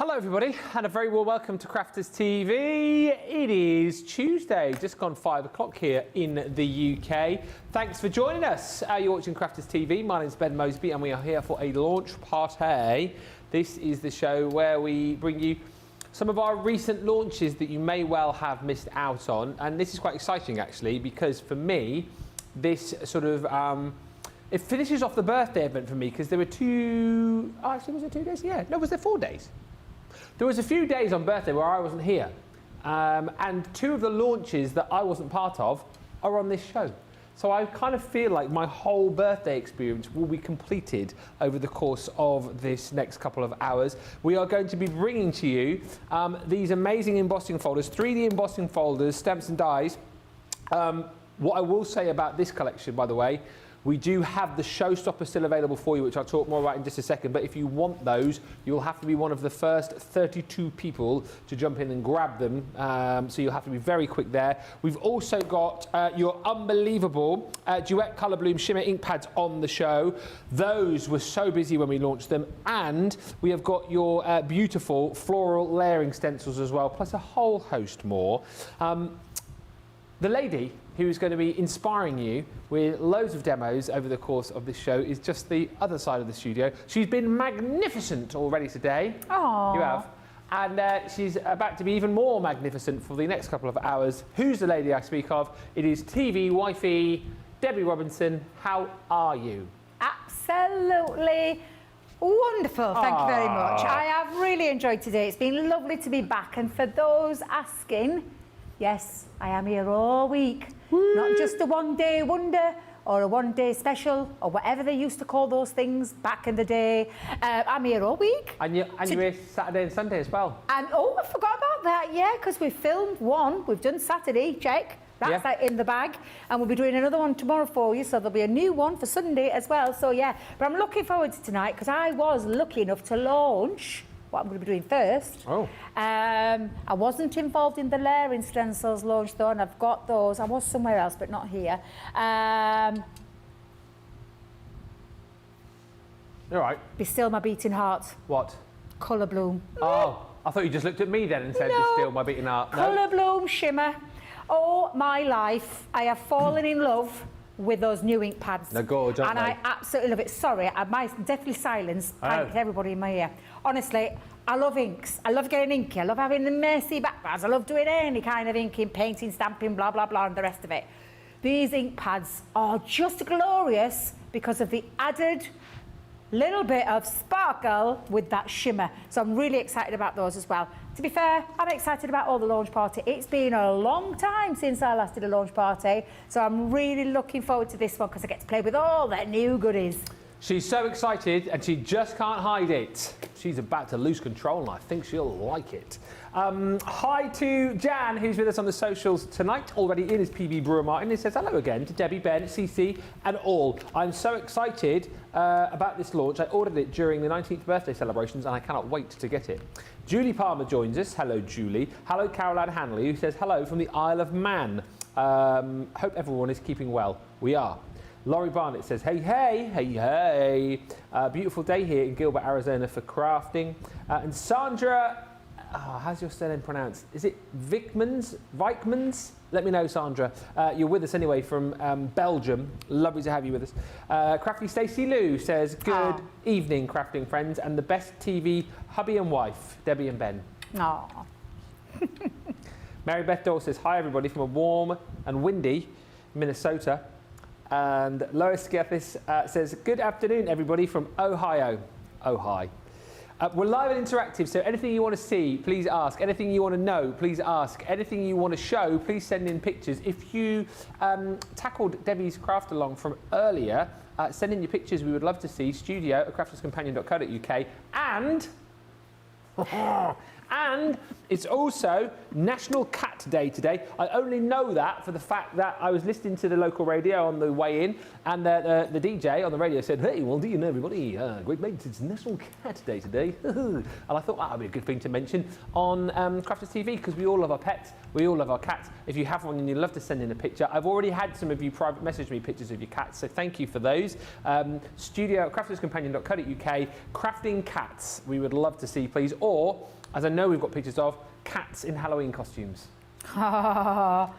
Hello everybody and a very warm welcome to Crafters TV. It is Tuesday, just gone 5 o'clock here in the UK. Thanks for joining us. You're watching Crafters TV. My name's Ben Moseby and we are here for a launch party. This is the show where we bring you some of our recent launches that you may well have missed out on. And this is quite exciting actually, because for me, this sort of it finishes off the birthday event for me, because there were two, oh, actually was it 2 days? Yeah, no, was there 4 days? There was a few days on birthday where I wasn't here, and two of the launches that I wasn't part of are on this show. So I kind of feel like my whole birthday experience will be completed over the course of this next couple of hours. We are going to be bringing to you these amazing embossing folders, 3D embossing folders, stamps and dies. What I will say about this collection, by the way, we do have the Showstopper still available for you, which I'll talk more about in just a second. But if you want those, you'll have to be one of the first 32 people to jump in and grab them. So you'll have to be very quick there. We've also got your unbelievable Duet ColourBloom Shimmer Inkpads on the show. Those were so busy when we launched them. And we have got your beautiful floral layering stencils as well, plus a whole host more. The lady who is going to be inspiring you with loads of demos over the course of this show is just the other side of the studio. She's been magnificent already today. Aww. You have. And she's about to be even more magnificent for the next couple of hours. Who's the lady I speak of? It is TV wifey Debbie Robinson. How are you? Absolutely wonderful. Thank you very much. I have really enjoyed today. It's been lovely to be back. And for those asking, yes, I am here all week. Woo. Not just a one-day wonder or a one-day special or whatever they used to call those things back in the day. I'm here all week. And you're here Saturday and Sunday as well. And oh, I forgot about that, yeah, because we filmed one. We've done Saturday, check. That's in the bag. And we'll be doing another one tomorrow for you, so there'll be a new one for Sunday as well. So yeah, but I'm looking forward to tonight because I was lucky enough to launch what I'm going to be doing first. Oh. I wasn't involved in the layering stencils launch though, and I've got those. I was somewhere else, but not here. All right. Be still my beating heart. What? ColourBloom. Oh, I thought you just looked at me then and said, no. Be still my beating heart. No. ColourBloom Shimmer. All my life, I have fallen in love with those new ink pads. They're gorgeous, aren't and they? I absolutely love it. Sorry, I might definitely silence everybody in my ear. Honestly, I love inks. I love getting inky. I love having the messy backgrounds. I love doing any kind of inking, painting, stamping, blah, blah, blah, and the rest of it. These ink pads are just glorious because of the added little bit of sparkle with that shimmer. So I'm really excited about those as well. To be fair, I'm excited about all the launch party. It's been a long time since I last did a launch party, so I'm really looking forward to this one because I get to play with all the new goodies. She's so excited and she just can't hide it. She's about to lose control and I think she'll like it. Hi to Jan, who's with us on the socials tonight, already in his PB Brewer Martin. He says hello again to Debbie, Ben, CC and all. I'm so excited about this launch. I ordered it during the 19th birthday celebrations and I cannot wait to get it. Julie Palmer joins us. Hello, Julie. Hello, Caroline Hanley, who says hello from the Isle of Man. Hope everyone is keeping well. We are. Laurie Barnett says, hey, hey, hey, hey. Beautiful day here in Gilbert, Arizona for crafting. And Sandra, how's your surname pronounced? Is it Vikmans? Let me know, Sandra. You're with us anyway from Belgium. Lovely to have you with us. Crafty Stacey Lou says, good evening, crafting friends, and the best TV hubby and wife, Debbie and Ben. Aww. Mary Beth Dole says, hi, everybody, from a warm and windy Minnesota. And Lois Gethis says, good afternoon, everybody, from Ohio. Ohio. We're live and interactive, so anything you want to see, please ask. Anything you want to know, please ask. Anything you want to show, please send in pictures. If you tackled Debbie's craft along from earlier, send in your pictures. We would love to see. studio@crafterscompanion.co.uk. And it's also National Cat Day today. I only know that for the fact that I was listening to the local radio on the way in, and the DJ on the radio said, hey, well, do you know, everybody, great mates, it's National Cat Day today. And I thought that would be a good thing to mention on Crafters TV, because we all love our pets, we all love our cats. If you have one and you'd love to send in a picture, I've already had some of you private message me pictures of your cats, so thank you for those. Studio@crafterscompanion.co.uk, crafting cats, we would love to see, please. Or as I know we've got pictures of, cats in Halloween costumes. Oh,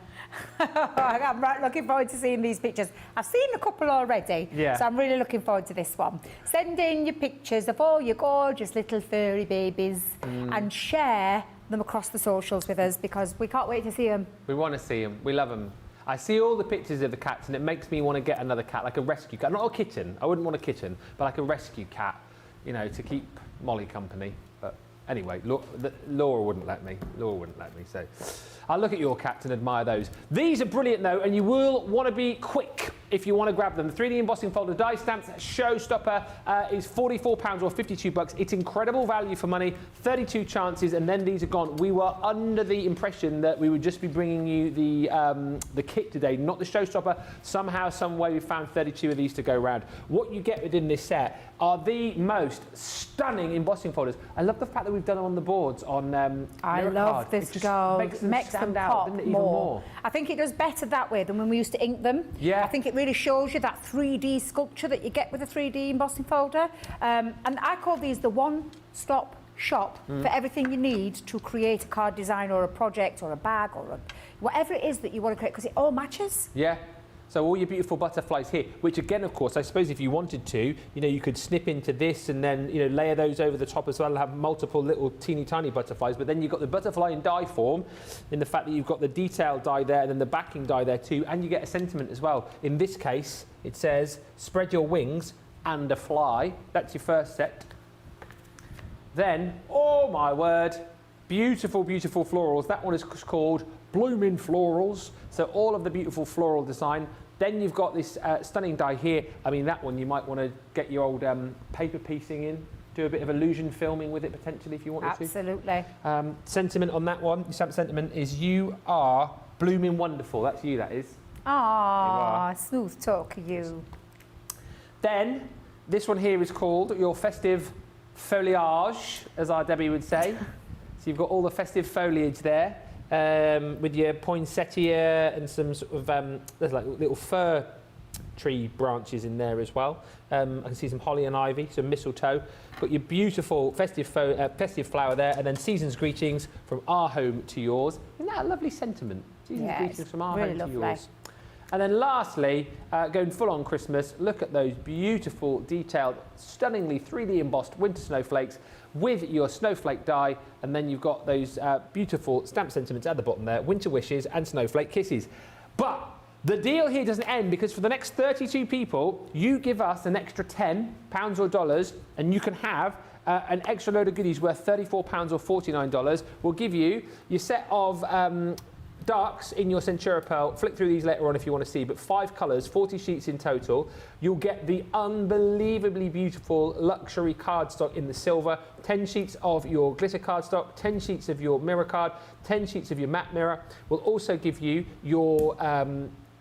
I'm right looking forward to seeing these pictures. I've seen a couple already, so I'm really looking forward to this one. Send in your pictures of all your gorgeous little furry babies and share them across the socials with us, because we can't wait to see them. We want to see them. We love them. I see all the pictures of the cats and it makes me want to get another cat, like a rescue cat. Not a kitten. I wouldn't want a kitten, but like a rescue cat, you know, to keep Molly company. But anyway, Laura wouldn't let me. So I'll look at your cats and admire those. These are brilliant though, and you will want to be quick if you want to grab them. The 3D embossing folder die stamps Showstopper is £44 or $52. It's incredible value for money. 32 chances, and then these are gone. We were under the impression that we would just be bringing you the kit today, not the Showstopper. Somehow, some way, we found 32 of these to go around. What you get within this set are the most stunning embossing folders. I love the fact that we've done them on the boards on I love this gold. Makes them pop out, even more. I think it does better that way than when we used to ink them. Yeah. I think it really shows you that 3D sculpture that you get with a 3D embossing folder. And I call these the one-stop shop for everything you need to create a card design or a project or a bag or whatever it is that you want to create, because it all matches. Yeah. So all your beautiful butterflies here, which again, of course, I suppose if you wanted to, you know, you could snip into this and then, you know, layer those over the top as well and have multiple little teeny tiny butterflies. But then you've got the butterfly in die form in the fact that you've got the detail die there and then the backing die there too, and you get a sentiment as well. In this case, it says, spread your wings and a fly. That's your first set. Then, oh my word, beautiful, beautiful florals. That one is called Blooming Florals. So all of the beautiful floral design. Then you've got this stunning die here. I mean, that one you might want to get your old paper piecing in, do a bit of illusion filming with it potentially if you wanted to. Absolutely. Sentiment on that one, your sentiment is you are blooming wonderful. That's you, that is. Ah, smooth talk, you. Then this one here is called your festive foliage, as our Debbie would say. So you've got all the festive foliage there. With your poinsettia and some sort of, there's like little fir tree branches in there as well. I can see some holly and ivy, some mistletoe. Got your beautiful festive flower there, and then season's greetings from our home to yours. Isn't that a lovely sentiment? Season's greetings from our home to yours. And then lastly, going full on Christmas, look at those beautiful, detailed, stunningly 3D embossed winter snowflakes with your snowflake die, and then you've got those beautiful stamp sentiments at the bottom there, winter wishes and snowflake kisses. But the deal here doesn't end, because for the next 32 people, you give us an extra £10 or dollars, and you can have an extra load of goodies worth £34 or $49. We'll give you your set of darks in your Centura Pearl. Flick through these later on if you want to see, but 5 colours, 40 sheets in total. You'll get the unbelievably beautiful luxury cardstock in the silver, 10 sheets of your glitter cardstock, 10 sheets of your mirror card, 10 sheets of your matte mirror. We'll also give you your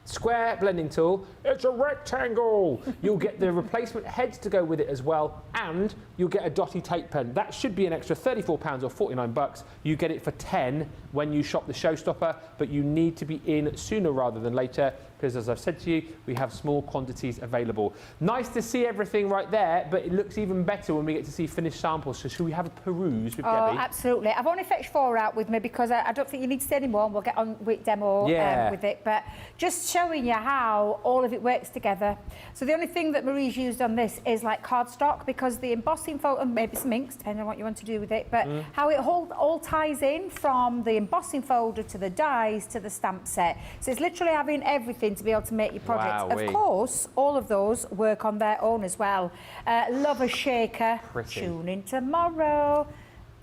square blending tool. It's a rectangle. You'll get the replacement heads to go with it as well, and you'll get a dotty tape pen. That should be an extra £34 or $49. You get it for 10 when you shop the Showstopper, but you need to be in sooner rather than later, because as I've said to you, we have small quantities available. Nice to see everything right there, but it looks even better when we get to see finished samples. So should we have a peruse with Debbie? Oh, absolutely. I've only fetched 4 out with me because I don't think you need to say any more, and we'll get on with demo with it. But just showing you how all of it works together. So the only thing that Marie's used on this is like cardstock, because the embossing folder, maybe some inks, depending on what you want to do with it, but how it all ties in from the embossing folder to the dies to the stamp set. So it's literally having everything to be able to make your project. Of course, all of those work on their own as well. Love a shaker. Pretty. Tune in tomorrow.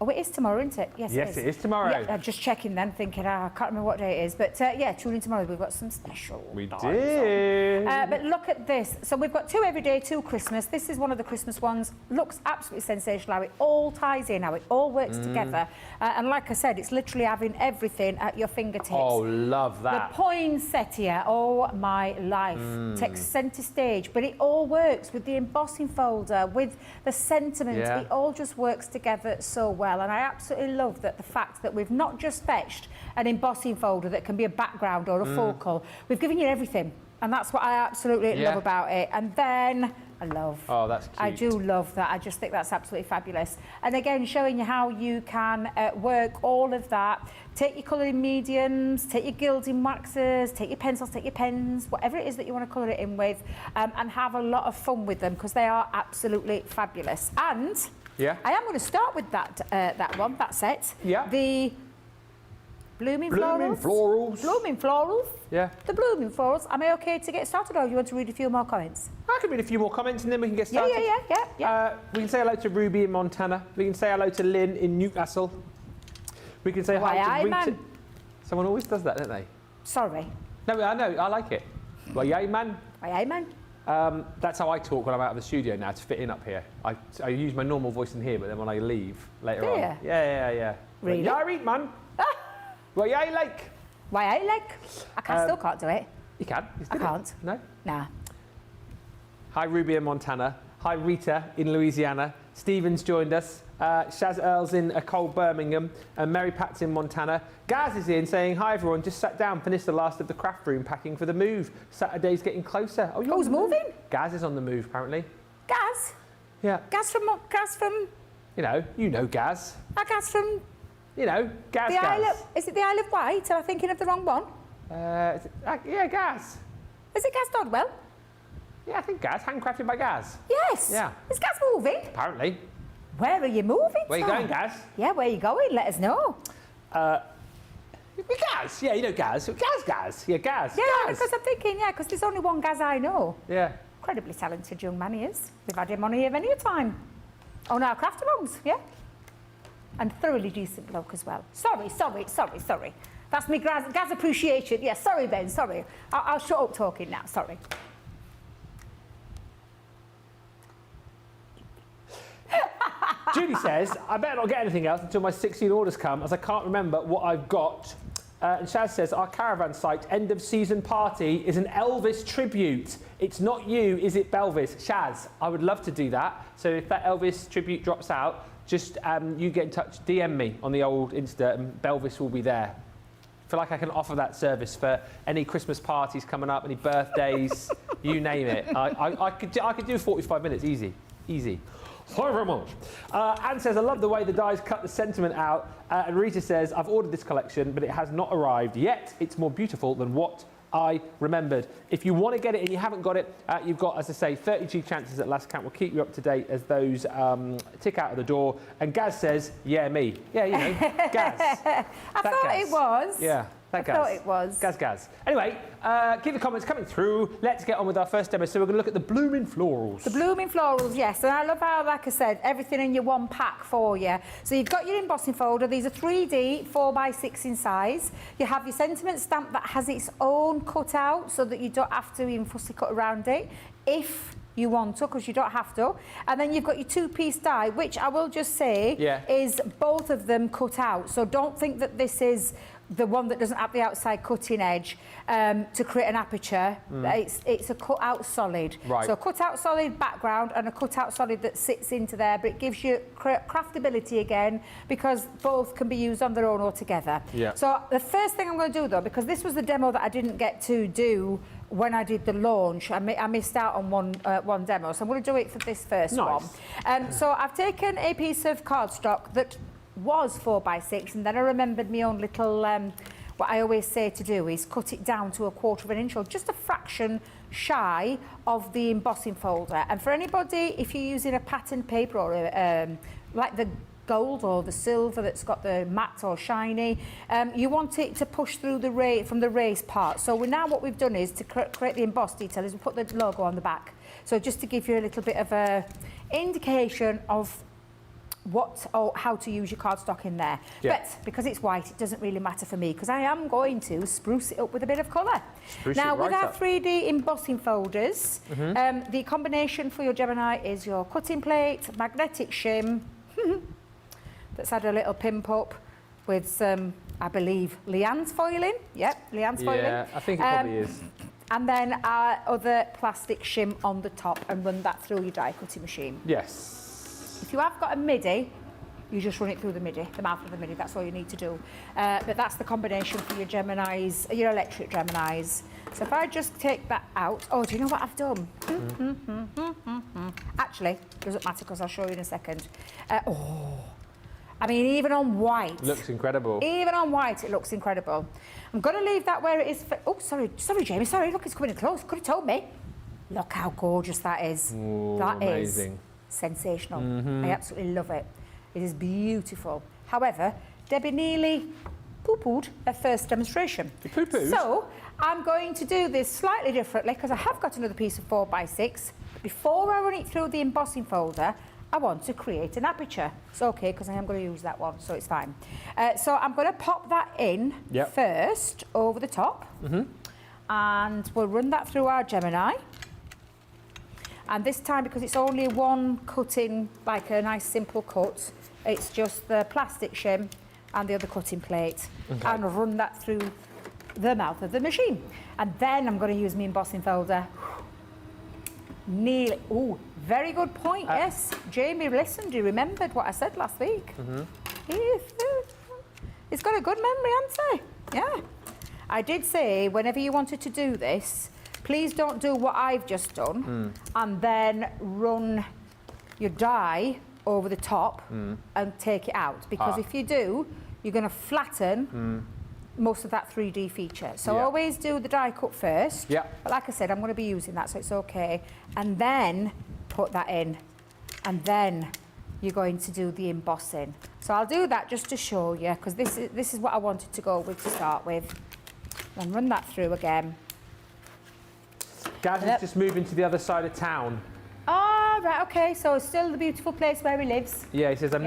Oh, it is tomorrow, isn't it? Yes, it is tomorrow. Yeah, I'm just checking then, thinking, I can't remember what day it is. But yeah, tune in tomorrow. We've got some special. We did. But look at this. So we've got 2 everyday, 2 Christmas. This is one of the Christmas ones. Looks absolutely sensational how it all ties in, how it all works together. And like I said, it's literally having everything at your fingertips. Oh, love that. The poinsettia, oh my life, takes centre stage. But it all works with the embossing folder, with the sentiment. Yeah. It all just works together so well. And I absolutely love that the fact that we've not just fetched an embossing folder that can be a background or a focal. We've given you everything. And that's what I absolutely love about it. And then I love. Oh, that's cute. I do love that. I just think that's absolutely fabulous. And again, showing you how you can work all of that. Take your colouring mediums, take your gilding waxes, take your pencils, take your pens, whatever it is that you want to colour it in with, and have a lot of fun with them because they are absolutely fabulous. And yeah, I am going to start with that set. Yeah. The Blooming Florals. Blooming Florals. Yeah. The Blooming Florals. Am I okay to get started, or do you want to read a few more comments? I can read a few more comments and then we can get started. Yeah. We can say hello to Ruby in Montana. We can say hello to Lynn in Newcastle. We can say hi to Rita. Someone always does that, don't they? Sorry. No, I know. I like it. Well, yay, man. Aye, man. That's how I talk when I'm out of the studio now to fit in up here. I use my normal voice in here, but then when I leave later on. Yeah. Really? Yeah, I read, man. Well, yeah, like. Why I like? I still can't do it. You can. I can't. No? Nah. Hi, Ruby in Montana. Hi, Rita in Louisiana. Stephen's joined us. Shaz Earls in cold Birmingham. And Mary Pat's in Montana. Gaz is in saying, hi, everyone. Just sat down, finished the last of the craft room packing for the move. Saturday's getting closer. Oh, Who's moving? Gaz is on the move, apparently. Gaz? Yeah. Gaz from... You know Gaz. Gaz from... You know, Gaz. Is it the Isle of Wight? Am I thinking of the wrong one? Yeah, Gaz. Is it Gaz Dodwell? Yeah, I think Gaz. Handcrafted by Gaz. Yes. Yeah. Is Gaz moving? Apparently. Where are you moving Where are you going, Gaz? Yeah, where are you going? Let us know. Gaz. Yeah, you know Gaz. Gaz. Yeah, Gaz. Yeah, Gaz. because I'm thinking, because there's only one Gaz I know. Yeah. Incredibly talented young man he is. We've had him on here many a time. On our craft alongs, yeah. And thoroughly decent bloke as well. Sorry. That's me Gaz appreciation. Yeah, sorry, Ben, sorry. I'll shut up talking now, sorry. Judy says, I better not get anything else until my 16 orders come, as I can't remember what I've got. And Shaz says, our caravan site end of season party is an Elvis tribute. It's not you, is it, Belvis? Shaz, I would love to do that. So if that Elvis tribute drops out, just you get in touch, DM me on the old Insta, and Belvis will be there. I feel like I can offer that service for any Christmas parties coming up, any birthdays, you name it. I could do 45 minutes, easy. Thank you very much. Anne says, I love the way the dies cut the sentiment out. And Rita says, I've ordered this collection, but it has not arrived yet. It's more beautiful than what I remembered. If you want to get it and you haven't got it, you've got, as I say, 32 chances at last count. We'll keep you up to date as those tick out of the door. And Gaz says, yeah, me. Yeah, you know, Gaz. I thought it was. Yeah. I thought it was. Gaz. Anyway, keep the comments coming through. Let's get on with our first demo. So we're going to look at the Blooming Florals. The Blooming Florals, yes. And I love how, like I said, everything in your one pack for you. So you've got your embossing folder. These are 3D, 4x6 in size. You have your sentiment stamp that has its own cutout so that you don't have to even fussy cut around it if you want to, because you don't have to. And then you've got your two-piece die, which I will just say is both of them cut out. So don't think that this is the one that doesn't have the outside cutting edge to create an aperture. It's a cut out solid. Right. So a cut out solid background and a cut out solid that sits into there, but it gives you craftability again because both can be used on their own or together. Yeah. So the first thing I'm going to do though, because this was the demo that I didn't get to do when I did the launch, I missed out on one demo, so I'm going to do it for this first one. So I've taken a piece of cardstock that was 4x6, and then I remembered my own little, what I always say to do is cut it down to 1/4 inch or just a fraction shy of the embossing folder. And for anybody, if you're using a patterned paper or like the gold or the silver that's got the matte or shiny, you want it to push through from the race part. So now what we've done is to create the embossed detail is we put the logo on the back. So just to give you a little bit of a indication of what or how to use your cardstock in there. But because it's white, it doesn't really matter for me because I am going to spruce it up with a bit of colour. Now, with our 3D embossing folders, the combination for your Gemini is your cutting plate, magnetic shim, that's had a little pimp up with some, I believe, Leanne's foiling. Yep, Leanne's foiling. Yeah, I think it probably is. And then our other plastic shim on the top and run that through your die cutting machine. Yes. If you have got a MIDI, you just run it through the MIDI, the mouth of the MIDI. That's all you need to do. But that's the combination for your Geminis, your electric Geminis. So if I just take that out, oh, do you know what I've done? Actually, doesn't matter because I'll show you in a second. I mean, even on white. Looks incredible. Even on white, it looks incredible. I'm going to leave that where it is. Oh, sorry, Jamie, sorry. Look, it's coming in close. Could have told me. Look how gorgeous that is. Ooh, that amazing. is sensational. I absolutely love it. It is beautiful. However, Debbie nearly poo-pooed her first demonstration. You poo-pooed? So I'm going to do this slightly differently because I have got another piece of 4x6. Before I run it through the embossing folder, I want to create an aperture. It's okay because I am going to use that one, so it's fine. So I'm going to pop that in first over the top. And we'll run that through our Gemini. And this time, because it's only one cutting, like a nice simple cut, it's just the plastic shim and the other cutting plate. Okay. And run that through the mouth of the machine. And then I'm going to use my embossing folder. Nearly, ooh, very good point, yes. Jamie listened, he remembered what I said last week. He's got a good memory, hasn't he? Yeah. I did say, whenever you wanted to do this, please don't do what I've just done and then run your die over the top and take it out. Because if you do, you're going to flatten most of that 3D feature. So always do the die cut first. But like I said, I'm going to be using that, so it's okay. And then put that in. And then you're going to do the embossing. So I'll do that just to show you, because this is what I wanted to go with to start with. And run that through again. Gaz is just moving to the other side of town. Oh, right, okay. So it's still the beautiful place where he lives. Yeah, he says, I'm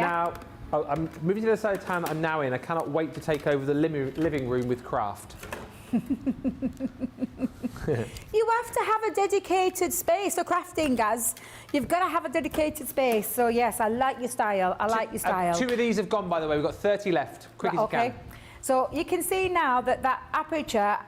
moving to the other side of town that I'm now in. I cannot wait to take over the living room with craft. You have to have a dedicated space for crafting, Gaz. You've got to have a dedicated space. So, yes, I like your style. I like your style. 2 of these have gone, by the way. We've got 30 left. Quick as you can. So you can see now that that aperture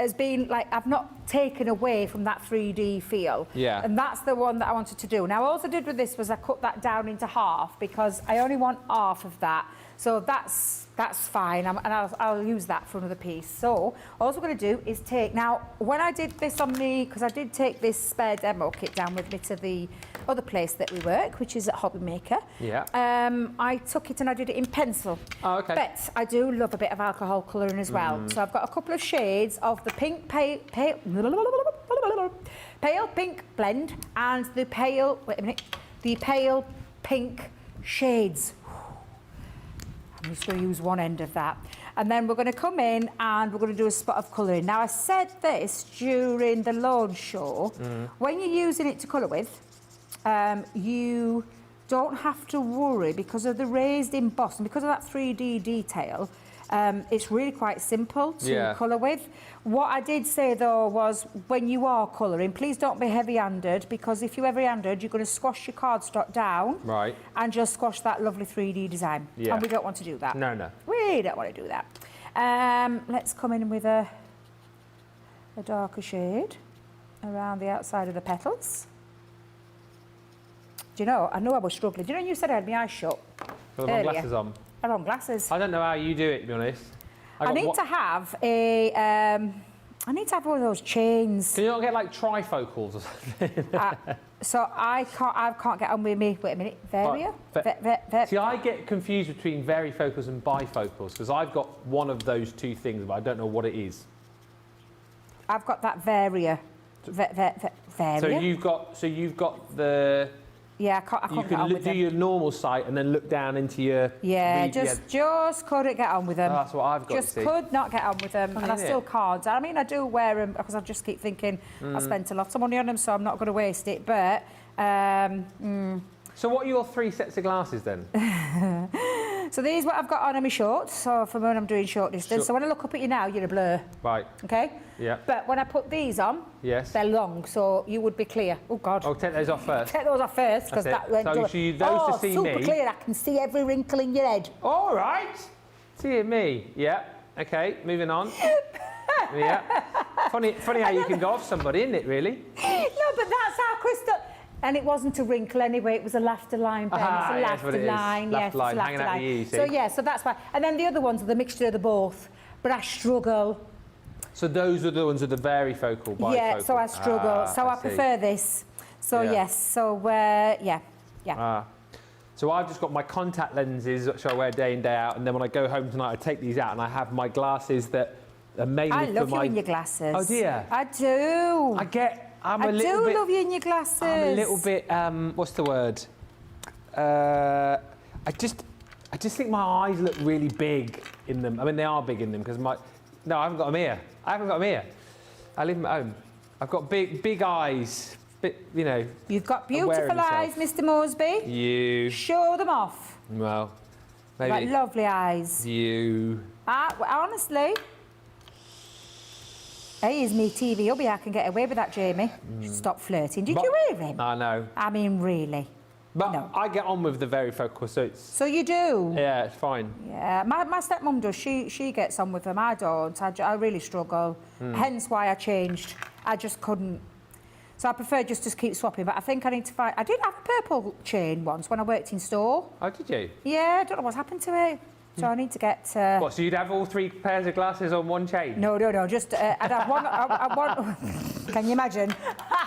has been, like, I've not taken away from that 3D feel. Yeah. And that's the one that I wanted to do. Now, all I did with this was I cut that down into half because I only want half of that. So that's fine, and I'll use that for another piece. So all we're going to do is take, now when I did this on me, because I did take this spare demo kit down with me to the other place that we work, which is at Hobby Maker. Yeah. I took it and I did it in pencil. Oh, okay. But I do love a bit of alcohol colouring as well. So I've got a couple of shades of the pink pale pink blend and the pale, the pale pink shades. I'm just going to use one end of that. And then we're going to come in and we're going to do a spot of colouring. Now, I said this during the launch show. When you're using it to colour with, you don't have to worry because of the raised embossing, because of that 3D detail. It's really quite simple to colour with. What I did say, though, was when you are colouring, please don't be heavy-handed, because if you're heavy-handed, you're going to squash your cardstock down and just squash that lovely 3D design. Yeah. And we don't want to do that. No, no. We don't want to do that. Let's come in with a darker shade around the outside of the petals. Do you know, I know I was struggling. Do you know you said I had my eyes shut With my glasses on. I have on glasses. I don't know how you do it, to be honest. I need to have a. I need to have one of those chains. Can you not get like trifocals or something? So I can't get on with me. Wait a minute, Varia. See, I get confused between varifocals and bifocals because I've got one of those two things, but I don't know what it is. I've got that Varia. Varia. So you've got the. Yeah, I can't get on with them. You can do your normal sight and then look down into your... Yeah, just couldn't get on with them. Oh, that's what I've got Just could not get on with them, and I still can't. I mean, I do wear them because I just keep thinking I spent a lot of money on them, so I'm not going to waste it, but... So what are your 3 sets of glasses then? So these what I've got on my shorts, so for when I'm doing short distance. So when I look up at you now, you're a blur. Right. Okay? Yeah. But when I put these on, they're long, so you would be clear. Oh, God. Oh, take those off first. Take those off first, because that went... So you those to see me. Super clear. I can see every wrinkle in your head. All right. See me. Yeah. Okay, moving on. Yeah. Funny how you can go off somebody, isn't it, really? No, but that's how crystal... And it wasn't a wrinkle anyway, it was a laughter line, Ben. It's a laughter line. Laughter line, hanging out of you, So yeah, so that's why. And then the other ones are the mixture of the both. But I struggle. So those are the ones with the varifocal, bifocal? Yeah, so I struggle. So I prefer this. So yes, so yeah. So I've just got my contact lenses, which I wear day in, day out, and then when I go home tonight, I take these out and I have my glasses that are mainly I love for my... you in your glasses. Oh dear. I do. I do love you in your glasses. I'm a little bit, what's the word? I just think my eyes look really big in them. I mean, they are big in them because no, I haven't got them here. I haven't got them here. I live at home. I've got big eyes. You know. You've got beautiful eyes, Mr. Moseby. You. Show them off. Well, maybe. Like lovely eyes. You. Honestly. Hey, is me TV hubby. I can get away with that, Jamie. Stop flirting. Did you hear him? I know. I mean, really. But no. I get on with the varifocal, so it's... So you do? Yeah, it's fine. Yeah, my stepmum does. She gets on with them. I don't. I really struggle. Hence why I changed. I just couldn't. So I prefer just to keep swapping. But I think I need to find... I did have a purple chain once when I worked in store. Oh, did you? Yeah, I don't know what's happened to it. So I need to get... What, so you'd have all 3 pairs of glasses on one chain? No, just... I'd have one... Can you imagine?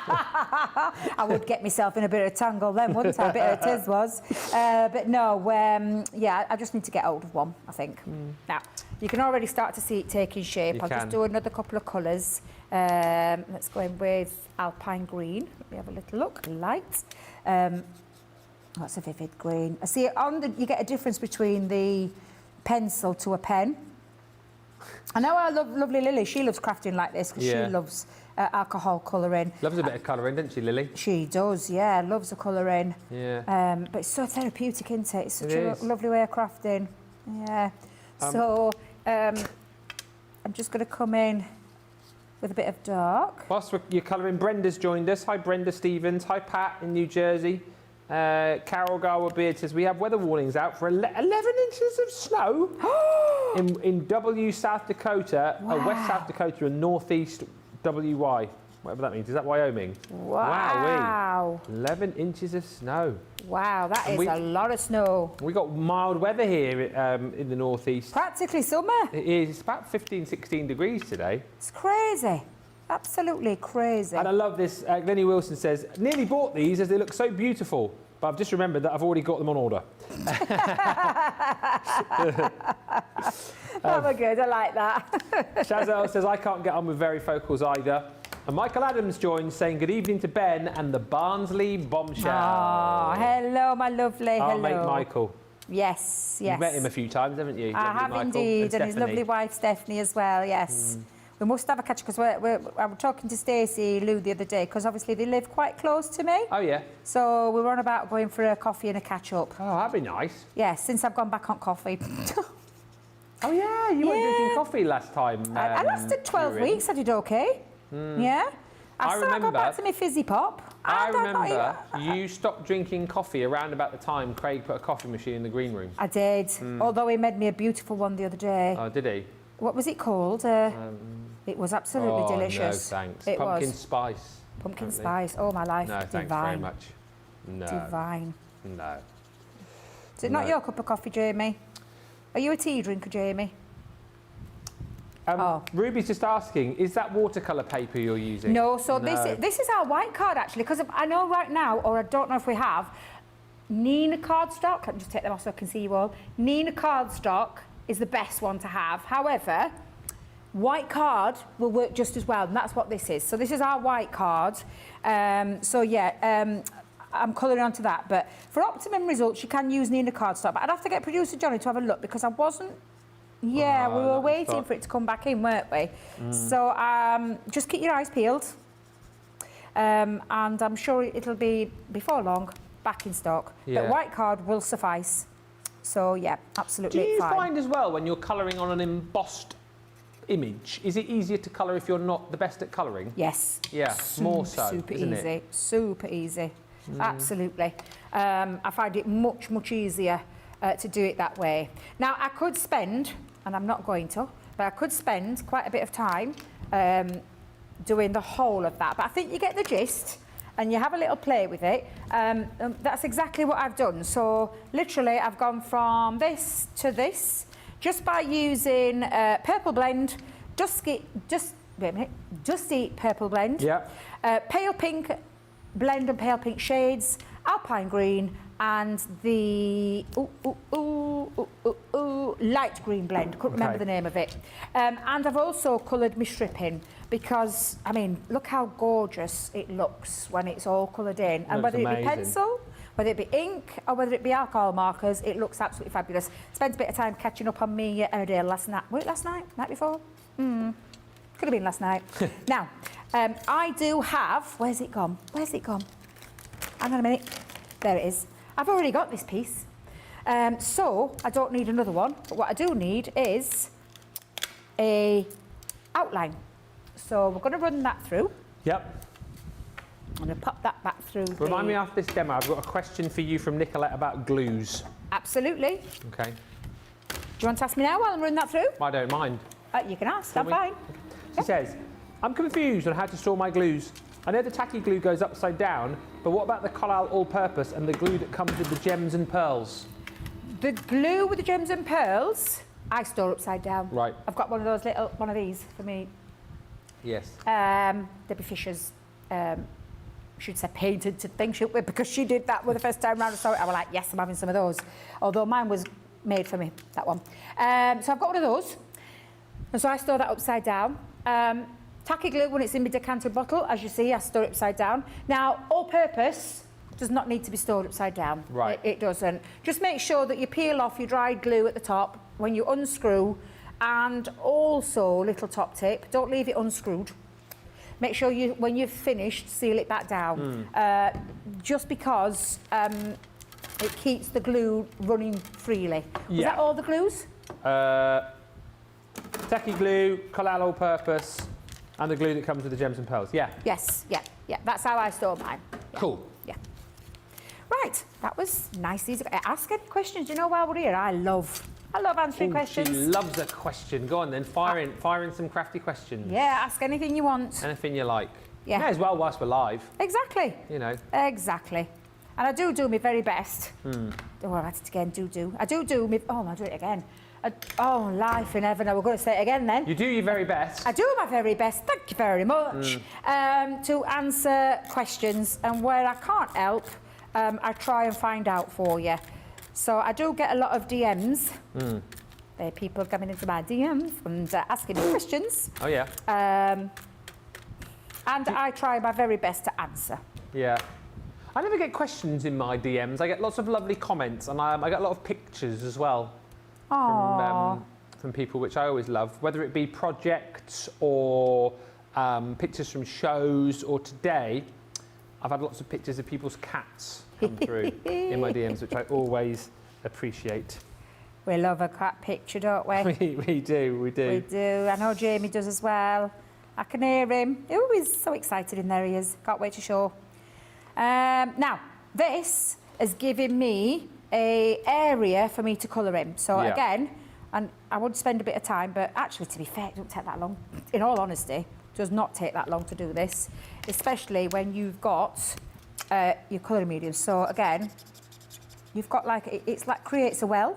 I would get myself in a bit of a tangle then, wouldn't I? A bit of a tiz was. But no, yeah, I just need to get hold of one, I think. Now, you can already start to see it taking shape. I'll just do another couple of colours. Let's go in with Alpine Green. Let me have a little look. Light. That's a vivid green. I see you get a difference between the pencil to a pen. I know our lovely Lily, she loves crafting like this because she loves alcohol colouring. Loves a bit of colouring, doesn't she, Lily? She does, yeah, loves the colouring. Yeah. But it's so therapeutic, isn't it? It's such a lovely way of crafting. Yeah. I'm just going to come in with a bit of dark. Whilst you're colouring, Brenda's joined us. Hi, Brenda Stevens. Hi, Pat in New Jersey. Carol Garwood Beard says, we have weather warnings out for 11 inches of snow in W South Dakota, West South Dakota and Northeast WY. Whatever that means. Is that Wyoming? Wow. 11 inches of snow. Wow, that is a lot of snow. We got mild weather here in the Northeast. Practically summer. It is. It's about 15, 16 degrees today. It's crazy. Absolutely crazy. And I love this. Lenny Wilson says, nearly bought these as they look so beautiful, but I've just remembered that I've already got them on order. That was good, I like that. Chazelle says, I can't get on with varifocals either. And Michael Adams joins saying, good evening to Ben and the Barnsley bombshell. Oh, hello, my lovely, Our hello. mate Michael. Yes. You've met him a few times, haven't you? I have indeed, and his lovely wife Stephanie as well, yes. We must have a catch because I was talking to Stacey Lou the other day because obviously they live quite close to me. Oh, yeah. So we were on about going for a coffee and a catch-up. Oh, that'd be nice. Yeah, since I've gone back on coffee. Oh, yeah, you weren't drinking coffee last time. I lasted 12 weeks, I did okay. Yeah. I still got back to my fizzy pop. I remember you stopped drinking coffee around about the time Craig put a coffee machine in the green room. I did, although he made me a beautiful one the other day. Oh, did he? What was it called? It was absolutely delicious. No, thanks. It Pumpkin was. spice. Pumpkin spice. Oh, my life. No, Divine. thanks very much. No. Divine. No. Is it not your cup of coffee, Jamie? Are you a tea drinker, Jamie? Ruby's just asking, is that watercolour paper you're using? No, so this is our white card, actually, because I know right now, or I don't know if we have, Nina cardstock. Let me just take them off so I can see you all. Nina cardstock is the best one to have. However, white card will work just as well, and that's what this is. So this is our white card. I'm colouring onto that. But for optimum results, you can use Nina cardstock. But I'd have to get producer Johnny to have a look because I wasn't... Yeah, we were waiting for it to come back in, weren't we? So just keep your eyes peeled. And I'm sure it'll be, before long, back in stock. Yeah. But white card will suffice. So, yeah, absolutely fine. Do you find as well, when you're colouring on an embossed image, is it easier to colour if you're not the best at colouring? Yes. Yeah, more so, super isn't easy. it? Super easy. Absolutely. I find it much, much easier to do it that way. Now, I could spend, and I'm not going to, but I could spend quite a bit of time doing the whole of that. But I think you get the gist. and you have a little play with it. That's exactly what I've done. So literally I've gone from this to this just by using purple blend, dusty purple blend, pale pink blend and pale pink shades, alpine green, and the light green blend. Couldn't remember the name of it. And I've also coloured my stripping because, I mean, look how gorgeous it looks when it's all coloured in. And whether it be pencil, whether it be ink, or whether it be alcohol markers, it looks absolutely fabulous. Spent a bit of time catching up on me Emmerdale last night. Was it last night? Night before? Could have been last night. Now, I do have... Where's it gone? Where's it gone? Hang on a minute. There it is. I've already got this piece. So I don't need another one. But what I do need is a outline. So we're going to run that through. Yep. I'm going to pop that back through. Remind me after this demo, I've got a question for you from Nicolette about glues. Absolutely. Okay. Do you want to ask me now while I'm running that through? I don't mind. You can ask, I'm fine. She says, I'm confused on how to store my glues. I know the tacky glue goes upside down, but what about the Floral all-purpose and the glue that comes with the gems and pearls? The glue with the gems and pearls, I store upside down. Right. I've got one of those little, one of these for me. Yes. Debbie Fisher's, she'd say painted to thing, shouldn't we? Because she did that with the first time round I saw it. I was like, yes, I'm having some of those. Although mine was made for me, that one. So I've got one of those. And so I store that upside down. Tacky glue, when it's in my decanted bottle, as you see, I store it upside down. Now, all-purpose does not need to be stored upside down. Right. It doesn't. Just make sure that you peel off your dried glue at the top when you unscrew, and also, little top tip, don't leave it unscrewed. Make sure you, when you've finished, seal it back down. Just because it keeps the glue running freely. Was that all the glues? Tacky glue, Floral all-purpose, and the glue that comes with the gems and pearls. Yeah. Yes, yeah. That's how I store mine. Yeah. Cool. Yeah. Right, that was nice. Ask any questions. You know, while we're here, I love answering questions. She loves a question. Go on then, fire in some crafty questions. Yeah, ask anything you want. Anything you like. Yeah. May as well whilst we're live. Exactly. You know. Exactly. And I do my very best. Oh, I've had it again, do. I do me... Oh, I'll do it again. Oh, life in heaven. I was going to say it again then. You do your very best. I do my very best, thank you very much, to answer questions. And where I can't help, I try and find out for you. So I do get a lot of DMs. There are people coming into my DMs and asking me questions. Oh, yeah. And I try my very best to answer. Yeah. I never get questions in my DMs. I get lots of lovely comments, and I get a lot of pictures as well. From people, which I always love, whether it be projects or pictures from shows, or today I've had lots of pictures of people's cats come through in my DMs, which I always appreciate. We love a cat picture, don't we? we do. We do. I know Jamie does as well. I can hear him. Oh, he's so excited in there, he is. Can't wait to show. Now, this has given me an area for me to colour in. So again, and I would spend a bit of time, but actually, to be fair, it don't take that long. In all honesty, it does not take that long to do this, especially when you've got your colouring medium. So again, you've got like, it's like creates a well.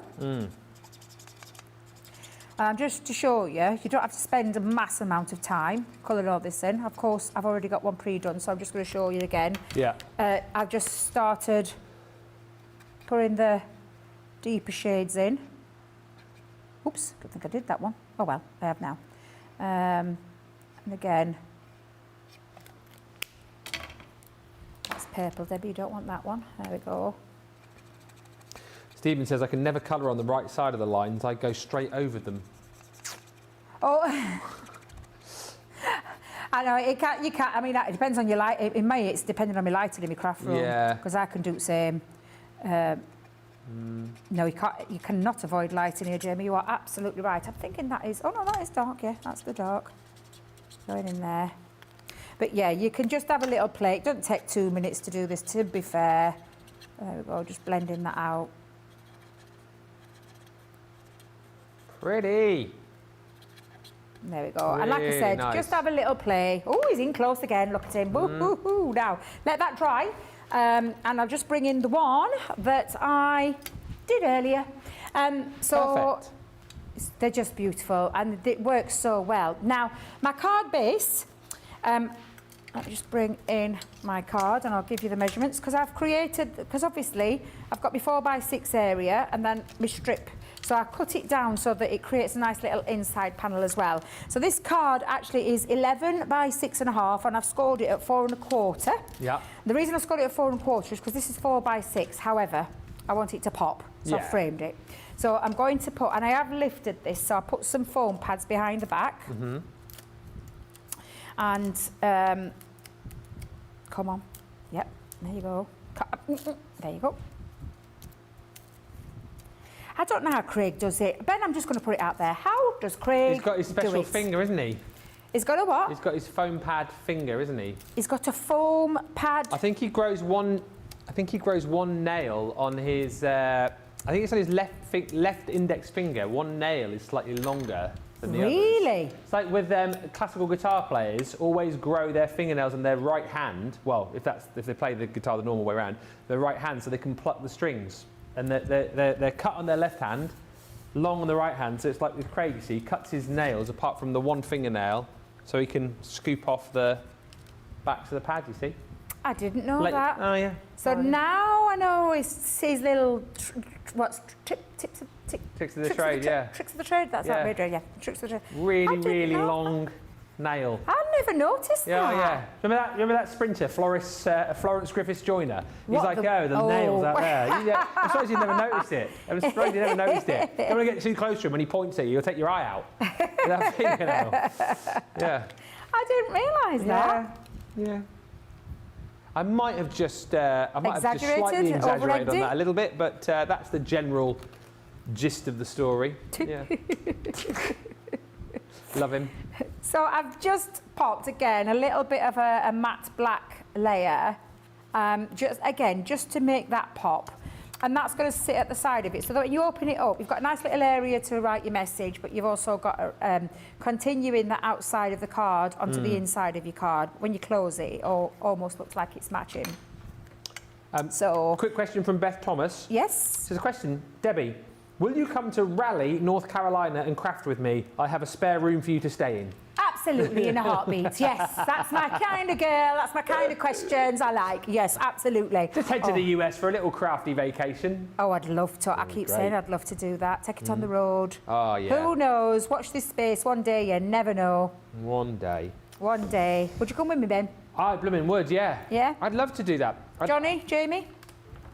Just to show you, you don't have to spend a mass amount of time colouring all this in. Of course, I've already got one pre-done, so I'm just going to show you again. Yeah. I've just started putting the deeper shades in. Oops, don't think I did that one. Oh well, I have now. And again, that's purple, Debbie, you don't want that one. There we go. Stephen says, I can never colour on the right side of the lines, I go straight over them. Oh, I know, you can't, I mean, it depends on your light. In me, it's depending on my lighting in my craft room. Yeah. Because I can do the same. No, you cannot avoid lighting here, Jamie. You are absolutely right. I'm thinking that is, oh no, that is dark, yeah, that's the dark. Going in there. But yeah, you can just have a little play. It doesn't take 2 minutes to do this, to be fair. There we go, just blending that out. Pretty. There we go. And like I said, just have a little play. Oh, he's in close again. Look at him. Woo-hoo-hoo. Now, let that dry. And I'll just bring in the one that I did earlier. Perfect. They're just beautiful and it works so well. Now, my card base, let me just bring in my card and I'll give you the measurements because obviously I've got my 4x6 area and then my strip. So I cut it down so that it creates a nice little inside panel as well. So this card actually is 11 by 6.5 and I've scored it at 4.25. Yeah. The reason I scored it at 4.25 is because this is 4x6. However, I want it to pop, so I framed it. So I'm going to put, and I have lifted this, so I put some foam pads behind the back. And come on, yep, there you go. There you go. I don't know how Craig does it. Ben, I'm just going to put it out there. How does Craig do it? He's got his special finger, isn't he? He's got a what? He's got his foam pad finger, isn't he? He's got a foam pad. I think he grows one nail on his. I think it's on his left index finger. One nail is slightly longer than the others. Really? It's like with classical guitar players, always grow their fingernails on their right hand. Well, if they play the guitar the normal way around, their right hand, so they can pluck the strings. And they're cut on their left hand, long on the right hand. So it's like with Craig, you see, he cuts his nails apart from the one fingernail, so he can scoop off the backs of the pad. You see? I didn't know that. Oh yeah. So now I know his little tricks of the trade, yeah. Tricks of the trade. That's not trade, yeah. Tricks of the trade. Really long nail. I never noticed that. Yeah. Remember that sprinter, Florence Griffiths Joyner? He's What like, the nails out there. I'm surprised you never noticed it. I'm surprised you never noticed it. You don't want to get too close to him when he points at you. He'll take your eye out. With that fingernail. Yeah. I didn't realise that. Yeah. I might have just slightly exaggerated on that a little bit, but that's the general gist of the story. Yeah. Love him. So I've just popped again a little bit of a matte black layer, just to make that pop. And that's going to sit at the side of it, so that when you open it up, you've got a nice little area to write your message, but you've also got continuing the outside of the card onto the inside of your card. When you close it, it almost looks like it's matching. Quick question from Beth Thomas. Yes? There's a question. Debbie, will you come to Raleigh, North Carolina and craft with me? I have a spare room for you to stay in. Absolutely, in a heartbeat. Yes, that's my kind of girl. That's my kind of questions I like. Yes, absolutely. Just head to the US for a little crafty vacation. Oh, I'd love to. I keep saying I'd love to do that. Take it on the road. Oh, yeah. Who knows? Watch this space. One day, you never know. One day. One day. Would you come with me, Ben? I blooming would, yeah. Yeah? I'd love to do that. Johnny, Jamie?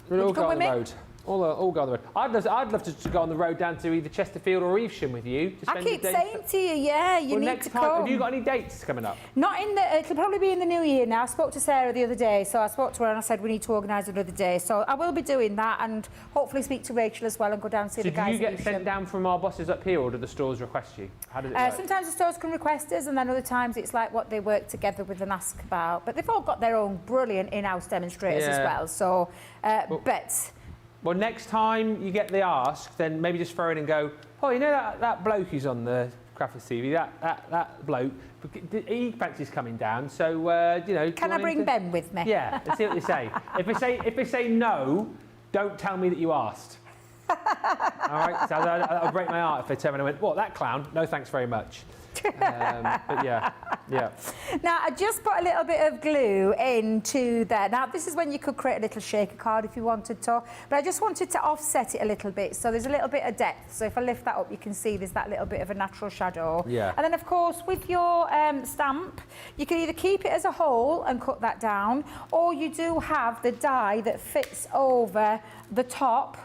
Would you come with me? Road. All go on the road. I'd love to go on the road down to either Chesterfield or Evesham with you. I keep saying to you, you need to come. Have you got any dates coming up? Not in the. It'll probably be in the new year now. I spoke to Sarah the other day, so I spoke to her and I said we need to organise another day. So I will be doing that and hopefully speak to Rachel as well and go down and see the guys. Do you get sent down from our bosses up here, or do the stores request you? How does it work? Sometimes the stores can request us, and then other times it's like what they work together with and ask about. But they've all got their own brilliant in-house demonstrators as well. So, Well, next time you get the ask, then maybe just throw in and go, oh, you know that bloke who's on the Crafters TV, that bloke, he fancies coming down, so, you know... Can I bring Ben with me? Yeah, let's see what they say. If they say no, don't tell me that you asked. All right? So I'll break my heart if they turn around and went, what, that clown? No, thanks very much. But yeah. Now, I just put a little bit of glue into there. Now, this is when you could create a little shaker card if you wanted to, but I just wanted to offset it a little bit, so there's a little bit of depth. So if I lift that up, you can see there's that little bit of a natural shadow. Yeah. And then, of course, with your stamp, you can either keep it as a whole and cut that down, or you do have the die that fits over the top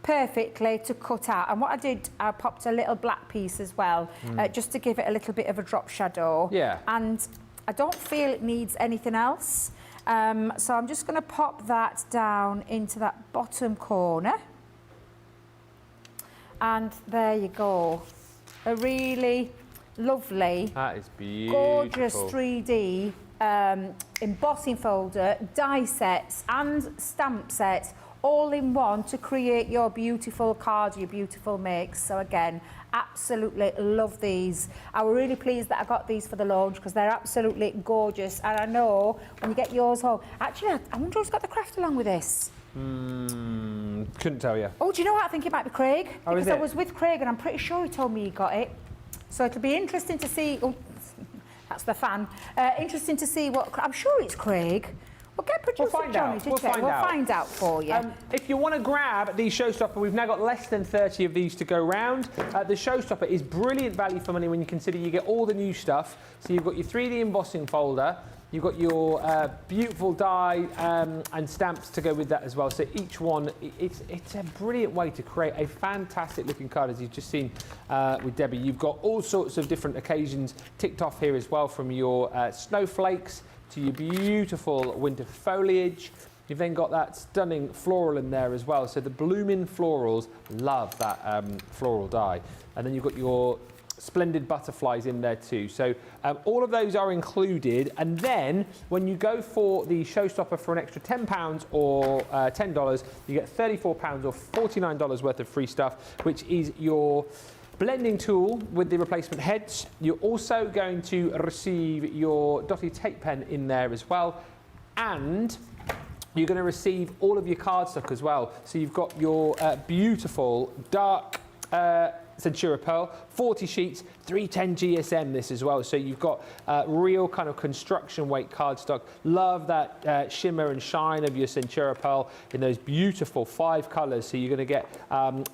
perfectly to cut out. And what I did, I popped a little black piece as well, just to give it a little bit of a drop shadow. Yeah. And I don't feel it needs anything else. So I'm just going to pop that down into that bottom corner. And there you go. A really lovely, that is beautiful, gorgeous 3D embossing folder, die sets and stamp sets, all in one to create your beautiful card, your beautiful makes. So again, absolutely love these. I was really pleased that I got these for the launch because they're absolutely gorgeous. And I know when you get yours home, actually, I wonder who's got the craft along with this. Couldn't tell you. Oh, do you know what? I think it might be Craig. Oh, because is it? I was with Craig and I'm pretty sure he told me he got it. So it'll be interesting to see. Oh, that's the fan. Interesting to see what. I'm sure it's Craig. We'll get producer Johnny to check. We'll find out for you. If you want to grab the Showstopper, we've now got less than 30 of these to go round. The Showstopper is brilliant value for money when you consider you get all the new stuff. So you've got your 3D embossing folder, you've got your beautiful die and stamps to go with that as well. So each one, it's a brilliant way to create a fantastic looking card, as you've just seen with Debbie. You've got all sorts of different occasions ticked off here as well, from your snowflakes to your beautiful winter foliage. You've then got that stunning floral in there as well. So the blooming florals, love that floral die. And then you've got your splendid butterflies in there too. So all of those are included. And then when you go for the Showstopper for an extra £10 or $10, you get £34 or $49 worth of free stuff, which is your blending tool with the replacement heads. You're also going to receive your dotty tape pen in there as well, and you're going to receive all of your cardstock as well. So you've got your beautiful dark Centura Pearl, 40 sheets, 310 GSM this as well. So you've got real kind of construction weight cardstock. Love that shimmer and shine of your Centura Pearl in those beautiful 5 colours. So you're going to get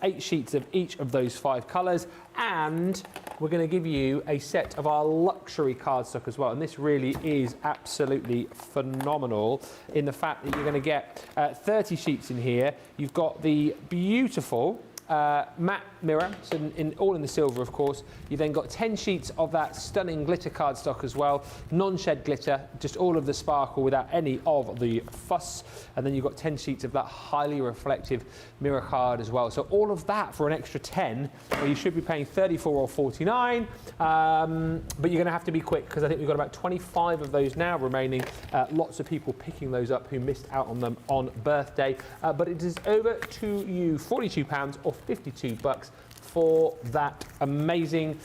8 sheets of each of those 5 colours. And we're going to give you a set of our luxury cardstock as well. And this really is absolutely phenomenal in the fact that you're going to get 30 sheets in here. You've got the beautiful matte mirror, so all in the silver, of course. You've then got 10 sheets of that stunning glitter cardstock as well, non-shed glitter, just all of the sparkle without any of the fuss. And then you've got 10 sheets of that highly reflective mirror card as well. So all of that for an extra 10, well, you should be paying 34 or 49, but you're going to have to be quick because I think we've got about 25 of those now remaining. Lots of people picking those up who missed out on them on birthday, but it is over to you, £42 or $52 for that amazing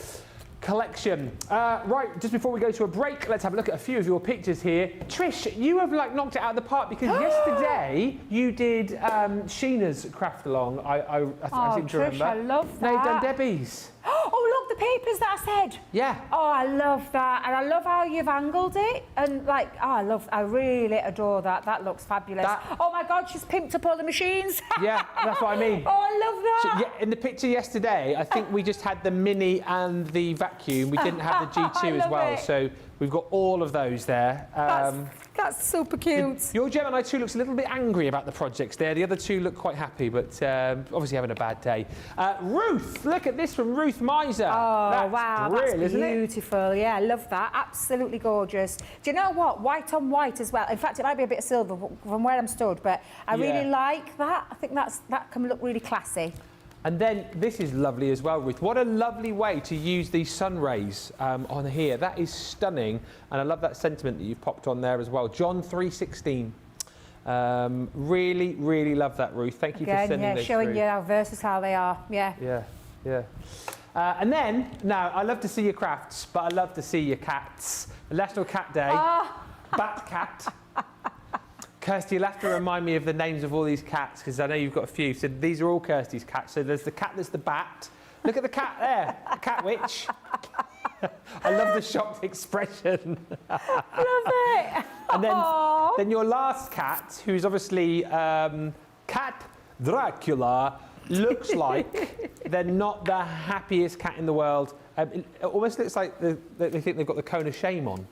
collection. Right, just before we go to a break, let's have a look at a few of your pictures here. Trish, you have like knocked it out of the park because yesterday you did Sheena's craft along. I seem to Trish, remember. I love that. No, you've done Debbie's. Oh, look, the papers that I said. Yeah. Oh, I love that. And I love how you've angled it. And like, I really adore that. That looks fabulous. Oh my God, she's pimped up all the machines. Yeah, that's what I mean. Oh, I love that. Yeah, in the picture yesterday, I think we just had the Mini and the vacuum. We didn't have the G2 as well. So we've got all of those there. That's super cute. Your Gemini 2 looks a little bit angry about the projects there. The other two look quite happy, but obviously having a bad day. Ruth, look at this from Ruth Miser. Oh, that's wow, brilliant, that's isn't it? beautiful. Yeah, I love that. Absolutely gorgeous. Do you know what? White on white as well. In fact, it might be a bit of silver from where I'm stood, but I really like that. I think that can look really classy. And then this is lovely as well, Ruth. What a lovely way to use these sun rays on here. That is stunning. And I love that sentiment that you've popped on there as well. John 3:16. Really, really love that, Ruth. Thank you for sending those showing through. you how versatile they are. Yeah. And then, now, I love to see your crafts, but I love to see your cats. National Cat Day. Bat cat. Kirsty, you'll have to remind me of the names of all these cats because I know you've got a few. So these are all Kirsty's cats. So there's the cat that's the bat. Look at the cat there, the cat witch. I love the shocked expression. Love it. And then your last cat, who's obviously Cat Dracula, looks like they're not the happiest cat in the world. It almost looks like they think they've got the cone of shame on.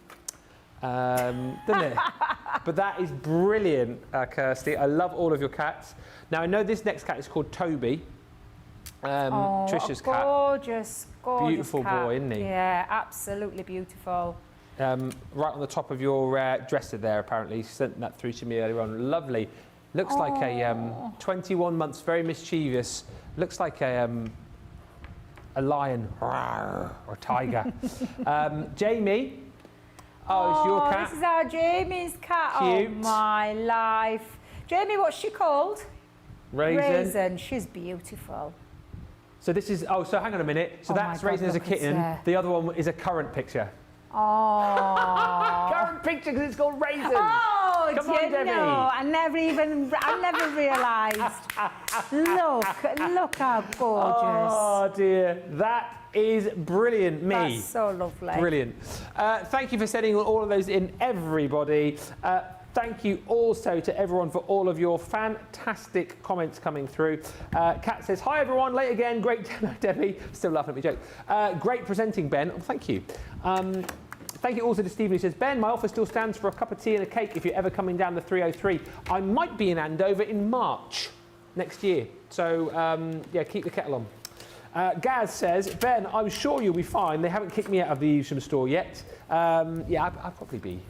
Doesn't it? But that is brilliant, Kirsty. I love all of your cats. Now, I know this next cat is called Toby, Trisha's cat. Gorgeous Beautiful cat. boy, isn't he? Yeah, absolutely beautiful. Right on the top of your dresser there, apparently. You sent that through to me earlier on. Lovely. Looks like a 21 months, very mischievous. Looks like a lion or tiger. Jamie. Oh, it's your cat. This is our Jamie's cat. Cute. Oh, my life. Jamie, what's she called? Raisin. Raisin. She's beautiful. So this is, oh, so hang on a minute. So that's Raising as a Kitten. The other one is a current picture. Oh. Current picture because it's called Raisins. Oh, Come on, Debbie. I never realised. Look how gorgeous. Oh dear, that is brilliant. That's so lovely. Brilliant. Thank you for sending all of those in, everybody. Thank you also to everyone for all of your fantastic comments coming through. Kat says, hi everyone, late again, great demo, Debbie. Still laughing at me joke. Great presenting, Ben. Oh, thank you. Thank you also to Stephen who says, Ben, my offer still stands for a cup of tea and a cake if you're ever coming down the 303. I might be in Andover in March next year. So, yeah, keep the kettle on. Gaz says, Ben, I'm sure you'll be fine. They haven't kicked me out of the Evesham store yet. Yeah, I'll probably be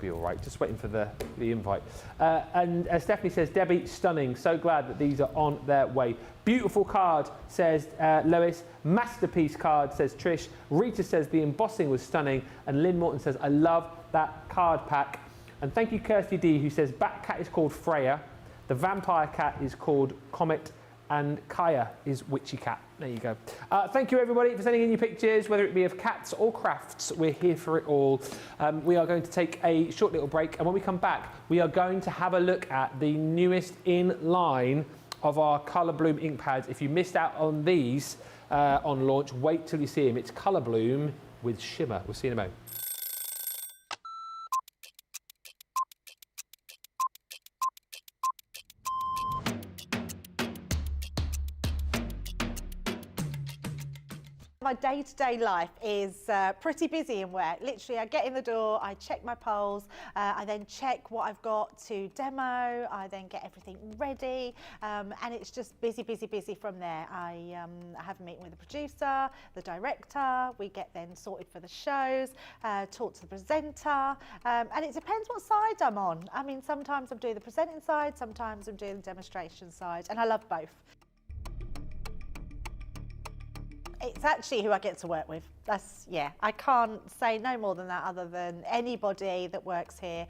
all right. Just waiting for the invite. And Stephanie says, Debbie, stunning. So glad that these are on their way. Beautiful card, says Lois. Masterpiece card, says Trish. Rita says the embossing was stunning. And Lynn Morton says, I love that card pack. And thank you, Kirsty D, who says, Bat Cat is called Freya. The vampire cat is called Comet. And Kaya is Witchy Cat. There you go. Thank you, everybody, for sending in your pictures, whether it be of cats or crafts. We're here for it all. We are going to take a short little break, and when we come back, we are going to have a look at the newest in line of our ColourBloom ink pads. If you missed out on these on launch, wait till you see them. It's ColourBloom with Shimmer. We'll see you in a moment. My day-to-day life is pretty busy in work. Literally, I get in the door, I check my polls, I then check what I've got to demo, I then get everything ready, and it's just busy from there. I have a meeting with the producer, the director, we get then sorted for the shows, talk to the presenter, and it depends what side I'm on. I mean, sometimes I'm doing the presenting side, sometimes I'm doing the demonstration side, and I love both. It's actually who I get to work with. That's, yeah, I can't say no more than that other than anybody that works here.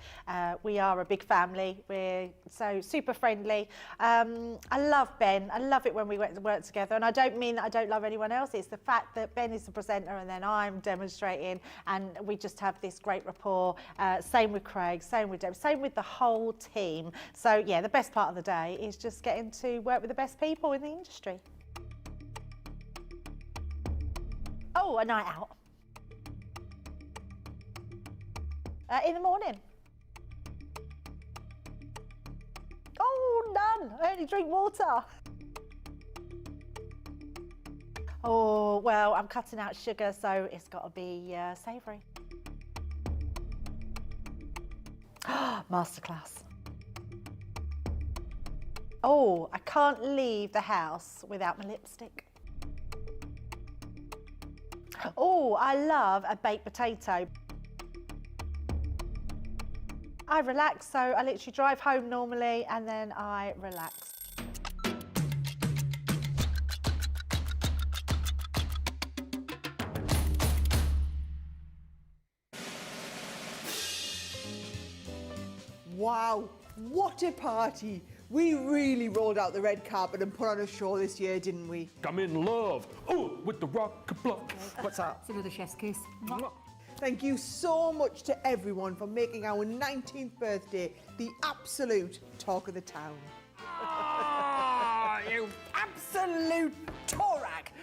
We are a big family. We're so super friendly. I love Ben. I love it when we work together. And I don't mean that I don't love anyone else. It's the fact that Ben is the presenter and then I'm demonstrating and we just have this great rapport. Same with Craig, same with Deb, same with the whole team. So, yeah, the best part of the day is just getting to work with the best people in the industry. Oh, a night out. In the morning. Oh, none. I only drink water. Oh, well, I'm cutting out sugar, so it's got to be savoury. Masterclass. Oh, I can't leave the house without my lipstick. Oh, I love a baked potato. I relax, so I literally drive home normally and then I relax. Wow, what a party! We really rolled out the red carpet and put on a show this year, didn't we? I'm in love. Oh, with the rock block. What's that? It's another chef's kiss. Thank you so much to everyone for making our 19th birthday the absolute talk of the town. Ah, you absolute Torak.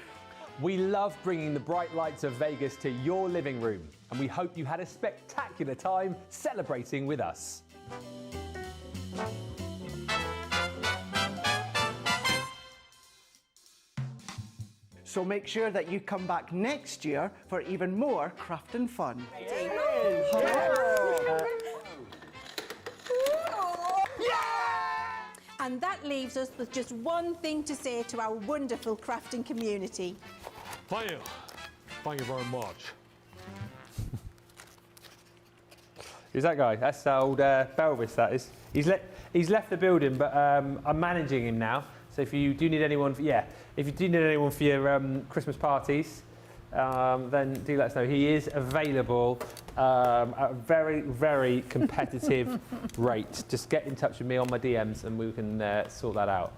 We love bringing the bright lights of Vegas to your living room, and we hope you had a spectacular time celebrating with us. So make sure that you come back next year for even more craft and fun. And that leaves us with just one thing to say to our wonderful crafting community. Thank you. Thank you very much. Who's that guy? That's old Belvis, that is. He's left the building, but I'm managing him now. So if you do need anyone, for your Christmas parties, then do let us know. He is available at a very, very competitive rate. Just get in touch with me on my DMs and we can sort that out.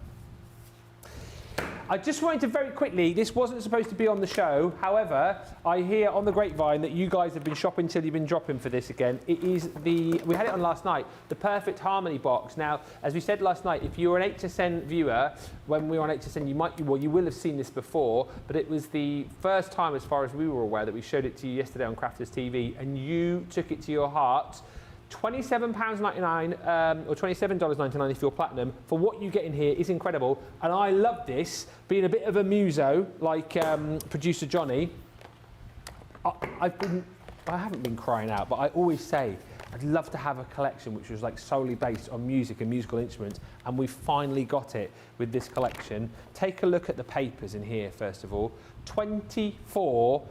I just wanted to very quickly, this wasn't supposed to be on the show, however, I hear on the grapevine that you guys have been shopping till you've been dropping for this again. It is we had it on last night, the Perfect Harmony box. Now, as we said last night, if you're an HSN viewer, when we were on HSN, you will have seen this before, but it was the first time, as far as we were aware, that we showed it to you yesterday on Crafters TV, and you took it to your heart. £27.99 or $27.99 if you're platinum for what you get in here is incredible, and I love this. Being a bit of a muso like producer Johnny, I haven't been crying out, but I always say I'd love to have a collection which was like solely based on music and musical instruments, and we finally got it with this collection. Take a look at the papers in here first of all. 24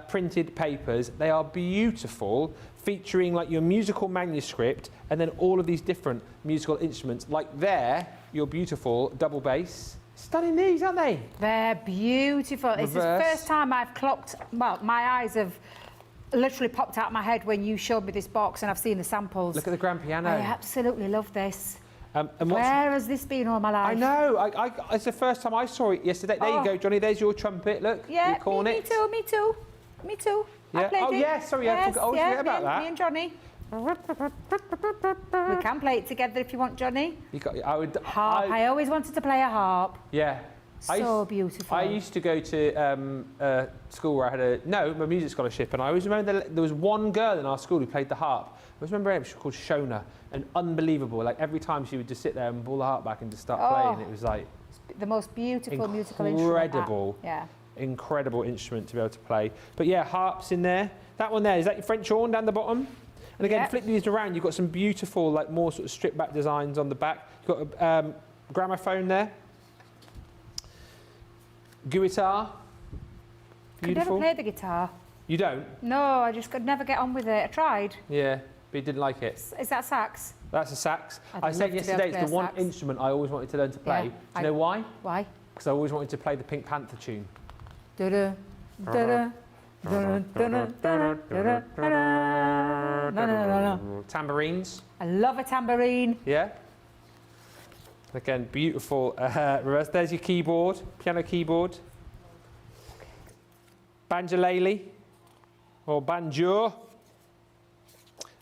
printed papers. They are beautiful, featuring like your musical manuscript and then all of these different musical instruments. Like there, your beautiful double bass. Stunning these, aren't they? They're beautiful. It's the first time I've clocked, well, my eyes have literally popped out of my head when you showed me this box and I've seen the samples. Look at the grand piano. I absolutely love this. And where has this been all my life? I know. It's the first time I saw it yesterday. There you go, Johnny. There's your trumpet. Look, yeah, your cornet. me too. Yeah. I played it. Yeah, sorry, I forget about that. Me and Johnny. We can play it together if you want, Johnny. Harp. I always wanted to play a harp. Yeah. So beautiful. I used to go to school where I had my music scholarship, and I always remember there was one girl in our school who played the harp. I always remember her, she was called Shona, and unbelievable. Like every time she would just sit there and pull the harp back and just start playing. It was like the most beautiful musical instrument. Incredible. Yeah. Incredible instrument to be able to play. But yeah, harps in there. That one there, is that your French horn down the bottom? And again, flip these around, you've got some beautiful, like more sort of stripped back designs on the back. You've got a gramophone there. Guitar. Beautiful. Could never play the guitar. You don't? No, I just could never get on with it. I tried. Yeah, but you didn't like it. Is that sax? That's a sax. I said yesterday it's the one instrument I always wanted to learn to play. Do you know why? Why? Because I always wanted to play the Pink Panther tune. Da-da, da-da, da-da, da-da, da-da, da-da. Tambourines. I love a tambourine. Yeah. Again, beautiful reverse. There's your keyboard, piano keyboard. Banjolele, or banjo.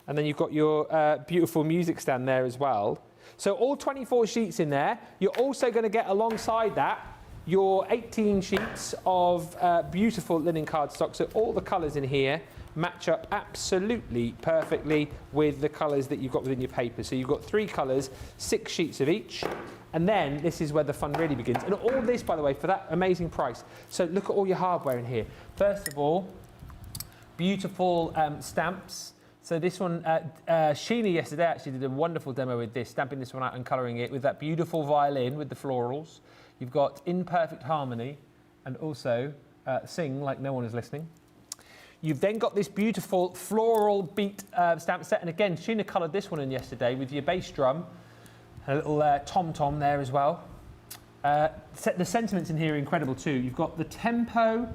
And then you've got your beautiful music stand there as well. So all 24 sheets in there. You're also going to get alongside that your 18 sheets of beautiful linen cardstock. So all the colours in here match up absolutely perfectly with the colours that you've got within your paper. So you've got 3 colours, 6 sheets of each. And then this is where the fun really begins. And all this, by the way, for that amazing price. So look at all your hardware in here. First of all, beautiful stamps. So this one, Sheena yesterday actually did a wonderful demo with this, stamping this one out and colouring it with that beautiful violin with the florals. You've got In Perfect Harmony and also Sing Like No One Is Listening. You've then got this beautiful floral beat stamp set. And again, Sheena coloured this one in yesterday with your bass drum, a little tom-tom there as well. The sentiments in here are incredible too. You've got the tempo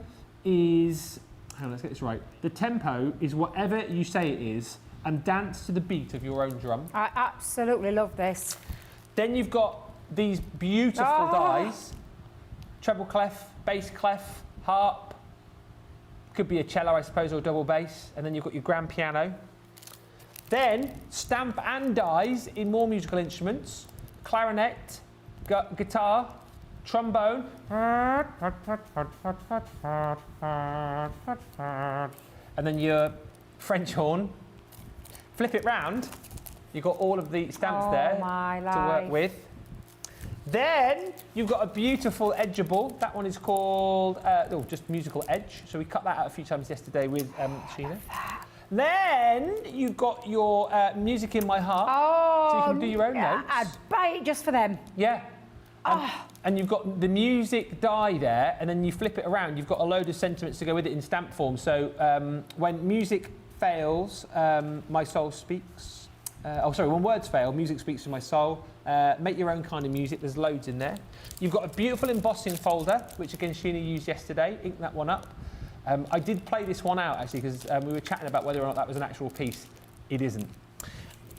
is, hang on, let's get this right. The tempo is whatever you say it is and dance to the beat of your own drum. I absolutely love this. Then you've got these beautiful dies, treble clef, bass clef, harp, could be a cello I suppose or double bass, and then you've got your grand piano. Then stamp and dies in more musical instruments, clarinet, guitar, trombone, and then your French horn. Flip it round, you've got all of the stamps there to work with. Then you've got a beautiful edgeable. That one is called just musical edge. So we cut that out a few times yesterday with Sheena. Then you've got your music in my heart. Oh, so you can do your own notes. I'd buy it just for them. Yeah. And you've got the music die there, and then you flip it around. You've got a load of sentiments to go with it in stamp form. So when music fails, my soul speaks. When words fail, music speaks to my soul. Make your own kind of music. There's loads in there. You've got a beautiful embossing folder, which again Sheena used yesterday. Ink that one up. I did play this one out actually because we were chatting about whether or not that was an actual piece. It isn't.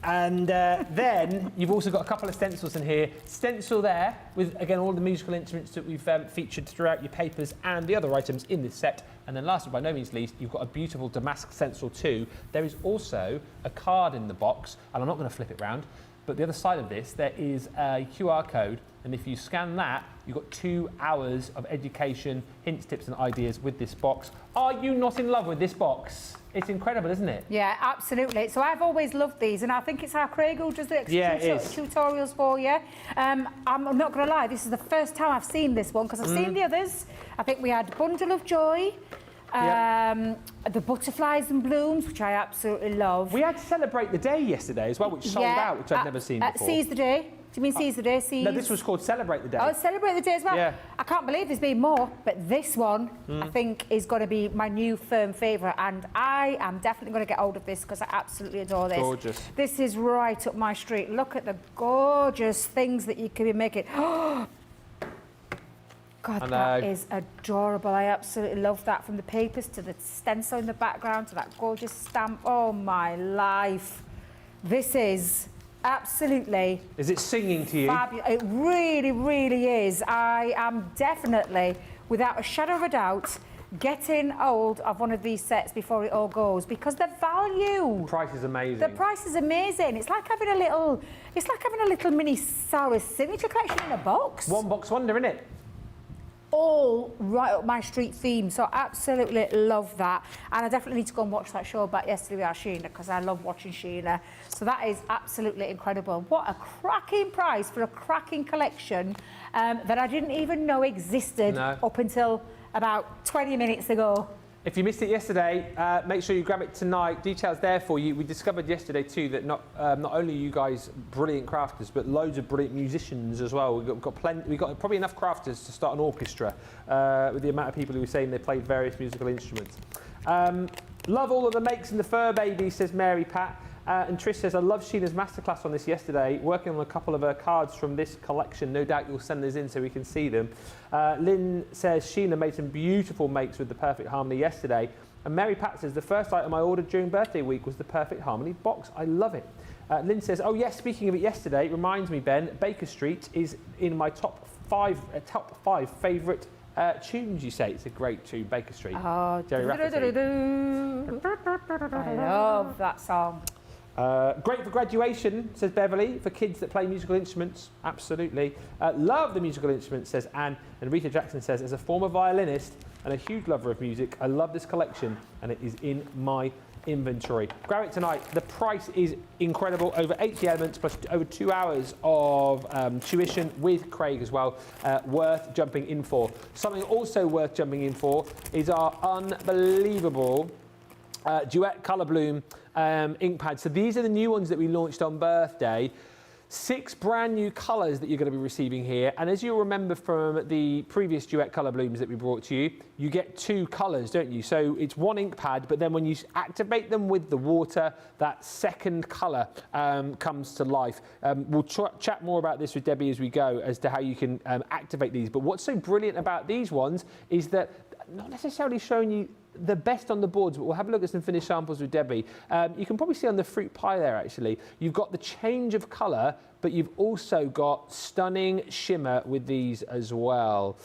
And then you've also got a couple of stencils in here. Stencil there with, again, all the musical instruments that we've featured throughout your papers and the other items in this set. And then last but by no means least, you've got a beautiful damask stencil too. There is also a card in the box, and I'm not going to flip it round, but the other side of this, there is a QR code, and if you scan that, you've got 2 hours of education, hints, tips and ideas with this box. Are you not in love with this box? It's incredible, isn't it? Yeah, absolutely. So I've always loved these, and I think it's our Craig who does the tutorials for you. I'm not going to lie, this is the first time I've seen this one, because I've seen the others. I think we had Bundle of Joy, the Butterflies and Blooms, which I absolutely love. We had Celebrate the Day yesterday as well, which sold out, which I'd never seen before. Seize the Day. Do you mean Seize the Day? No, this was called Celebrate the Day. Oh, Celebrate the Day as well? Yeah. I can't believe there's been more, but this one, I think, is going to be my new firm favourite, and I am definitely going to get hold of this because I absolutely adore this. Gorgeous. This is right up my street. Look at the gorgeous things that you can be making. God, that is adorable. I absolutely love that. From the papers to the stencil in the background to that gorgeous stamp. Oh, my life. This is absolutely... Is it singing to you? Fabulous. It really, really is. I am definitely, without a shadow of a doubt, getting hold of one of these sets before it all goes, because the value... The price is amazing. The price is amazing. It's like having a little mini Sour signature collection in a box. One box wonder, innit? All right up my street theme, so absolutely love that. And I definitely need to go and watch that show back yesterday with our Sheena, because I love watching Sheena. So that is absolutely incredible. What a cracking price for a cracking collection that I didn't even know existed up until about 20 minutes ago. If you missed it yesterday, make sure you grab it tonight. Details there for you. We discovered yesterday too that not only you guys brilliant crafters, but loads of brilliant musicians as well. We've got probably enough crafters to start an orchestra with the amount of people who were saying they played various musical instruments. Love all of the makes in the fur baby, says Mary Pat. And Trish says, I love Sheena's masterclass on this yesterday, working on a couple of her cards from this collection. No doubt you'll send those in so we can see them. Lynn says, Sheena made some beautiful makes with the Perfect Harmony yesterday. And Mary Pat says, the first item I ordered during birthday week was the Perfect Harmony box. I love it. Lynn says, oh yes, speaking of it yesterday, it reminds me, Ben, Baker Street is in my top five favourite tunes, you say. It's a great tune, Baker Street. Oh, Jerry Rafferty. I love that song. Great for graduation, says Beverly, for kids that play musical instruments. Absolutely. Love the musical instruments, says Anne. And Rita Jackson says, as a former violinist and a huge lover of music, I love this collection and it is in my inventory. Grab it tonight. The price is incredible. Over 80 elements plus over 2 hours of tuition with Craig as well. Worth jumping in for. Something also worth jumping in for is our unbelievable Duet ColourBloom Inkpads. So these are the new ones that we launched on birthday. 6 brand new colours that you're going to be receiving here. And as you'll remember from the previous Duet ColourBlooms that we brought to you, you get 2 colours, don't you? So it's 1 ink pad, but then when you activate them with the water, that second colour comes to life. We'll chat more about this with Debbie as we go as to how you can activate these. But what's so brilliant about these ones is that not necessarily showing you the best on the boards, but we'll have a look at some finished samples with Debbie. You can probably see on the fruit pie there, actually, you've got the change of colour, but you've also got stunning shimmer with these as well.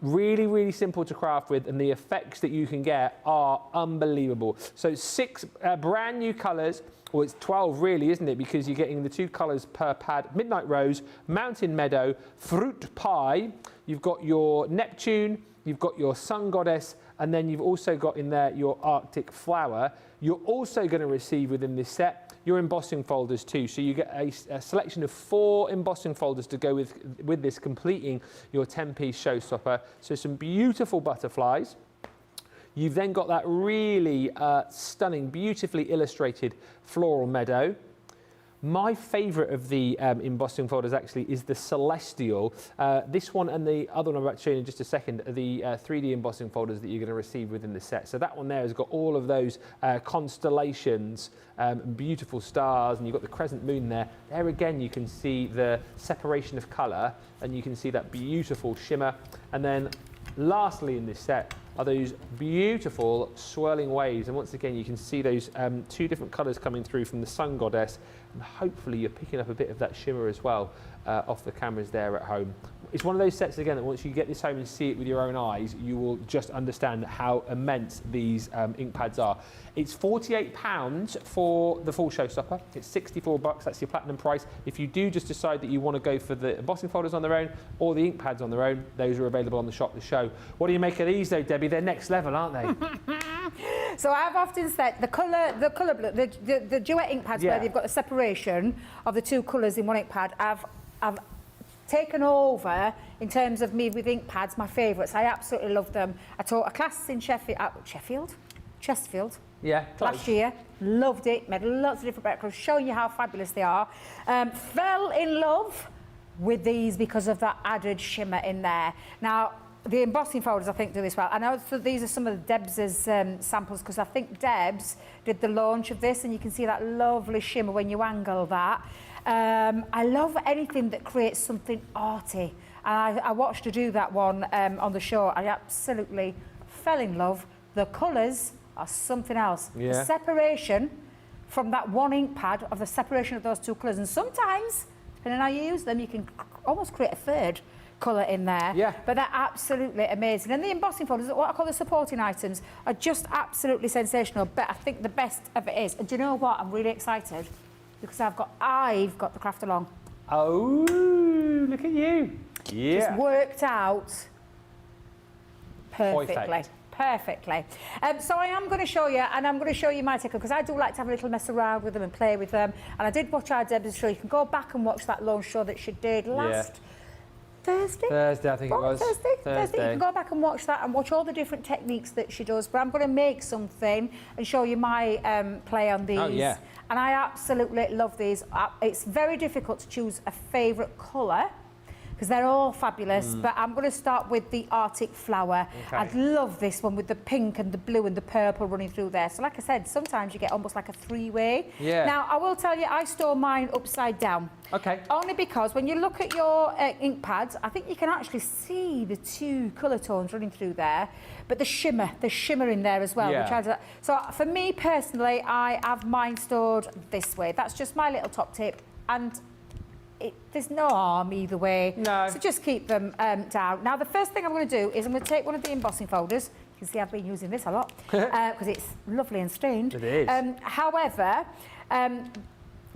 Really, really simple to craft with, and the effects that you can get are unbelievable. So 6 brand new colours. Well, it's 12 really, isn't it? Because you're getting the 2 colours per pad. Midnight Rose, Mountain Meadow, Fruit Pie. You've got your Neptune, you've got your Sun Goddess, and then you've also got in there your Arctic Flower. You're also going to receive within this set your embossing folders too. So you get a selection of 4 embossing folders to go with this, completing your 10-piece showstopper. So some beautiful butterflies. You've then got that really stunning, beautifully illustrated floral meadow. My favourite of the embossing folders actually is the Celestial. This one and the other one I'm about to show you in just a second are the 3D embossing folders that you're going to receive within the set. So that one there has got all of those constellations, beautiful stars, and you've got the crescent moon there. There again you can see the separation of colour and you can see that beautiful shimmer. And then lastly in this set are those beautiful swirling waves, and once again you can see those two different colours coming through from the Sun Goddess, and hopefully you're picking up a bit of that shimmer as well off the cameras there at home. It's one of those sets again that once you get this home and see it with your own eyes, you will just understand how immense these ink pads are. It's £48 for the full Showstopper. It's $64, that's your platinum price. If you do just decide that you want to go for the embossing folders on their own or the ink pads on their own, those are available on the shop, the show. What do you make of these though, Debbie? They're next level, aren't they? So I've often said the ColourBloom, the duet ink pads where they've got the separation of the two colours in one ink pad, I've taken over in terms of me with ink pads, my favourites. I absolutely love them. I taught a class in Chesterfield Yeah, close. last year. Loved it, made lots of different backgrounds, showing you how fabulous they are. Fell in love with these because of that added shimmer in there. Now, the embossing folders, I think, do this well. I know these are some of Deb's samples, because I think Deb's did the launch of this, and you can see that lovely shimmer when you angle that. I love anything that creates something arty. And I watched her do that one on the show. I absolutely fell in love. The colours are something else. Yeah. The separation from that one ink pad, of the separation of those two colours. And sometimes, depending on how you use them, you can almost create a third colour in there. Yeah. But they're absolutely amazing. And the embossing folders, what I call the supporting items, are just absolutely sensational. But I think the best of it is, and do you know what? I'm really excited because I've got the craft along. Oh, look at you. Yeah. Just worked out perfectly. Perfect. Perfectly. So I am going to show you, and I'm going to show you my technique, because I do like to have a little mess around with them and play with them. And I did watch our Deb's show. You can go back and watch that launch show that she did last Thursday, I think it was. Thursday. You can go back and watch that and watch all the different techniques that she does. But I'm going to make something and show you my play on these. Oh, yeah. And I absolutely love these. It's very difficult to choose a favourite colour, because they're all fabulous, but I'm going to start with the Arctic Flower. Okay. I'd love this one with the pink and the blue and the purple running through there. So like I said, sometimes you get almost like a three-way. Yeah. Now, I will tell you, I store mine upside down. Okay. Only because when you look at your ink pads, I think you can actually see the two colour tones running through there, but the shimmer in there as well. Yeah. Which adds, so for me personally, I have mine stored this way. That's just my little top tip, and there's no harm either way. No. So just keep them down. Now, the first thing I'm going to do is I'm going to take one of the embossing folders. You can see I've been using this a lot because it's lovely and stained. It is. However,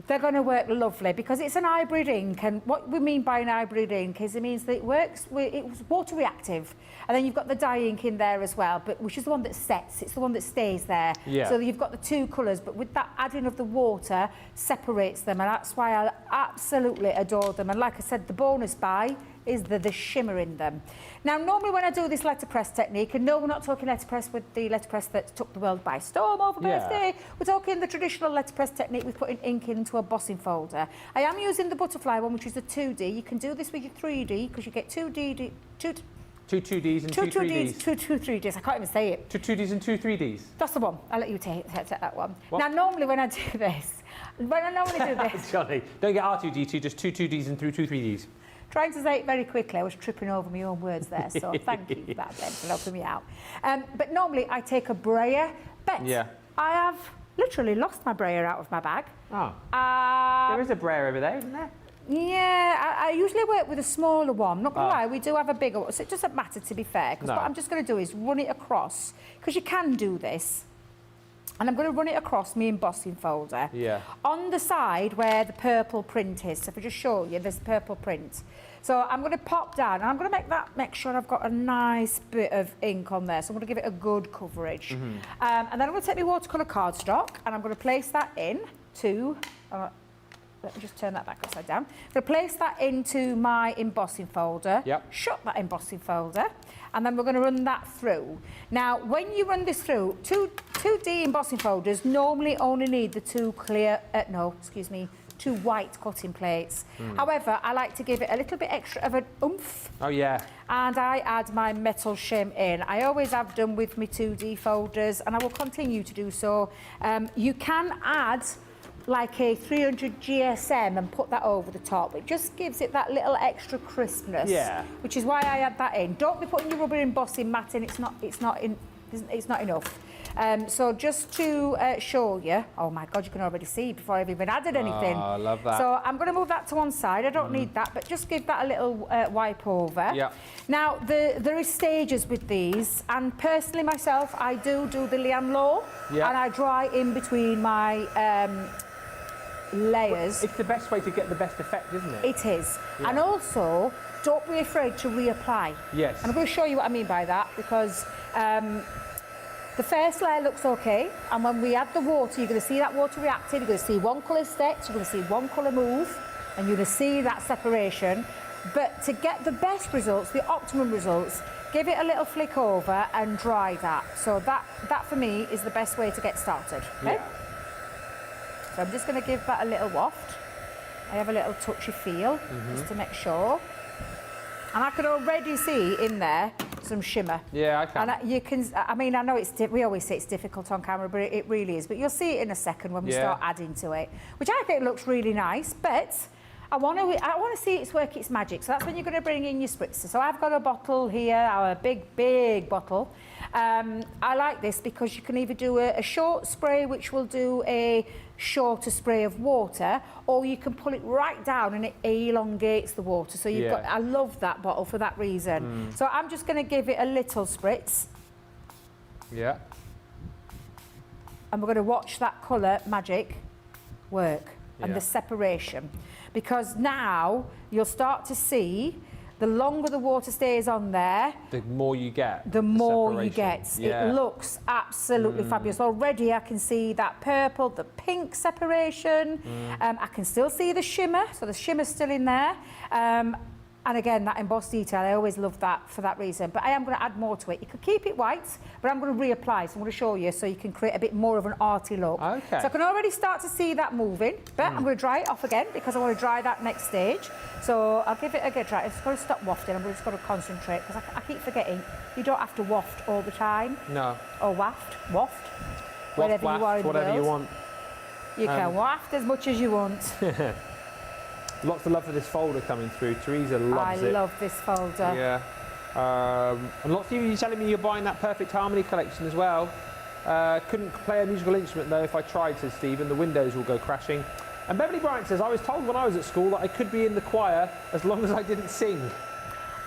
they're going to work lovely because it's an hybrid ink, and what we mean by an hybrid ink is it means that it's water reactive, and then you've got the dye ink in there as well, but which is the one that sets, it's the one that stays there. Yeah. So you've got the two colours, but with that adding of the water separates them, and that's why I absolutely adore them. And like I said, the bonus buy is the shimmer in them. Now, normally when I do this letterpress technique, and no, we're not talking letterpress with the letterpress that took the world by storm over birthday. We're talking the traditional letterpress technique with putting ink into a embossing folder. I am using the butterfly one, which is the 2D. You can do this with your 3D, because you get two 2Ds and two 3Ds. Two 3Ds. I can't even say it. Two 2Ds and two 3Ds. That's the one. I'll let you take that one. What? Now, normally when I do this, Johnny, don't get R2D2, just two 2Ds and two 3Ds. Trying to say it very quickly, I was tripping over my own words there, so thank you for that, Ben, for helping me out. But normally I take a brayer, but I have literally lost my brayer out of my bag. Oh. There is a brayer over there, isn't there? Yeah, I usually work with a smaller one. Not gonna lie, we do have a bigger one, so it doesn't matter, to be fair, because what I'm just going to do is run it across, because you can do this. And I'm going to run it across my embossing folder. Yeah. On the side where the purple print is. So if I just show you, there's the purple print. So I'm going to pop down, and I'm going to make sure I've got a nice bit of ink on there. So I'm going to give it a good coverage. And then I'm going to take my watercolour cardstock, and I'm going to place that into... let me just turn that back upside down. I'm going to place that into my embossing folder. Yep. Shut that embossing folder. And then we're going to run that through. Now, when you run this through, 2D embossing folders normally only need the two white cutting plates. However, I like to give it a little bit extra of an oomph. Oh, yeah. And I add my metal shim in. I always have done with my 2D folders, and I will continue to do so. You can add like a 300 GSM and put that over the top. It just gives it that little extra crispness. Yeah. Which is why I add that in. Don't be putting your rubber embossing mat in. It's not enough. So just to show you, oh my God, you can already see before I've even added anything. Oh, I love that. So I'm going to move that to one side. I don't need that, but just give that a little wipe over. Yeah. Now, there is stages with these, and personally myself, I do the Lian Low, Yeah. and I dry in between my layers. It's the best way to get the best effect, isn't it? It is. And also, don't be afraid to reapply. Yes. And I'm going to show you what I mean by that, because the first layer looks okay, and when we add the water, you're going to see that water reacting, you're going to see one colour stick, you're going to see one colour move, and you're going to see that separation. But to get the best results, the optimum results, give it a little flick over and dry that. So that for me is the best way to get started. Okay? Yeah. So I'm just going to give that a little waft. I have a little touchy feel, just to make sure. And I can already see in there some shimmer. Yeah, I can. And you can, I mean, I know we always say it's difficult on camera, but it really is. But you'll see it in a second when we start adding to it, which I think looks really nice. But I want to see it work its magic. So that's when you're going to bring in your spritzer. So I've got a bottle here, our big bottle. I like this because you can either do a short spray, which will do a shorter spray of water, or you can pull it right down and it elongates the water. So you've got, I love that bottle for that reason. So I'm just going to give it a little spritz. Yeah. And we're going to watch that colour magic work and the separation. Because now you'll start to see the longer the water stays on there, The more you get. the more you separation. get. Yeah. It looks absolutely fabulous. Already I can see that purple, the pink separation. I can still see the shimmer, so the shimmer's still in there. And again, that embossed detail, I always love that for that reason. But I am going to add more to it. You could keep it white, but I'm going to reapply. So I'm going to show you so you can create a bit more of an arty look. Okay. So I can already start to see that moving, but I'm going to dry it off again because I want to dry that next stage. So I'll give it a good dry. It's got to stop wafting. I'm just going to concentrate because I keep forgetting. You don't have to waft all the time. No. Or waft. Wherever you are in the whatever you world. want. You can waft as much as you want. Lots of love for this folder coming through. Teresa loves it. I love this folder. Yeah. And lots of you telling me you're buying that Perfect Harmony collection as well. Couldn't play a musical instrument though if I tried to, Stephen. The windows will go crashing. And Beverly Bryant says, I was told when I was at school that I could be in the choir as long as I didn't sing.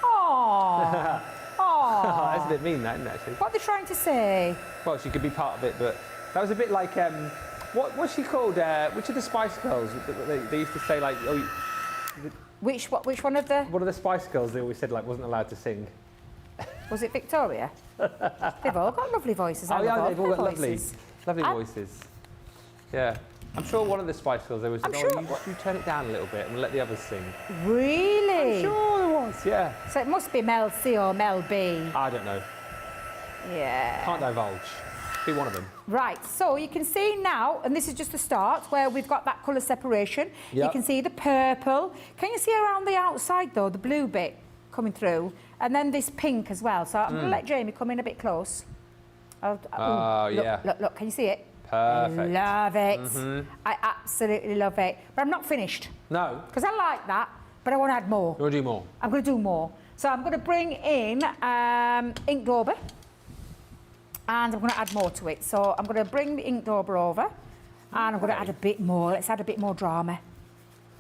Aww. Aww. That's a bit mean, that, isn't it, actually? What are they trying to say? Well, she could be part of it, but that was a bit like, what's she called? Which of the Spice Girls? They used to say, like, oh, Which one of the... one of the Spice Girls they always said, like, wasn't allowed to sing. Was it Victoria? They've all got lovely voices. Oh, yeah, they've all got voices. lovely voices. Yeah. I'm sure one of the Spice Girls, they was I'm said, sure- you turn it down a little bit and let the others sing. Really? I'm sure there was, yeah. So it must be Mel C or Mel B. I don't know. Yeah. Can't divulge. Be one of them. Right, so you can see now, and this is just the start, where we've got that colour separation. You Yep. can see the purple. Can you see around the outside, though, the blue bit coming through? And then this pink as well. So I'm going to let Jamie come in a bit close. Oh, look, yeah. Look, can you see it? Perfect. I love it. I absolutely love it. But I'm not finished, No. because I like that, but I want to add more. You want to do more? I'm going to do more. So I'm going to bring in ink dauber, and I'm going to add more to it. So I'm going to bring the ink dauber over, and I'm going to add a bit more. Let's add a bit more drama.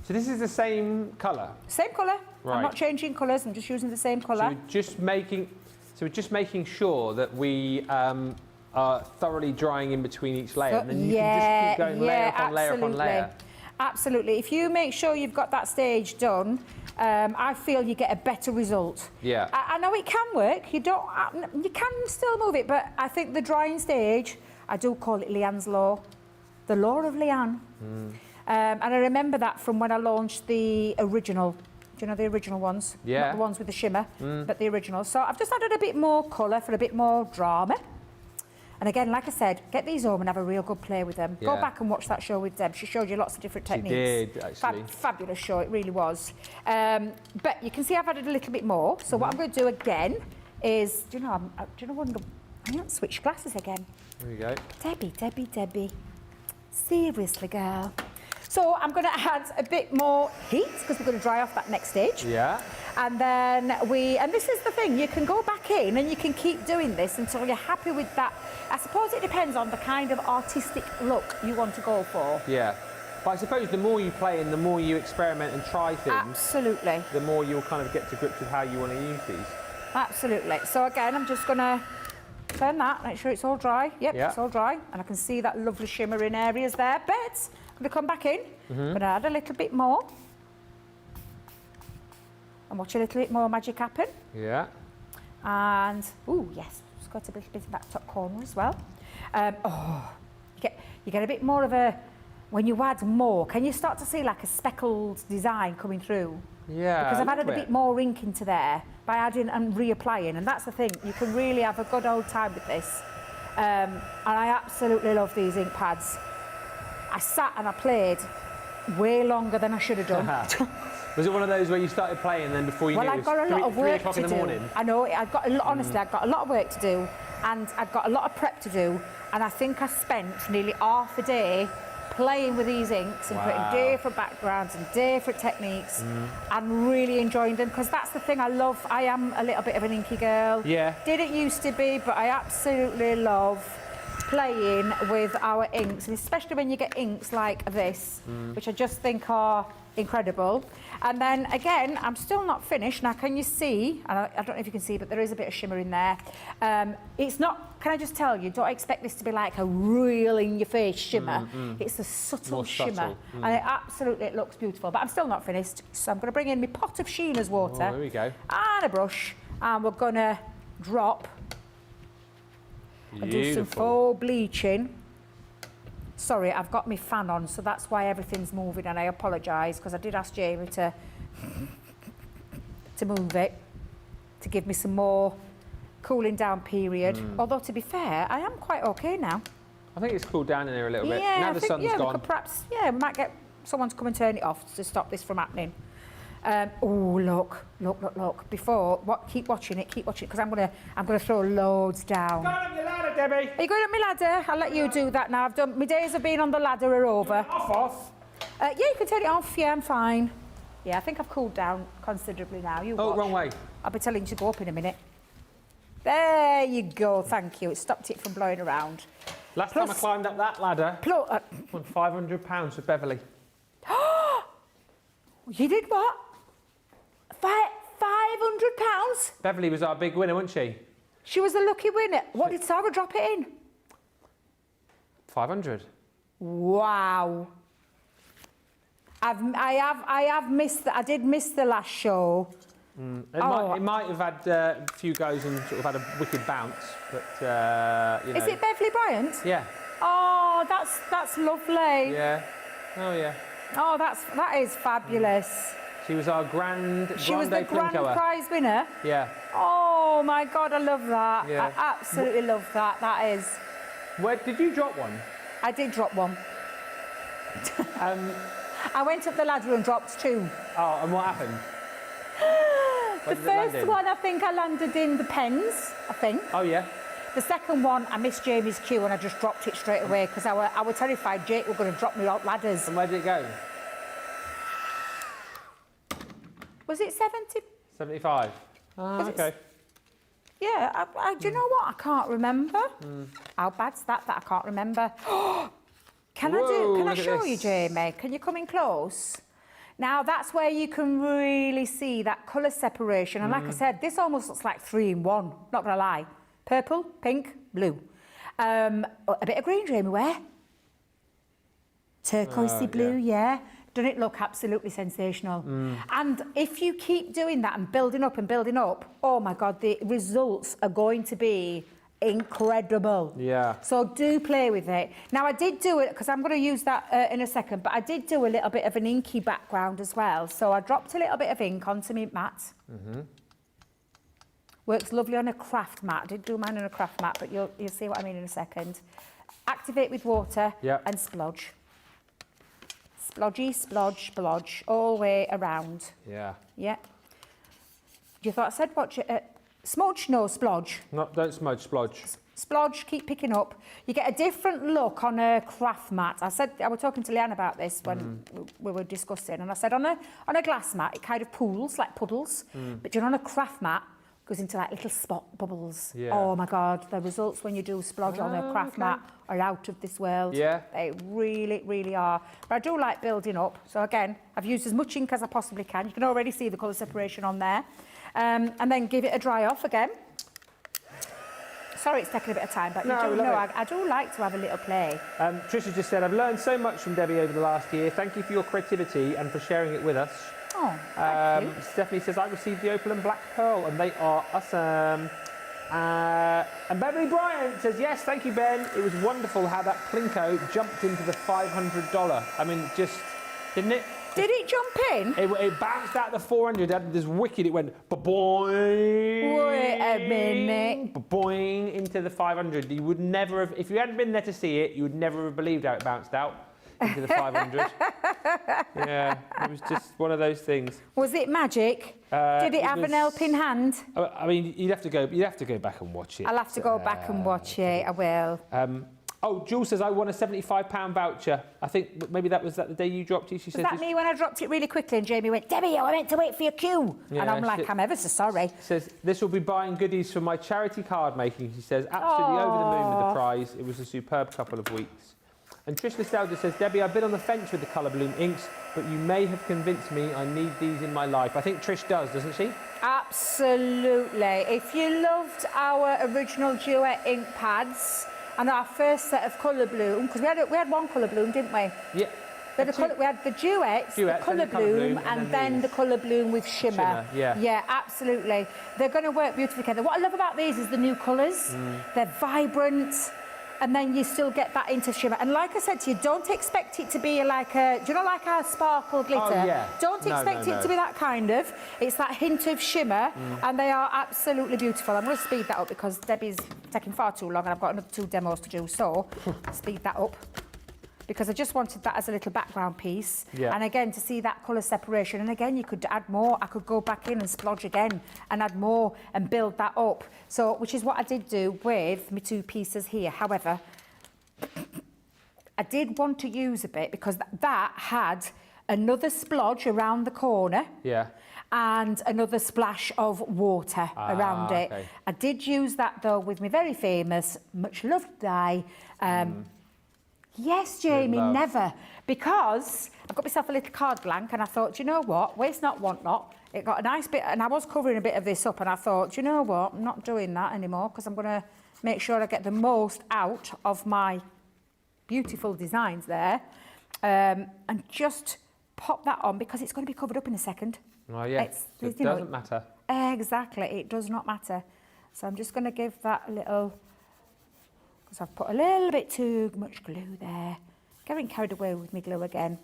So this is the same colour? Same colour. Right. I'm not changing colours. I'm just using the same So colour. we're just making sure that we are thoroughly drying in between each layer, and then you can just keep going layer upon layer upon layer. Absolutely. If you make sure you've got that stage done, I feel you get a better result. Yeah. I know it can work. You can still move it, but I think the drying stage, I do call it Leanne's law, the law of Leanne. And I remember that from when I launched the original. Do you know the original ones? Yeah. Not the ones with the shimmer, but the original. So I've just added a bit more colour for a bit more drama. And again, like I said, get these home and have a real good play with them. Go Yeah. back and watch that show with Deb. She showed you lots of different She techniques. did, actually. Fabulous show, it really was. But you can see I've added a little bit more. So what I'm going to do again is, do you know what? I can't switch glasses again. There you go. Debbie. Seriously, girl. So I'm going to add a bit more heat because we're going to dry off that next stage. Yeah. And then and this is the thing, you can go back in and you can keep doing this until you're happy with that. I suppose it depends on the kind of artistic look you want to go for. Yeah. But I suppose the more you play and the more you experiment and try things, Absolutely. the more you'll kind of get to grips with how you want to use these. Absolutely. So again, I'm just going to turn that, make sure it's all dry. Yep, Yeah. it's all dry. And I can see that lovely shimmer in areas there. But I'm going to come back in, but add a little bit more. And watch a little bit more magic happen. Yeah. And, ooh, yes, just got a little bit in that top corner as well. You get a bit more of a, when you add more, can you start to see like a speckled design coming through? Yeah. Because I've added a bit more ink into there by adding and reapplying, and that's the thing, you can really have a good old time with this. And I absolutely love these ink pads. I sat and I played way longer than I should have done. Was it one of those where you started playing and then before you knew Well, it I've got a was lot of 3 work o'clock to in the do. morning? I know, I've got a lot, honestly, I've got a lot of work to do, and I've got a lot of prep to do, and I think I spent nearly half a day playing with these inks and Wow. putting different backgrounds and different techniques and really enjoying them, because that's the thing I love. I am a little bit of an inky girl. Yeah. Didn't used to be, but I absolutely love playing with our inks, and especially when you get inks like this, which I just think are incredible. And then again, I'm still not finished. Now, can you see, and I don't know if you can see, but there is a bit of shimmer in there. It's not, can I just tell you, don't expect this to be like a real in-your-face shimmer. It's a subtle More shimmer. subtle. And it looks beautiful, but I'm still not finished. So I'm going to bring in my pot of Sheena's water. Oh, there we go. And a brush, and we're going to drop and do some faux bleaching. Sorry, I've got my fan on, so that's why everything's moving, and I apologise, because I did ask Jamie to move it, to give me some more cooling down period. Although, to be fair, I am quite okay now. I think it's cooled down in here a little bit. Yeah, Now I the think, sun's we gone. could perhaps, we might get someone to come and turn it off to stop this from happening. Oh, look. Before, keep watching it, because I'm gonna throw loads down. Go up your ladder, Debbie. Are you going up my ladder? I'll let you do that now. I've done, my days of being on the ladder are over. Off. Yeah, you can turn it off. Yeah, I'm fine. Yeah, I think I've cooled down considerably now. You Oh, watch. wrong way. I'll be telling you to go up in a minute. There you go. Thank you. It stopped it from blowing around. Last time I climbed up that ladder, won £500 with Beverly. You did what? £500? Beverly was our big winner, wasn't she? She was the lucky winner. What did Sarah drop it in? 500. Wow. I have missed. I did miss the last show. It might have had a few goes and sort of had a wicked bounce, but you know. Is it Beverly Bryant? Yeah. Oh, that's lovely. Yeah. Oh yeah. Oh, that is fabulous. She was our grand. She was the grand prize winner. Yeah. Oh my God, I love that. Yeah. I absolutely love that. That is. Where did you drop one? I did drop one. I went up the ladder and dropped two. Oh, and what happened? The first one, I think I landed in the pens, I think. Oh, yeah. The second one, I missed Jamie's cue and I just dropped it straight away because I was terrified Jake were going to drop me out ladders. And where did it go? Was it 70? 75. Oh, okay. Yeah, do you know what? I can't remember. How bad's that I can't remember? Can I show you, Jamie? Can you come in close? Now, that's where you can really see that colour separation. And like I said, this almost looks like 3 in 1, not going to lie. Purple, pink, blue. A bit of green, Jamie, where? Turquoisey blue, yeah. Doesn't it look absolutely sensational? And if you keep doing that and building up, oh my God, the results are going to be incredible. Yeah. So do play with it. Now, I did do it, because I'm going to use that in a second, but I did do a little bit of an inky background as well. So I dropped a little bit of ink onto my mat. Works lovely on a craft mat. I did do mine on a craft mat, but you'll see what I mean in a second. Activate with water and splodge. Splodgy, splodge, splodge, all the way around. Yeah. Yeah. You thought I said what? Smudge? No, splodge. Don't smudge, splodge. splodge, keep picking up. You get a different look on a craft mat. I was talking to Leanne about this when we were discussing, and I said on a glass mat, it kind of pools, like puddles, but on a craft mat, goes into like little spot bubbles. Yeah. Oh my God, the results when you do splodge on a craft mat are out of this world. Yeah. They really, really are. But I do like building up. So again, I've used as much ink as I possibly can. You can already see the colour separation on there. And then give it a dry off again. Sorry it's taking a bit of time, but No, you do know love it. I do like to have a little play. Trisha just said, I've learned so much from Debbie over the last year. Thank you for your creativity and for sharing it with us. Oh, thank you. Stephanie says, I received the opal and black pearl, and they are awesome. And Beverly Bryant says, yes, thank you, Ben. It was wonderful how that Plinko jumped into the $500. I mean, just, didn't it? Did it jump in? It bounced out the 400. It this wicked. It went boing. Wait a minute. Boing into the 500. You would never have, if you hadn't been there to see it, you would never have believed how it bounced out into the 500. Yeah, it was just one of those things. Was it magic? Did it have an helping hand? I mean, you'd have to go back and watch it. I'll have to go back and watch it. I will. Oh, Jules says I won a £75 voucher. I think maybe that was the day you dropped it. She Was said. that me when I dropped it really quickly and Jamie went, Debbie, I meant to wait for your cue. Yeah, and I'm like, I'm ever so sorry. Says this will be buying goodies for my charity card making. She says absolutely over the moon with the prize. It was a superb couple of weeks. And Trish Nostalgia says, Debbie, I've been on the fence with the ColourBloom inks, but you may have convinced me I need these in my life. I think Trish does, doesn't she? Absolutely. If you loved our original duet ink pads and our first set of ColourBloom, because we had one ColourBloom, didn't we? Yeah. We had the duets, the ColourBloom, and then the ColourBloom with Shimmer. Yeah. Yeah, absolutely. They're going to work beautifully together. What I love about these is the new colours. They're vibrant. And then you still get that into Shimmer. And like I said to you, don't expect it to be like a, do you know, like a sparkle glitter? Oh, yeah. Don't expect it to be that kind of. It's that hint of shimmer, and they are absolutely beautiful. I'm going to speed that up because Debbie's taking far too long and I've got another 2 demos to do, so speed that up. Because I just wanted that as a little background piece. Yeah. And again, to see that colour separation. And again, you could add more. I could go back in and splodge again and add more and build that up. So, which is what I did do with my 2 pieces here. However, I did want to use a bit because that had another splodge around the corner. Yeah. And another splash of water around it. Okay. I did use that though with my very famous, much loved dye. Yes, Jamie, love. never. Because I got myself a little card blank and I thought, do you know what? Waste not, want not. It got a nice bit, and I was covering a bit of this up and I thought, do you know what? I'm not doing that anymore because I'm going to make sure I get the most out of my beautiful designs there. And just pop that on because it's going to be covered up in a second. Oh, yeah. It doesn't matter. Exactly, it does not matter. So I'm just going to give that a little, because I've put a little bit too much glue there. Getting carried away with my glue again.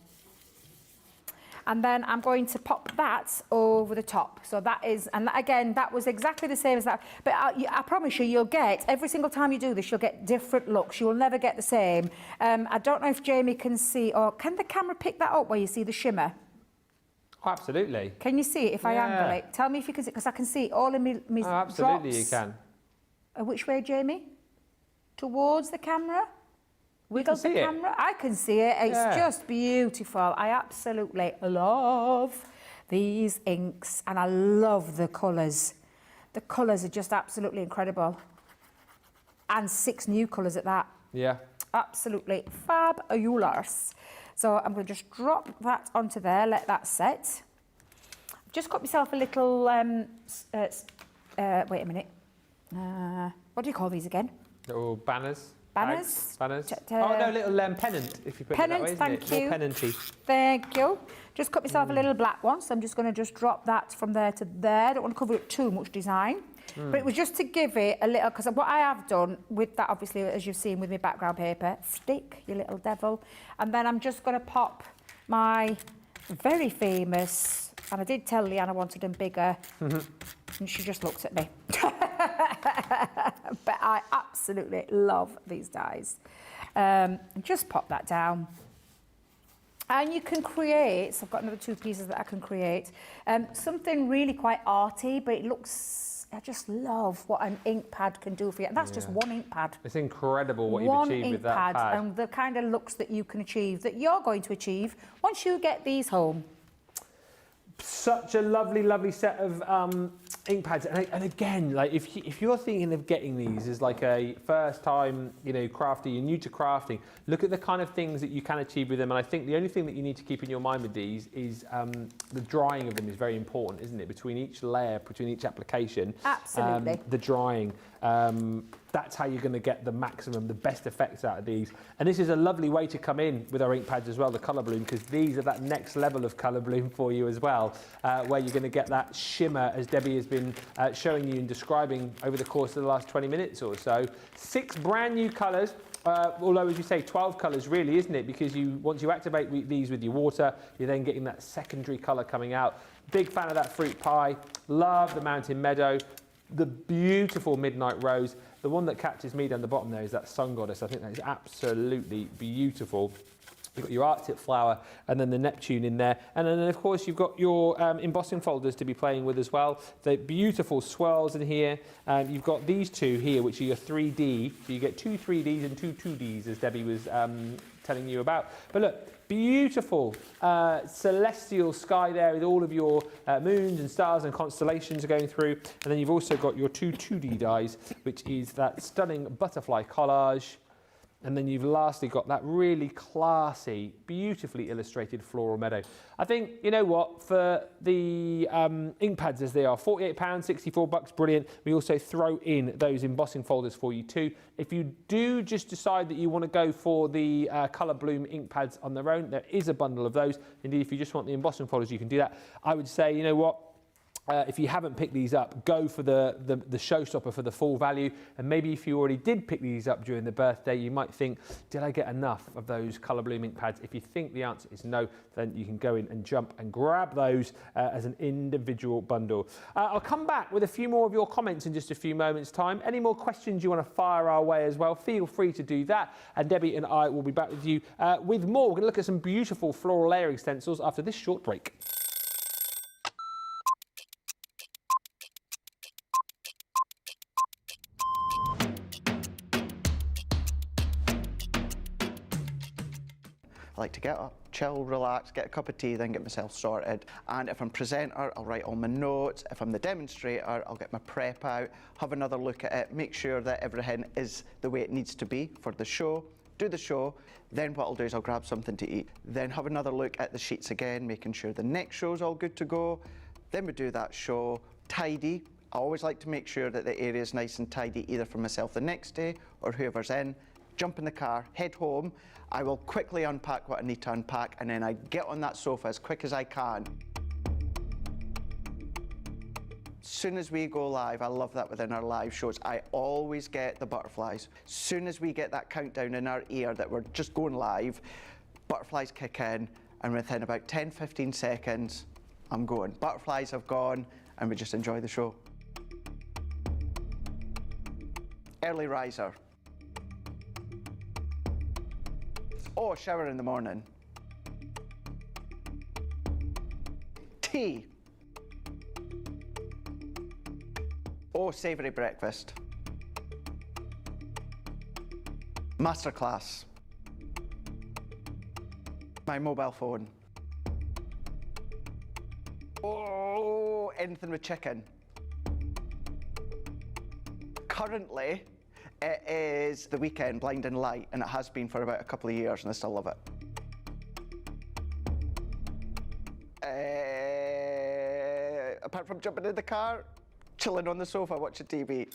And then I'm going to pop that over the top. So that is, and again, that was exactly the same as that. But I promise you, you'll get, every single time you do this, you'll get different looks. You will never get the same. I don't know if Jamie can see, or can the camera pick that up where you see the shimmer? Oh, absolutely. Can you see it if I angle it? Tell me if you can see, because I can see it all in me Oh, absolutely, drops. you can. Which way, Jamie? Towards the camera? Wiggle the see it. camera? I can see it. It's just beautiful. I absolutely love these inks and I love the colours. The colours are just absolutely incredible. And 6 new colours at that. Yeah. Absolutely fabulous. So I'm going to just drop that onto there, let that set. I've just got myself a little, wait a minute. What do you call these again? Little banners. Banners? Banners. Oh, no, little pennant, if you put Pennant, it that way, isn't thank it? you. Little pennanty. Thank you. Just cut myself a little black one, so I'm just going to just drop that from there to there. I don't want to cover up too much design. But it was just to give it a little, because what I have done with that, obviously, as you've seen with my background paper, stick, you little devil. And then I'm just going to pop my very famous, and I did tell Leanne I wanted them bigger, and she just looked at me. But I absolutely love these dies. Just pop that down. And you can create, so I've got another 2 pieces that I can create, something really quite arty, but it looks love what an ink pad can do for you. And that's just one ink pad. It's incredible what you've One achieved ink with that pad. and the kind of looks that you can achieve, that you're going to achieve once you get these home. Such a lovely, lovely set of ink pads, and again, like if you're thinking of getting these as like a first time, you know, crafter, you're new to crafting, look at the kind of things that you can achieve with them. And I think the only thing that you need to keep in your mind with these is the drying of them is very important, isn't it? Between each layer, between each application, Absolutely. the drying. That's how you're going to get the maximum, the best effects out of these. And this is a lovely way to come in with our ink pads as well, the ColourBloom, because these are that next level of ColourBloom for you as well, where you're going to get that shimmer, as Debbie has been showing you and describing over the course of the last 20 minutes or so. 6 brand new colours. Although, as you say, 12 colours really, isn't it? Because once you activate these with your water, you're then getting that secondary colour coming out. Big fan of that fruit pie. Love the mountain meadow. The beautiful midnight rose. The one that catches me down the bottom there is that sun goddess. I think that is absolutely beautiful. You've got your Arctic flower and then the Neptune in there. And then, of course, you've got your embossing folders to be playing with as well. The beautiful swirls in here. You've got these two here, which are your 3D. So you get 2 3Ds and 2 2Ds, as Debbie was telling you about. But look, beautiful celestial sky there with all of your moons and stars and constellations going through. And then you've also got your 2 2D dies, which is that stunning butterfly collage. And then you've lastly got that really classy, beautifully illustrated floral meadow. I think, you know what, for the ink pads as they are, £48, $64, brilliant. We also throw in those embossing folders for you too. If you do just decide that you want to go for the ColourBloom ink pads on their own, there is a bundle of those. Indeed, if you just want the embossing folders, you can do that. I would say, you know what, if you haven't picked these up, go for the Showstopper for the full value. And maybe if you already did pick these up during the birthday, you might think, did I get enough of those ColourBloom ink pads? If you think the answer is no, then you can go in and jump and grab those as an individual bundle. I'll come back with a few more of your comments in just a few moments' time. Any more questions you want to fire our way as well, feel free to do that. And Debbie and I will be back with you with more. We're going to look at some beautiful floral layering stencils after this short break. I like to get up, chill, relax, get a cup of tea, then get myself sorted. And if I'm presenter, I'll write all my notes. If I'm the demonstrator, I'll get my prep out, have another look at it, make sure that everything is the way it needs to be for the show, do the show. Then what I'll do is I'll grab something to eat. Then have another look at the sheets again, making sure the next show's all good to go. Then we do that show, tidy. I always like to make sure that the area is nice and tidy, either for myself the next day or whoever's in. Jump in the car, head home. I will quickly unpack what I need to unpack, and then I get on that sofa as quick as I can. As soon as we go live, I love that within our live shows, I always get the butterflies. As soon as we get that countdown in our ear that we're just going live, butterflies kick in, and within about 10-15 seconds, I'm going. Butterflies have gone, and we just enjoy the show. Early riser. Oh, shower in the morning. Tea. Oh, savoury breakfast. Masterclass. My mobile phone. Oh, anything with chicken. Currently, it is the weekend, Blinding Light, and it has been for about a couple of years, and I still love it. Apart from jumping in the car, chilling on the sofa, watching TV.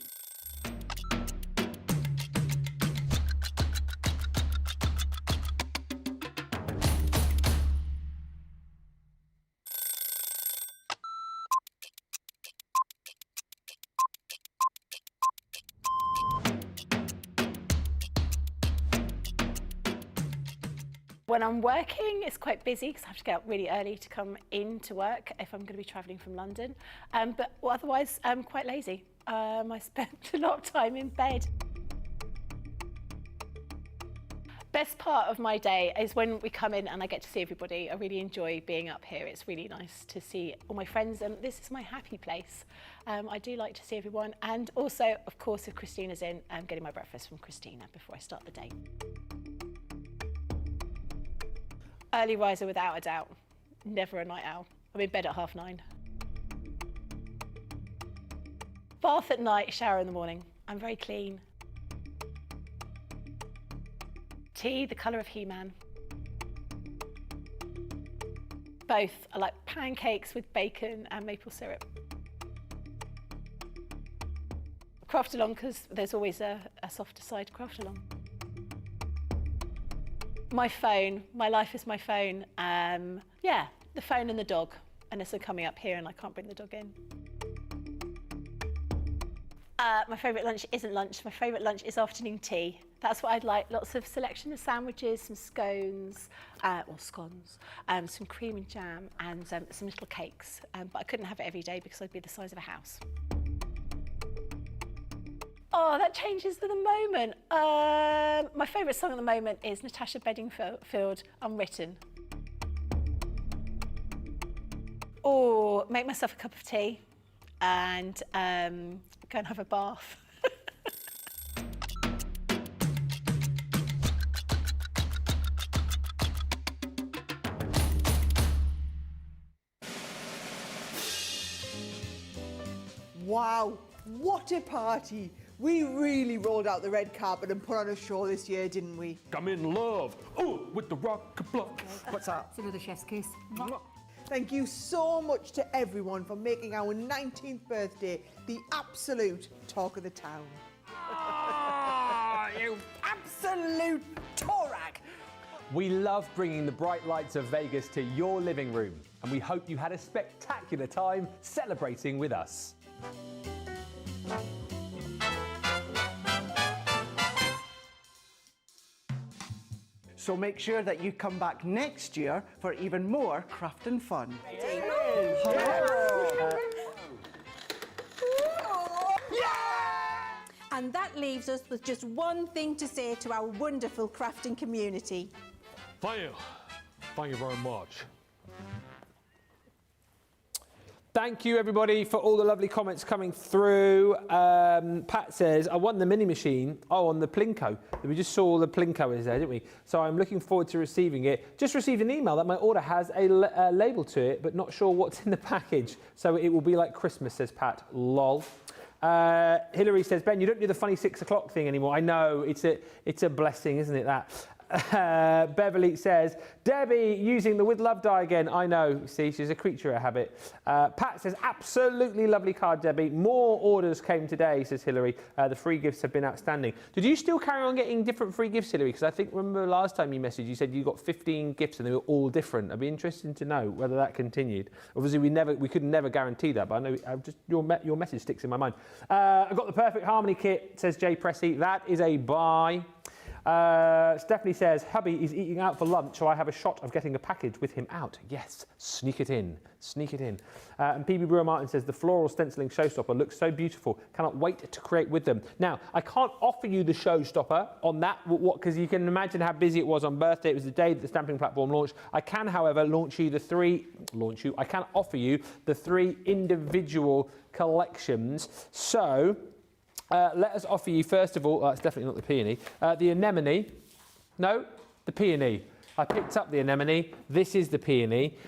When I'm working, it's quite busy because I have to get up really early to come into work if I'm going to be travelling from London. But otherwise, I'm quite lazy. I spend a lot of time in bed. Best part of my day is when we come in and I get to see everybody. I really enjoy being up here. It's really nice to see all my friends, and this is my happy place. I do like to see everyone, and also, of course, if Christina's in, I'm getting my breakfast from Christina before I start the day. Early riser without a doubt. Never a night owl. I'm in bed at 9:30. Bath at night, shower in the morning. I'm very clean. Tea, the colour of He-Man. Both. I like pancakes with bacon and maple syrup. Craft along, because there's always a softer side to craft along. My phone, my life is my phone. Yeah, the phone and the dog, unless I'm coming up here and I can't bring the dog in. My favourite lunch isn't lunch. My favourite lunch is afternoon tea. That's what I'd like. Lots of selection of sandwiches, some scones, or scones, some cream and jam, and some little cakes. But I couldn't have it every day because I'd be the size of a house. Oh, that changes to the moment. My favourite song at the moment is Natasha Bedingfield, Unwritten. Or make myself a cup of tea and go and have a bath. Wow, what a party. We really rolled out the red carpet and put on a show this year, didn't we? I'm in love. Oh, with the rock block. What's that? It's another chef's kiss. Thank you so much to everyone for making our 19th birthday the absolute talk of the town. Ah, you Absolute Torag! We love bringing the bright lights of Vegas to your living room, and we hope you had a spectacular time celebrating with us. So make sure that you come back next year for even more craft and fun. And that leaves us with just one thing to say to our wonderful crafting community. Thank you. Thank you very much. Thank you, everybody, for all the lovely comments coming through. Pat says, I won the mini machine. Oh, on the Plinko. We just saw the Plinko is there, didn't we? So I'm looking forward to receiving it. Just received an email that my order has a label to it, but not sure what's in the package. So it will be like Christmas, says Pat. Lol. Hilary says, Ben, you don't do the funny 6 o'clock thing anymore. I know, it's a blessing, isn't it, that? Beverly says, Debbie using the with love die again. I know, see, she's a creature of habit. Pat says, absolutely lovely card, Debbie. More orders came today, says Hilary. The free gifts have been outstanding. Did you still carry on getting different free gifts, Hilary? Because I think, remember last time you messaged, you said you got 15 gifts and they were all different. I'd be interested to know whether that continued. Obviously, we could never guarantee that, but I know your message sticks in my mind. I got the Perfect Harmony kit, says Jay Pressy. That is a buy. Stephanie says, hubby is eating out for lunch, so I have a shot of getting a package with him out. Yes, sneak it in, sneak it in. And PB Brewer Martin says, the floral stenciling Showstopper looks so beautiful. Cannot wait to create with them. Now, I can't offer you the Showstopper on that, because you can imagine how busy it was on birthday. It was the day that the stamping platform launched. I can, however, I can offer you the 3 individual collections. So, let us offer you, first of all, that's definitely not the peony, the anemone. No, the peony. I picked up the anemone. This is the peony.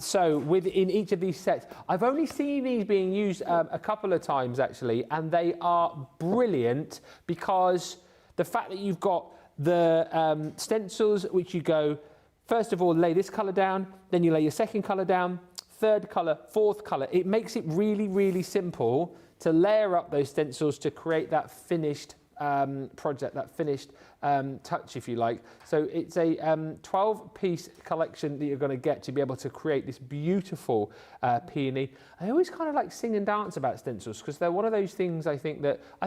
So within each of these sets, I've only seen these being used a couple of times, actually, and they are brilliant because the fact that you've got the stencils, which you go, first of all, lay this colour down, then you lay your second colour down, third colour, fourth colour. It makes it really, really simple to layer up those stencils to create that finished project, that finished touch, if you like. So it's a 12-piece collection that you're going to get to be able to create this beautiful peony. I always kind of like sing and dance about stencils because they're one of those things I think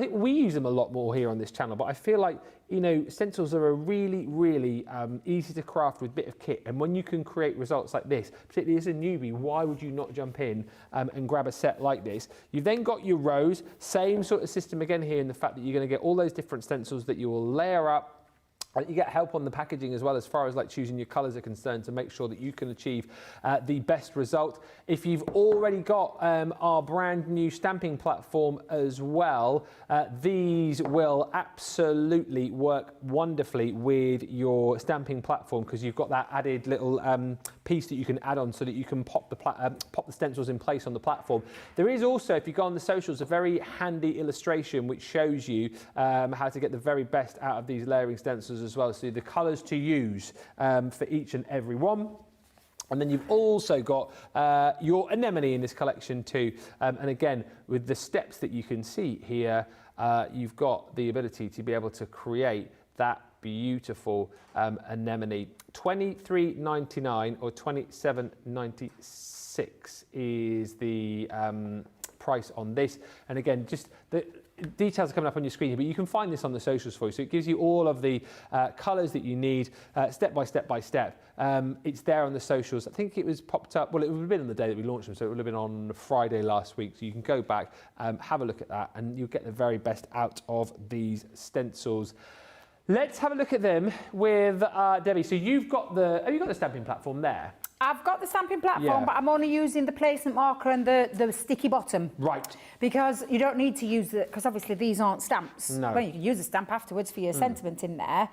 we use them a lot more here on this channel, but I feel like, you know, stencils are a really, really easy to craft with bit of kit. And when you can create results like this, particularly as a newbie, why would you not jump in and grab a set like this? You've then got your rows, same sort of system again here in the fact that you're going to get all those different stencils that you will layer up You get help on the packaging as well, as far as like choosing your colours are concerned, to make sure that you can achieve the best result. If you've already got our brand new stamping platform as well, these will absolutely work wonderfully with your stamping platform, because you've got that added little piece that you can add on so that you can pop the stencils in place on the platform. There is also, if you go on the socials, a very handy illustration which shows you how to get the very best out of these layering stencils as well, so the colours to use for each and every one. And then you've also got your anemone in this collection too. And again, with the steps that you can see here, you've got the ability to be able to create that beautiful anemone. $23.99 or $27.96 is the price on this. And again, just the details are coming up on your screen here, but you can find this on the socials for you. So it gives you all of the colours that you need, step by step by step. It's there on the socials. I think it was popped up, well, it would have been on the day that we launched them, so it would have been on Friday last week. So you can go back, have a look at that, and you'll get the very best out of these stencils. Let's have a look at them with Debbie. So have you got the stamping platform there? I've got the stamping platform, Yeah. but I'm only using the placement marker and the sticky bottom. Right. Because you don't need to use it, because obviously these aren't stamps. No. Well, you can use a stamp afterwards for your sentiment in there.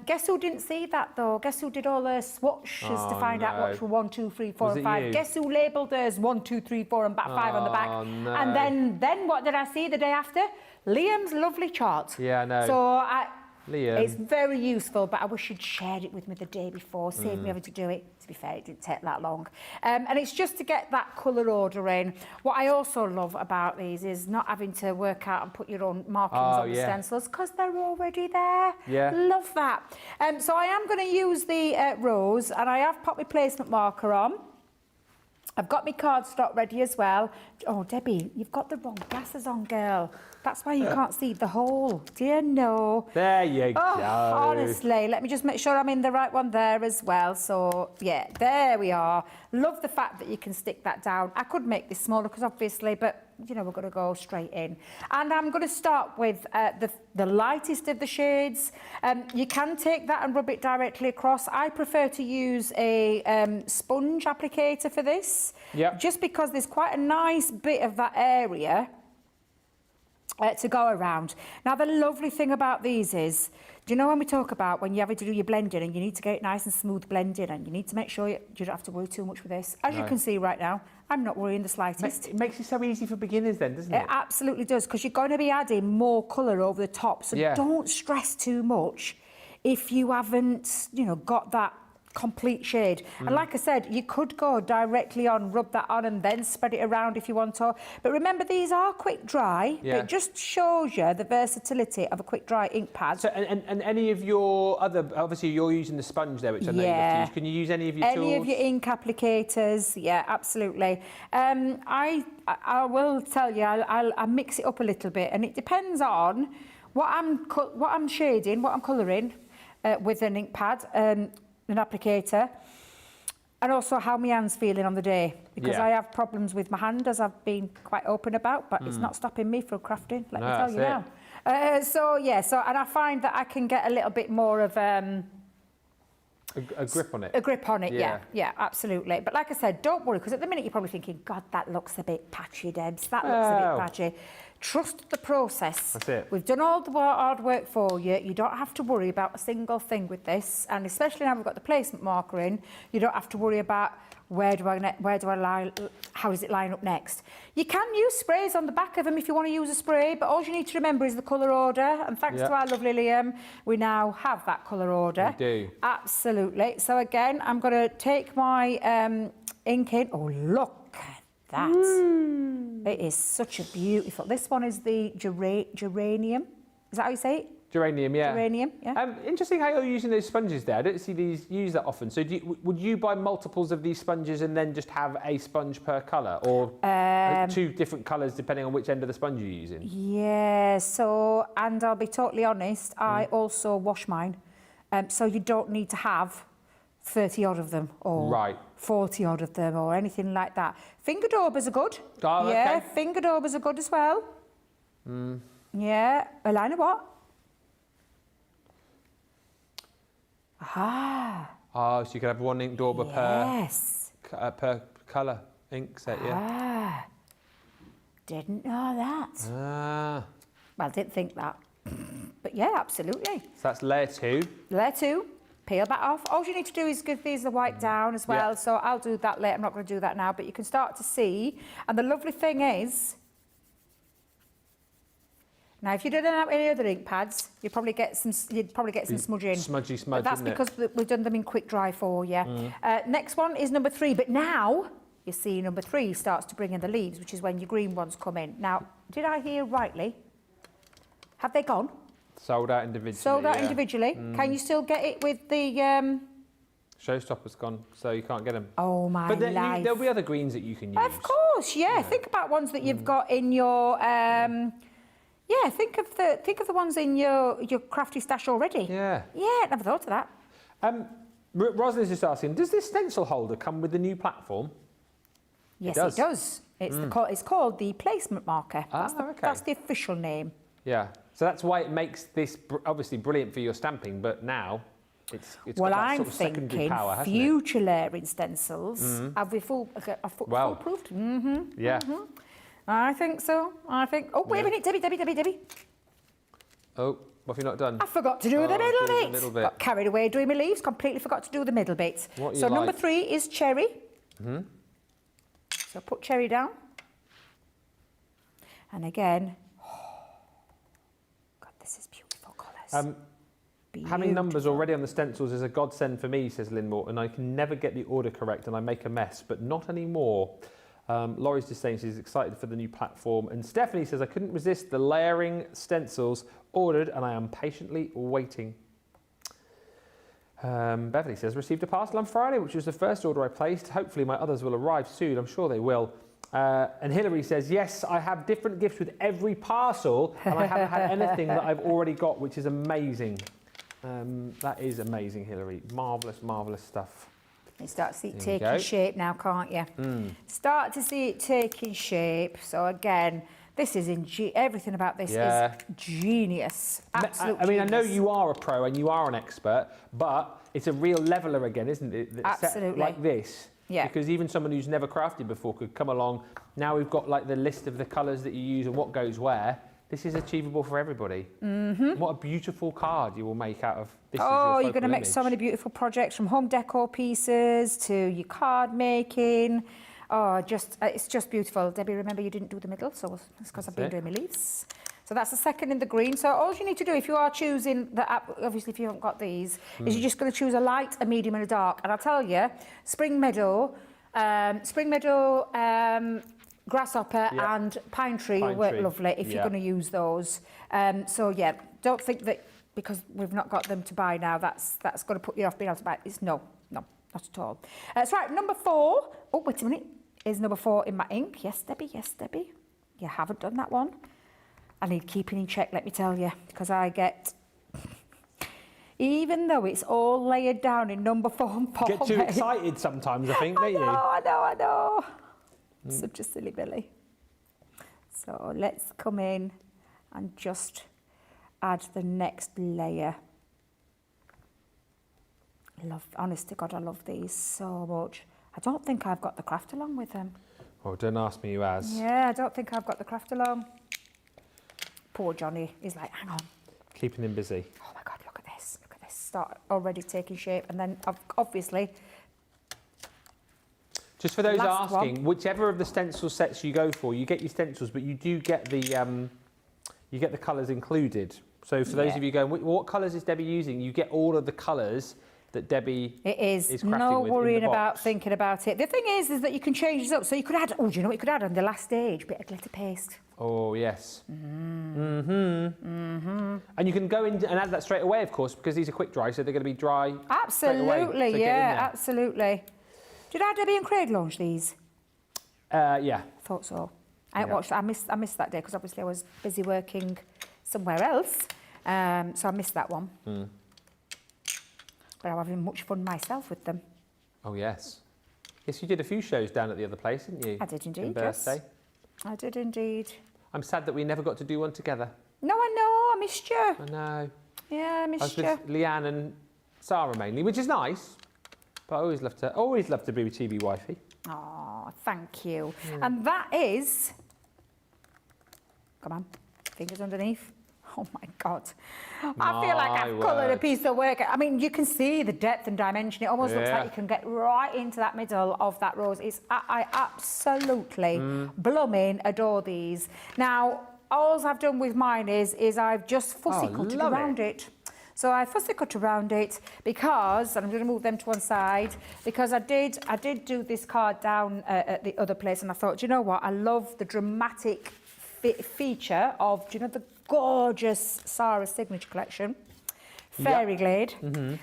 Guess who didn't see that though? Guess who did all the swatches to find out which were 1, 2, 3, 4 Was and it 5? you? Guess who labelled theirs 1, 2, 3, 4 and back 5 on the back? No. And then what did I see the day after? Liam's lovely chart. Yeah, I know. So Liam. it's very useful, but I wish you'd shared it with me the day before, saved me having to do it. To be fair, it didn't take that long. And it's just to get that colour order in. What I also love about these is not having to work out and put your own markings on the stencils, because they're already there. Yeah. Love that. So I am going to use the rose, and I have popped my placement marker on. I've got my cardstock ready as well. Oh, Debbie, you've got the wrong glasses on, girl. That's why you can't see the hole. Do you know? There you go. Honestly, let me just make sure I'm in the right one there as well. So, yeah, there we are. Love the fact that you can stick that down. I could make this smaller, because obviously, but, you know, we're going to go straight in. And I'm going to start with the lightest of the shades. You can take that and rub it directly across. I prefer to use a sponge applicator for this. Yep. Just because there's quite a nice bit of that area to go around. Now, the lovely thing about these is, do you know when we talk about when you have to do your blending and you need to get it nice and smooth blending, and you need to make sure you don't have to worry too much with this? As you can see right now, I'm not worrying the slightest. It makes it so easy for beginners then, doesn't it? It absolutely does, because you're going to be adding more colour over the top. So don't stress too much if you haven't, you know, got that complete shade. And like I said, you could go directly on, rub that on, and then spread it around if you want to. But remember, these are quick dry. Yeah. It just shows you the versatility of a quick dry ink pad. So, and any of your other, obviously you're using the sponge there, which I know you have to use. Can you use any of your tools? Any of your ink applicators, yeah, absolutely. I will tell you, I mix it up a little bit, and it depends on what I'm shading, what I'm colouring with an ink pad, an applicator, and also how my hand's feeling on the day, because I have problems with my hand, as I've been quite open about, but it's not stopping me from crafting, let me tell you now. And I find that I can get a little bit more of a grip on it. a grip on it, yeah, absolutely. But like I said, don't worry, because at the minute you're probably thinking, God, that looks a bit patchy, Debs, that looks a bit patchy. Trust the process. That's it. We've done all the hard work for you. You don't have to worry about a single thing with this, and especially now we've got the placement marker in, you don't have to worry about how does it line up next. You can use sprays on the back of them if you want to use a spray, but all you need to remember is the colour order, and thanks to our lovely Liam, we now have that colour order. We do. Absolutely. So again, I'm going to take my ink in. Oh, look at that. It is such a beautiful... This one is the geranium. Is that how you say it? Geranium, yeah. Geranium, yeah. Interesting how you're using those sponges there. I don't see these used that often. So would you buy multiples of these sponges and then just have a sponge per colour? Or two different colours depending on which end of the sponge you're using? Yeah, so... And I'll be totally honest, I also wash mine. So you don't need to have 30 odd of them or 40 odd of them or anything like that. Finger daubers are good. Oh, yeah, okay. finger daubers are good as well. Yeah, a line of what? Ah. Oh, so you could have one ink dauber Yes. per colour ink set, yeah. Ah. Didn't know that. Ah. Well, didn't think that. But yeah, absolutely. So that's layer 2. Layer 2, peel that off. All you need to do is give these a wipe down as well. Yeah. So I'll do that later. I'm not going to do that now, but you can start to see. And the lovely thing is, now if you didn't have any other ink pads, you'd probably get some smudging. Smudgy smudge, But that's isn't it? because we've done them in quick dry for you. Next one is number 3, but now you see number 3 starts to bring in the leaves, which is when your green ones come in. Now, did I hear rightly? Have they gone? Sold out individually. Sold out yeah. individually. Can you still get it with the... Showstopper's gone, so you can't get them. Oh, my But life. there'll be other greens that you can use. Of course, yeah. Think about ones that you've got in your... yeah, think of the ones in your crafty stash already. Yeah. Yeah, never thought of that. Rosalind's just asking, does this stencil holder come with the new platform? Yes, does. it does. It's called the placement marker. Okay. That's the official name. Yeah. So that's why it makes this obviously brilliant for your stamping, but now it's Well, got that I'm sort of secondary thinking power, hasn't it? future layering stencils. Have we foolproofed? Yeah. I think so. Oh, wait a minute, Debbie. Oh, what have you not done? I forgot to do the do middle the bit. middle bit. Got carried away doing my leaves, completely forgot to do the middle bit. What you So number like? 3 is cherry. So put cherry down. And again, God, this is beautiful colours. Having numbers already on the stencils is a godsend for me, says Lynn Morton. I can never get the order correct and I make a mess, but not anymore. Laurie's just saying she's excited for the new platform. And Stephanie says, I couldn't resist the layering stencils ordered and I am patiently waiting. Beverly says, received a parcel on Friday, which was the first order I placed. Hopefully my others will arrive soon. I'm sure they will. And Hilary says, yes, I have different gifts with every parcel and I haven't had anything that I've already got, which is amazing. That is amazing, Hilary. Marvellous, marvellous stuff. You start to see it There you taking go. shape now, can't you? Start to see it taking shape. So again, this is everything about this Yeah. is genius. Absolutely. I mean, I know you are a pro and you are an expert, but it's a real leveller again, isn't it? That's set Absolutely. like this. Yeah. Because even someone who's never crafted before could come along. Now we've got like the list of the colours that you use and what goes where. This is achievable for everybody. What a beautiful card you will make out of this. Oh, is you're going to make image. so many beautiful projects, from home decor pieces to your card making. Oh, it's just beautiful. Debbie, remember you didn't do the middle, so it's because I've been doing my leaves. So that's the second in the green. So all you need to do, if you are choosing the app, obviously if you haven't got these, is you're just going to choose a light, a medium and a dark. And I'll tell you, Spring Meadow, Grasshopper and Pine Tree will work lovely if you're going to use those. So yeah, don't think that because we've not got them to buy now, that's going to put you off being able to buy it. It's no, not at all. That's right, number 4. Oh, wait a minute. Is number 4 in my ink? Yes, Debbie, yes, Debbie. You haven't done that one. I need keeping in check, let me tell you, because I get... Even though it's all layered down in number 4 and 4. Get too excited sometimes, I think, don't you? I know. Such a silly Billy. So let's come in and just add the next layer. Honest to God, I love these so much. I don't think I've got the craft along with them. Oh, don't ask me who has. Yeah, I don't think I've got the craft along. Poor Johnny, he's like, hang on. Keeping him busy. Oh my God, look at this. Start already taking shape. And then obviously... Just for those Last asking, whichever of the stencil sets you go for, you get your stencils, but you do get the colours included. So for those of you going, what colours is Debbie using? You get all of the colours that Debbie is crafting no with worrying in the about box. thinking about it. The thing is that you can change this up. So you could add, do you know what you could add on the last stage? Bit of glitter paste. Oh, yes. And you can go in and add that straight away, of course, because these are quick dry, so they're going to be dry straight away. Absolutely, So get in yeah, there. absolutely. Did our Debbie and Craig launch these? Yeah. Thought so. I watched. I missed that day because obviously I was busy working somewhere else, so I missed that one. But I'm having much fun myself with them. Oh, yes. Yes, you did a few shows down at the other place, didn't you? I did indeed, In yes. birthday. I did indeed. I'm sad that we never got to do one together. No, I know. I missed you. I know. Yeah, I I was missed with you. Leanne and Sarah mainly, which is nice. But I always love to be with TV Wifey. Oh, thank you. And that is, come on, fingers underneath. Oh my God. I feel like I've coloured a piece of work. I mean, you can see the depth and dimension. It almost looks like you can get right into that middle of that rose. I absolutely blooming adore these. Now, all I've done with mine is I've just fussy cut around it. So I fussy cut around it because, and I'm going to move them to one side, because I did do this card down at the other place, and I thought, do you know what? I love the dramatic feature of, do you know, the gorgeous Sarah Signature Collection, Fairy Glade.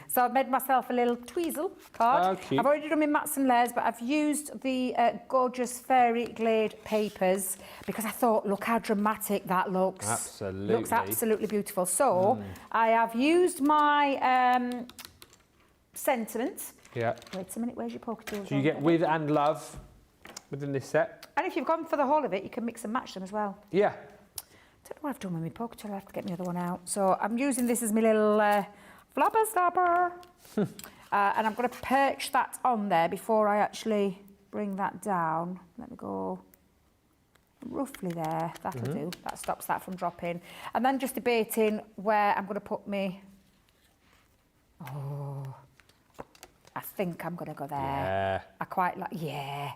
So I've made myself a little tweezel card. I've already done my mats and layers, but I've used the gorgeous Fairy Glade papers because I thought, look how dramatic that looks. Absolutely. Looks absolutely beautiful. So I have used my sentiments. Yeah. Wait a minute, where's your poker tools? So you get with and love within this set. And if you've gone for the whole of it, you can mix and match them as well. Yeah. I don't know what I've done with my poker tool. I have to get my other one out. So I'm using this as my little flopper stopper. And I'm going to perch that on there before I actually bring that down. Let me go roughly there. That'll do. That stops that from dropping. And then just debating where I'm going to put me. Oh, I think I'm going to go there. Yeah. I quite like, yeah.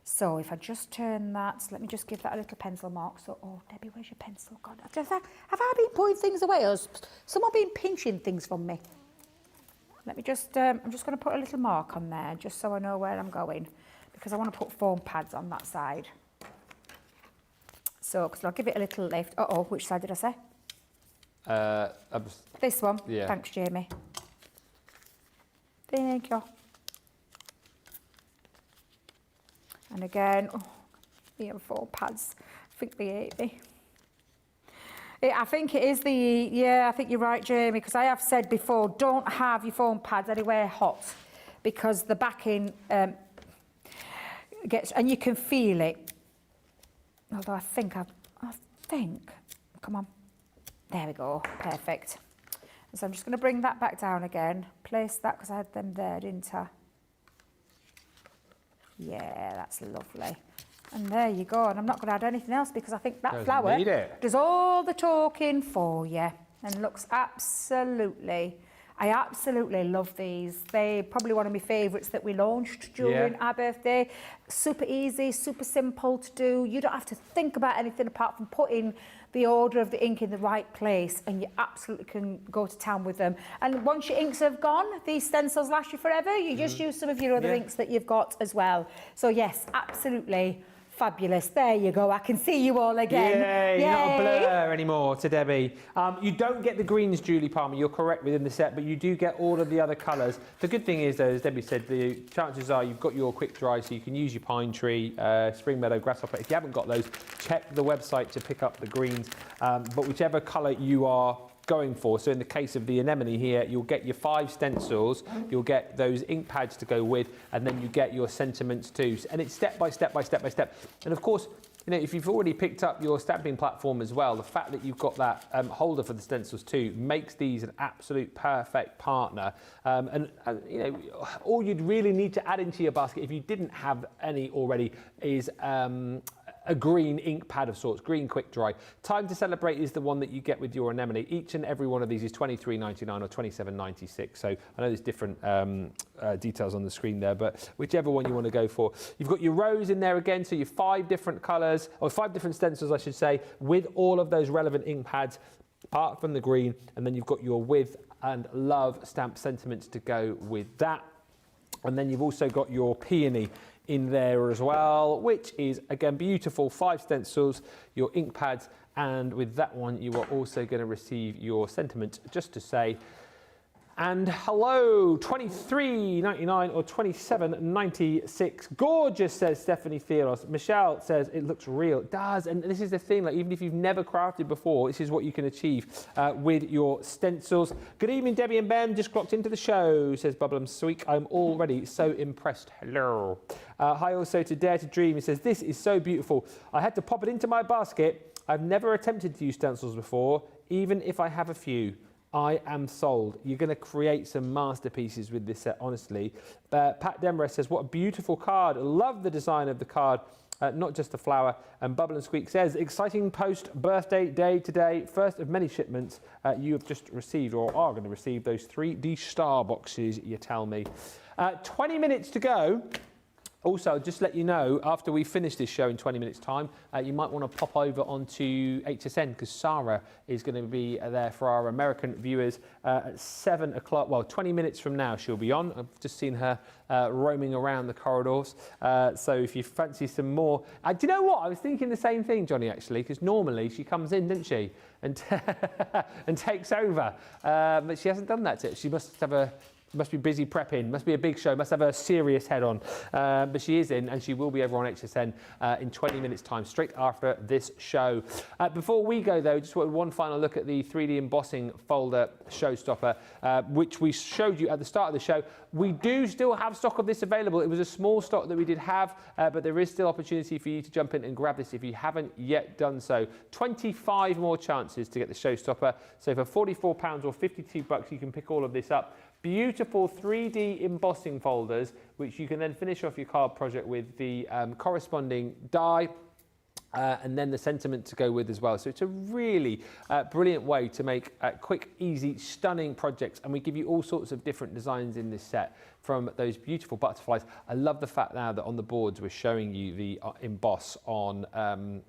So if I just turn that, let me just give that a little pencil mark. So, oh, Debbie, where's your pencil gone? Have I been putting things away, or has someone been pinching things from me? Let me just, I'm just going to put a little mark on there, just so I know where I'm going, because I want to put foam pads on that side. So, because I'll give it a little lift. Uh-oh, which side did I say? This one. Yeah. Thanks, Jamie. Thank you. And again, oh, the foam pads, I think they hate me. I think it is I think you're right, Jamie, because I have said before, don't have your foam pads anywhere hot, because the backing gets, and you can feel it. Although I think, come on, there we go, perfect. So I'm just going to bring that back down again, place that, because I had them there, didn't I? Yeah, that's lovely. And there you go. And I'm not going to add anything else because I think that flower does all the talking for you and looks absolutely, I absolutely love these. They're probably one of my favourites that we launched during our birthday. Super easy, super simple to do. You don't have to think about anything apart from putting the order of the ink in the right place, and you absolutely can go to town with them. And once your inks have gone, these stencils last you forever. You just use some of your other inks that you've got as well. So yes, absolutely fabulous. There you go. I can see you all again. Yay, you're not a blur anymore to Debbie. You don't get the greens, Julie Palmer. You're correct within the set, but you do get all of the other colours. The good thing is, though, as Debbie said, the chances are you've got your quick dry, so you can use your pine tree, spring meadow, grasshopper. If you haven't got those, check the website to pick up the greens. But whichever colour you are going for, so in the case of the anemone here, you'll get your 5 stencils, you'll get those ink pads to go with, and then you get your sentiments too. And it's step by step by step by step. And of course, you know, if you've already picked up your stamping platform as well, the fact that you've got that holder for the stencils too makes these an absolute perfect partner. And you know, all you'd really need to add into your basket, if you didn't have any already, is a green ink pad of sorts, green quick dry. Time to Celebrate is the one that you get with your anemone. Each and every one of these is $23.99 or $27.96. So I know there's different details on the screen there, but whichever one you want to go for. You've got your rose in there again, so your 5 different colours, or 5 different stencils, I should say, with all of those relevant ink pads, apart from the green, and then you've got your With and Love stamp sentiments to go with that. And then you've also got your Peony in there as well, which is again beautiful. 5 stencils, your ink pads, and with that one you are also going to receive your sentiment just to say, and hello, $23.99 or $27.96. Gorgeous, says Stephanie Theros. Michelle says it looks real. It does, and this is the thing, like even if you've never crafted before, this is what you can achieve with your stencils. Good evening, Debbie and Ben. Just clocked into the show, says Bubblum Sweek. I'm already so impressed. Hello. Hi also to Dare to Dream. He says, this is so beautiful. I had to pop it into my basket. I've never attempted to use stencils before, even if I have a few. I am sold. You're going to create some masterpieces with this set, honestly. Pat Demarest says, what a beautiful card. Love the design of the card. Not just the flower. And Bubble and Squeak says, exciting post-birthday day today. First of many shipments you have just received or are going to receive those 3D star boxes, you tell me. 20 minutes to go. Also, just let you know, after we finish this show in 20 minutes' time, you might want to pop over onto HSN because Sarah is going to be there for our American viewers at 7 o'clock. Well, 20 minutes from now she'll be on. I've just seen her roaming around the corridors. So if you fancy some more... do you know what? I was thinking the same thing, Johnny, actually, because normally she comes in, doesn't she, and, and takes over. But she hasn't done that yet. She must have a... Must be busy prepping, must be a big show, must have a serious head on. But she is in, and she will be over on HSN in 20 minutes' time, straight after this show. Before we go, though, just wanted one final look at the 3D embossing folder Showstopper, which we showed you at the start of the show. We do still have stock of this available. It was a small stock that we did have, but there is still opportunity for you to jump in and grab this if you haven't yet done so. 25 more chances to get the Showstopper. So for £44 or $52, you can pick all of this up. Beautiful 3D embossing folders, which you can then finish off your card project with the corresponding die and then the sentiment to go with as well. So it's a really brilliant way to make quick, easy, stunning projects. And we give you all sorts of different designs in this set, from those beautiful butterflies. I love the fact now that on the boards we're showing you the emboss on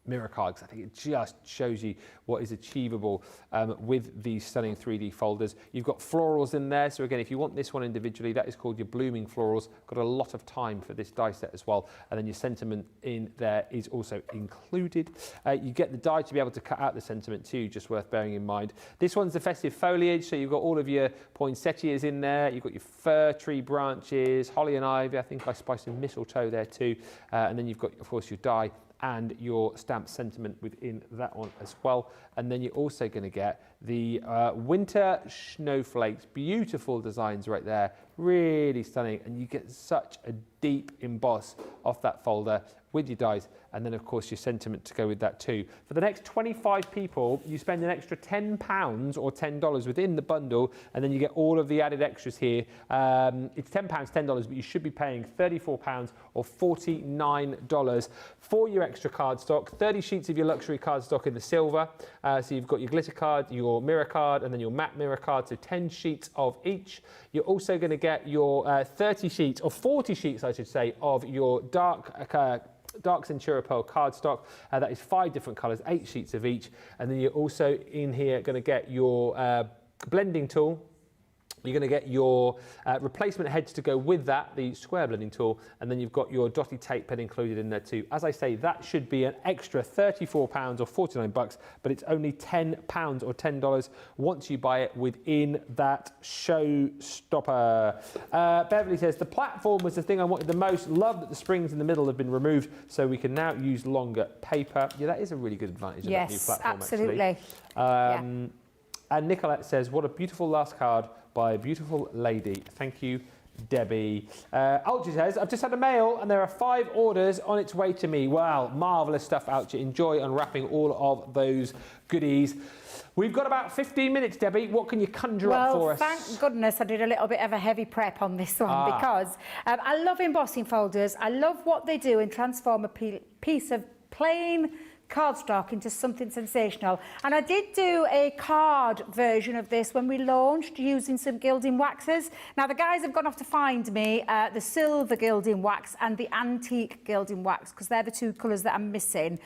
mirror cards. I think it just shows you what is achievable with these stunning 3D folders. You've got florals in there, so again, if you want this one individually, that is called your blooming florals. Got a lot of time for this die set as well, and then your sentiment in there is also included. You get the die to be able to cut out the sentiment too, just worth bearing in mind. This one's the festive foliage, so you've got all of your poinsettias in there, you've got your fir tree branches, holly and ivy, I think I spiced some mistletoe there too, and then you've got, of course, your die and your stamped sentiment within that one as well. And then you're also going to get the winter snowflakes, beautiful designs right there, really stunning, and you get such a deep emboss off that folder with your dies, and then of course your sentiment to go with that too. For the next 25 people, you spend an extra £10 or $10 within the bundle, and then you get all of the added extras here. It's £10, $10, but you should be paying £34 or $49 for your extra card stock. 30 sheets of your luxury card stock in the silver. So you've got your glitter card, your mirror card, and then your matte mirror card, so 10 sheets of each. You're also going to get your 30 sheets, or 40 sheets, I should say, of your dark Centura Pearl cardstock. That is 5 different colours, 8 sheets of each. And then you're also in here going to get your blending tool. You're going to get your replacement heads to go with that, the square blending tool, and then you've got your dotty tape pen included in there too. As I say, that should be an extra £34 or $49, but it's only £10 or $10 once you buy it within that Showstopper. Beverly says, the platform was the thing I wanted the most. Love that the springs in the middle have been removed, so we can now use longer paper. Yeah, that is a really good advantage of that new platform, absolutely. actually. And Nicolette says, what a beautiful last card by a beautiful lady. Thank you, Debbie. Algie says, I've just had a mail and there are 5 orders on its way to me. Wow, marvellous stuff, Algie. Enjoy unwrapping all of those goodies. We've got about 15 minutes, Debbie. What can you conjure up for us? Well, thank goodness I did a little bit of a heavy prep on this one because I love embossing folders. I love what they do and transform a piece of plain cardstock into something sensational. And I did do a card version of this when we launched using some gilding waxes. Now the guys have gone off to find me the silver gilding wax and the antique gilding wax because they're the 2 colours that I'm missing.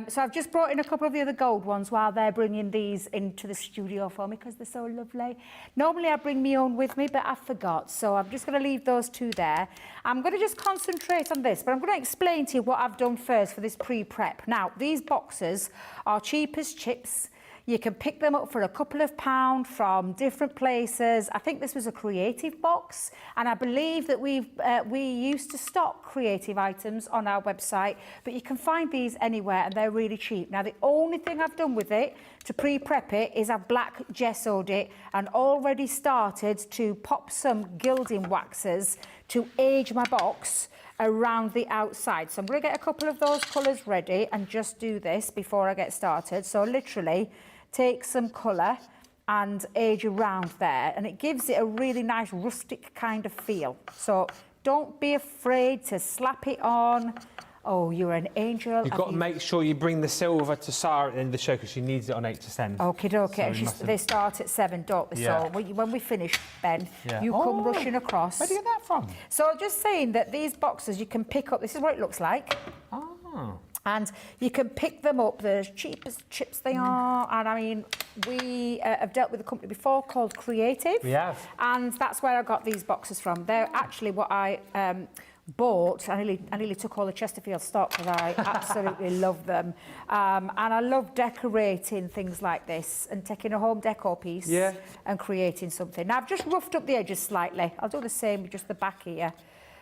So I've just brought in a couple of the other gold ones while they're bringing these into the studio for me because they're so lovely. Normally I bring my own with me, but I forgot. So I'm just going to leave those 2 there. I'm going to just concentrate on this, but I'm going to explain to you what I've done first for this pre-prep. Now, these boxes are cheap as chips. You can pick them up for a couple of £1 from different places. I think this was a creative box, and I believe that we used to stock creative items on our website, but you can find these anywhere and they're really cheap. Now, the only thing I've done with it to pre-prep it is I've black gessoed it and already started to pop some gilding waxes to age my box around the outside. So I'm going to get a couple of those colours ready and just do this before I get started. So literally take some colour and age around there, and it gives it a really nice rustic kind of feel. So don't be afraid to slap it on. Oh, you're an angel. You've got to make sure you bring the silver to Sarah at the end of the show because she needs it on 8 to 10. Okay, okay. So they start at 7, don't they? Yeah. So when we finish, Ben, Yeah. you come rushing across. Where do you get that from? So just saying that these boxes you can pick up. This is what it looks like. Oh. And you can pick them up. They're as cheap as chips they are. And I mean, we have dealt with a company before called Creative. We have. And that's where I got these boxes from. They're actually what I bought. I nearly took all the Chesterfield stock because I absolutely love them. And I love decorating things like this and taking a home decor piece and creating something. Now, I've just roughed up the edges slightly. I'll do the same with just the back here.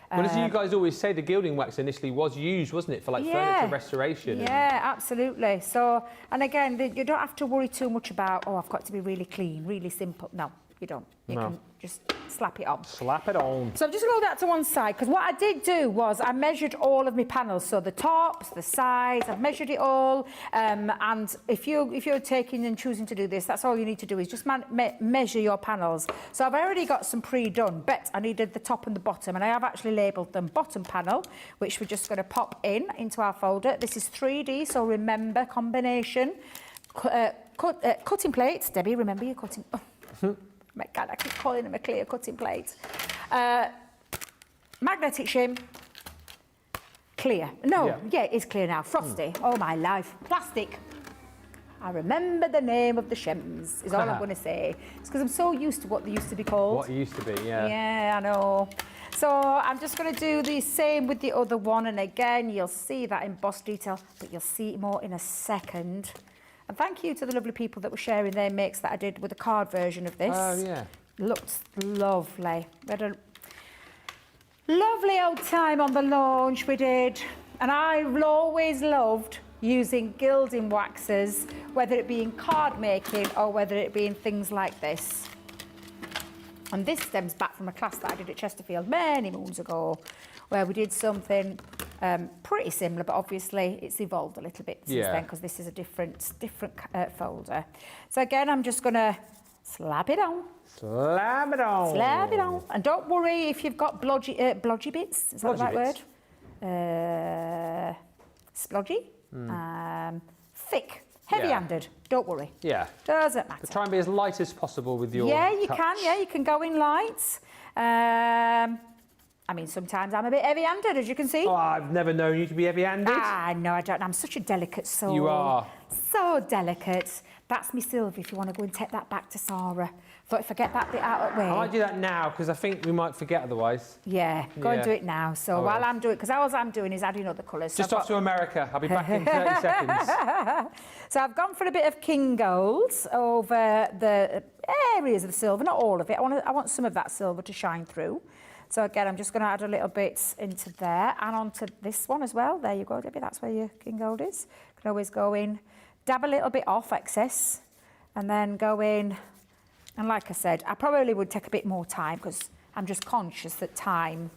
Well, as you guys always say, the gilding wax initially was used, wasn't it, for like furniture restoration? Yeah, absolutely. So, and again, you don't have to worry too much about, oh, I've got to be really clean, really simple. No, you don't. You can just slap it on. Slap it on. So I'm just going to go that to one side, because what I did do was I measured all of my panels. So the tops, the sides, I've measured it all. And if you're taking and choosing to do this, that's all you need to do is just measure your panels. So I've already got some pre-done, but I needed the top and the bottom, and I have actually labelled them bottom panel, which we're just going to pop into our folder. This is 3D, so remember combination. Cutting plates. Debbie, remember your cutting... My God, I keep calling them a clear cutting plate. Magnetic shim. Clear. No, yeah, it's clear now. Frosty. Oh, my life. Plastic. I remember the name of the shims, is all I'm going to say. It's because I'm so used to what they used to be called. What it used to be, yeah. Yeah, I know. So I'm just going to do the same with the other one. And again, you'll see that embossed detail, but you'll see it more in a second. And thank you to the lovely people that were sharing their mix that I did with the card version of this. Oh, yeah. Looks lovely. We had a lovely old time on the launch, we did. And I've always loved using gilding waxes, whether it be in card making or whether it be in things like this. And this stems back from a class that I did at Chesterfield many moons ago, where we did something pretty similar, but obviously it's evolved a little bit since then because this is a different folder. So again, I'm just going to slap it on. Slap it on. Slap it on. And don't worry if you've got blodgy bits. Is that the right word? Splodgy. Thick. Heavy-handed. Don't worry. Yeah. Doesn't matter. So try and be as light as possible with your you touch. can. Yeah, you can go in light. I mean, sometimes I'm a bit heavy-handed, as you can see. Oh, I've never known you to be heavy-handed. No, I don't. I'm such a delicate soul. You are. So delicate. That's me silver, if you want to go and take that back to Sarah. Thought if I get that bit out of the way. I might do that now, because I think we might forget otherwise. Yeah, go and do it now. So while I'm doing it, because all I'm doing is adding other colours. Just off to America. I'll be back in 30 seconds. So I've gone for a bit of King Golds over the areas of the silver, not all of it. I want some of that silver to shine through. So again, I'm just going to add a little bit into there and onto this one as well. There you go, Debbie, that's where your King Gold is. You can always go in, dab a little bit off excess, and then go in. And like I said, I probably would take a bit more time because I'm just conscious that time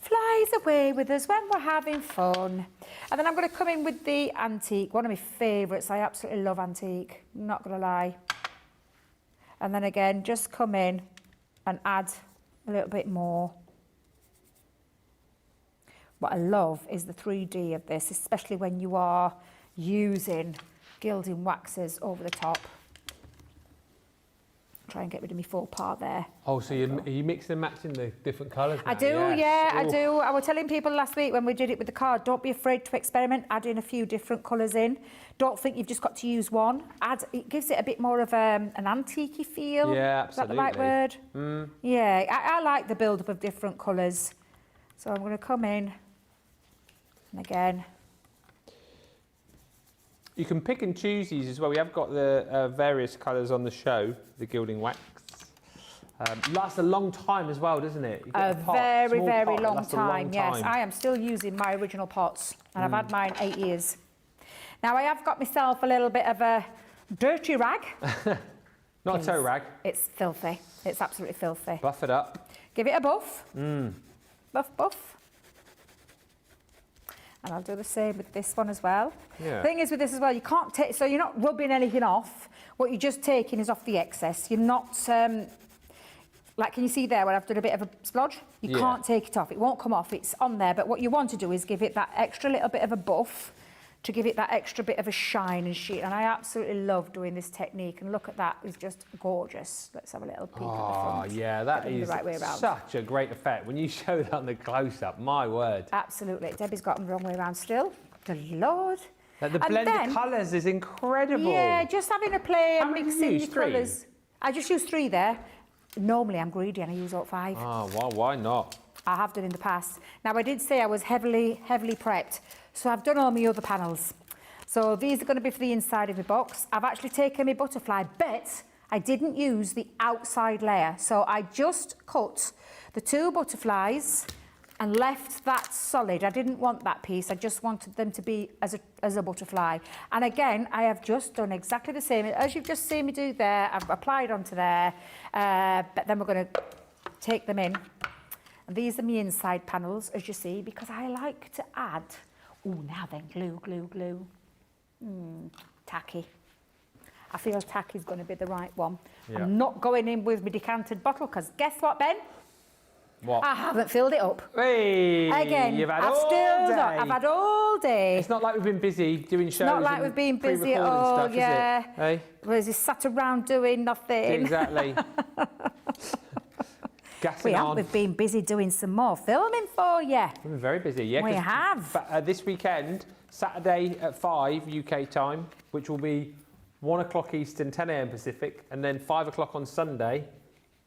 flies away with us when we're having fun. And then I'm going to come in with the antique, one of my favourites. I absolutely love antique, I'm not going to lie. And then again, just come in and add a little bit more. What I love is the 3D of this, especially when you are using gilding waxes over the top. Try and get rid of my faux pas there. Oh, so are you mixing and matching the different colours now? I do, yes. I do. I was telling people last week when we did it with the card, don't be afraid to experiment, add in a few different colours in. Don't think you've just got to use one. It gives it a bit more of an antique-y feel. Yeah, absolutely. Is that the right word? Yeah, I like the build-up of different colours. So I'm going to come in, and again. You can pick and choose these as well. We have got the various colours on the show, the gilding wax. Lasts a long time as well, doesn't it? A very, very long time, yes. I am still using my original pots, and I've had mine 8 years. Now, I have got myself a little bit of a dirty rag. Not a toe rag. It's filthy. It's absolutely filthy. Buff it up. Give it a buff. Buff, buff. And I'll do the same with this one as well. Yeah. The thing is with this as well, you can't take, so you're not rubbing anything off What you're just taking is off the excess. You're not, like, can you see there where I've done a bit of a splodge? You can't take it off. It won't come off. It's on there. But what you want to do is give it that extra little bit of a buff to give it that extra bit of a shine and sheen. And I absolutely love doing this technique. And look at that. It's just gorgeous. Let's have a little peek at the front. Oh, yeah, that is the right way around. such a great effect. When you show that on the close-up, my word. Absolutely. Debbie's got them the wrong way around still. Good Lord. Like the blend of colours is incredible. Yeah, just having a play How and many mixing you your use? 3? colours. I just use 3 there. Normally I'm greedy and I use all 5. Oh, well, why not? I have done in the past. Now I did say I was heavily prepped, so I've done all my other panels. So these are going to be for the inside of the box. I've actually taken my butterfly, but I didn't use the outside layer. So I just cut the 2 butterflies and left that solid. I didn't want that piece. I just wanted them to be as a butterfly. And again, I have just done exactly the same. As you've just seen me do there, I've applied onto there, but then we're going to take them in. And these are my inside panels, as you see, because I like to add, oh, now then, glue. Tacky. I feel tacky's going to be the right one. Yeah. I'm not going in with my decanted bottle, because guess what, Ben? What? I haven't filled it up. Hey, Again, you've had I've all still day. I've had all day. It's not like we've been busy doing shows. Not like and we've been busy at pre-recording all, stuff, yeah. Is it? Hey? Whereas you sat around doing nothing. Exactly. Gassing We on. have been busy doing some more filming for you. We've been very busy, yeah. We 'cause have. This weekend, Saturday at 5 UK time, which will be 1 o'clock Eastern, 10 a.m. Pacific, and then 5 o'clock on Sunday,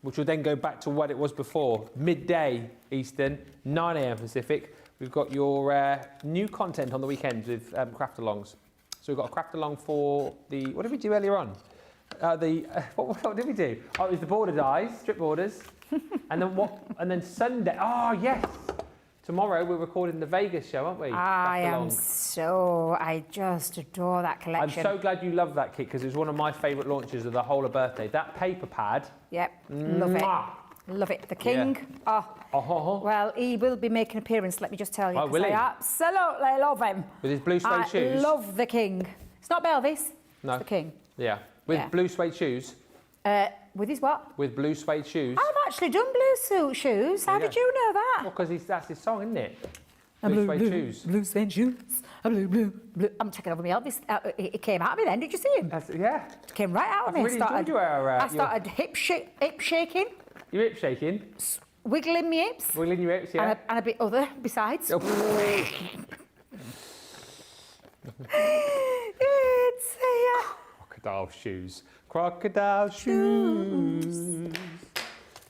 which will then go back to what it was before, midday Eastern, 9 a.m. Pacific. We've got your new content on the weekends with craft-alongs. So we've got a craft-along for the... What did we do earlier on? What did we do? Oh, it was the border dies, strip borders. And then what? And then Sunday. Oh, yes. Tomorrow we're recording the Vegas show, aren't we? I just adore that collection. I'm so glad you love that kit because it was one of my favourite launches of the whole of birthday. That paper pad. Yep, love it. Love it. The King. Yeah. Well, he will be making an appearance, let me just tell you. Oh, will I he? absolutely love him. With his blue suede shoes. I love the King. It's not Belvis. No. It's the King. Yeah. With blue suede shoes. With his what? With blue suede shoes. I've actually done blue suit shoes. How did you know that? Well, because that's his song, isn't it? Blue suede shoes. Blue suede shoes. Blue. I'm taking over my Elvis. It came out of me then. Did you see him? Yeah. It came right out of me. I've really enjoyed I started hip shaking. Your hip shaking. Wiggling my hips. Wiggling your hips, yeah. And a bit other besides. Oh. It's Crocodile shoes. Crocodile shoes.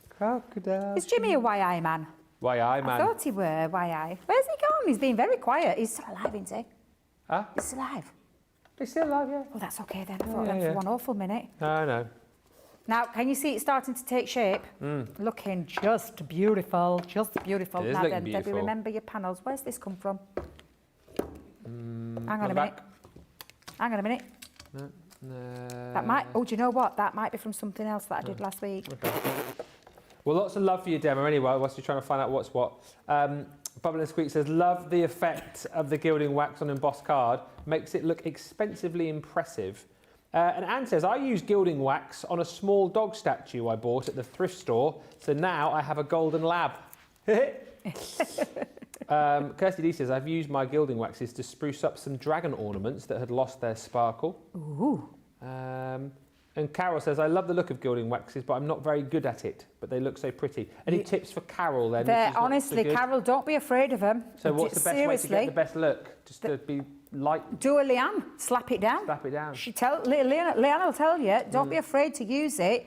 Crocodile Is Jimmy a YI man? YI man. I thought he were YI. Where's he gone? He's been very quiet. He's still alive, isn't he? Huh? He's still alive. He's still alive, yeah. Oh, that's okay then. I thought that for one awful minute. No. Now, can you see it starting to take shape? Looking just beautiful, just beautiful. It is now looking then, beautiful. Debbie, remember your panels. Where's this come from? Hang on a minute. Back. Hang on a minute. No. That might, oh, do you know what? That might be from something else that I did last week. Okay. Well, lots of love for your demo anyway, whilst you're trying to find out what's what. Bubble and Squeak says, love the effect of the gilding wax on embossed card. Makes it look expensively impressive. And Anne says, I used gilding wax on a small dog statue I bought at the thrift store. So now I have a golden lab. Kirsty D says, I've used my gilding waxes to spruce up some dragon ornaments that had lost their sparkle. Ooh. And Carol says, I love the look of gilding waxes, but I'm not very good at it. But they look so pretty. Any tips for Carol then? Honestly, Carol, don't be afraid of them. So what's the best way to get the best look? Just to be light? Do a Leanne. Slap it down. Slap it down. Leanne will tell you, don't be afraid to use it.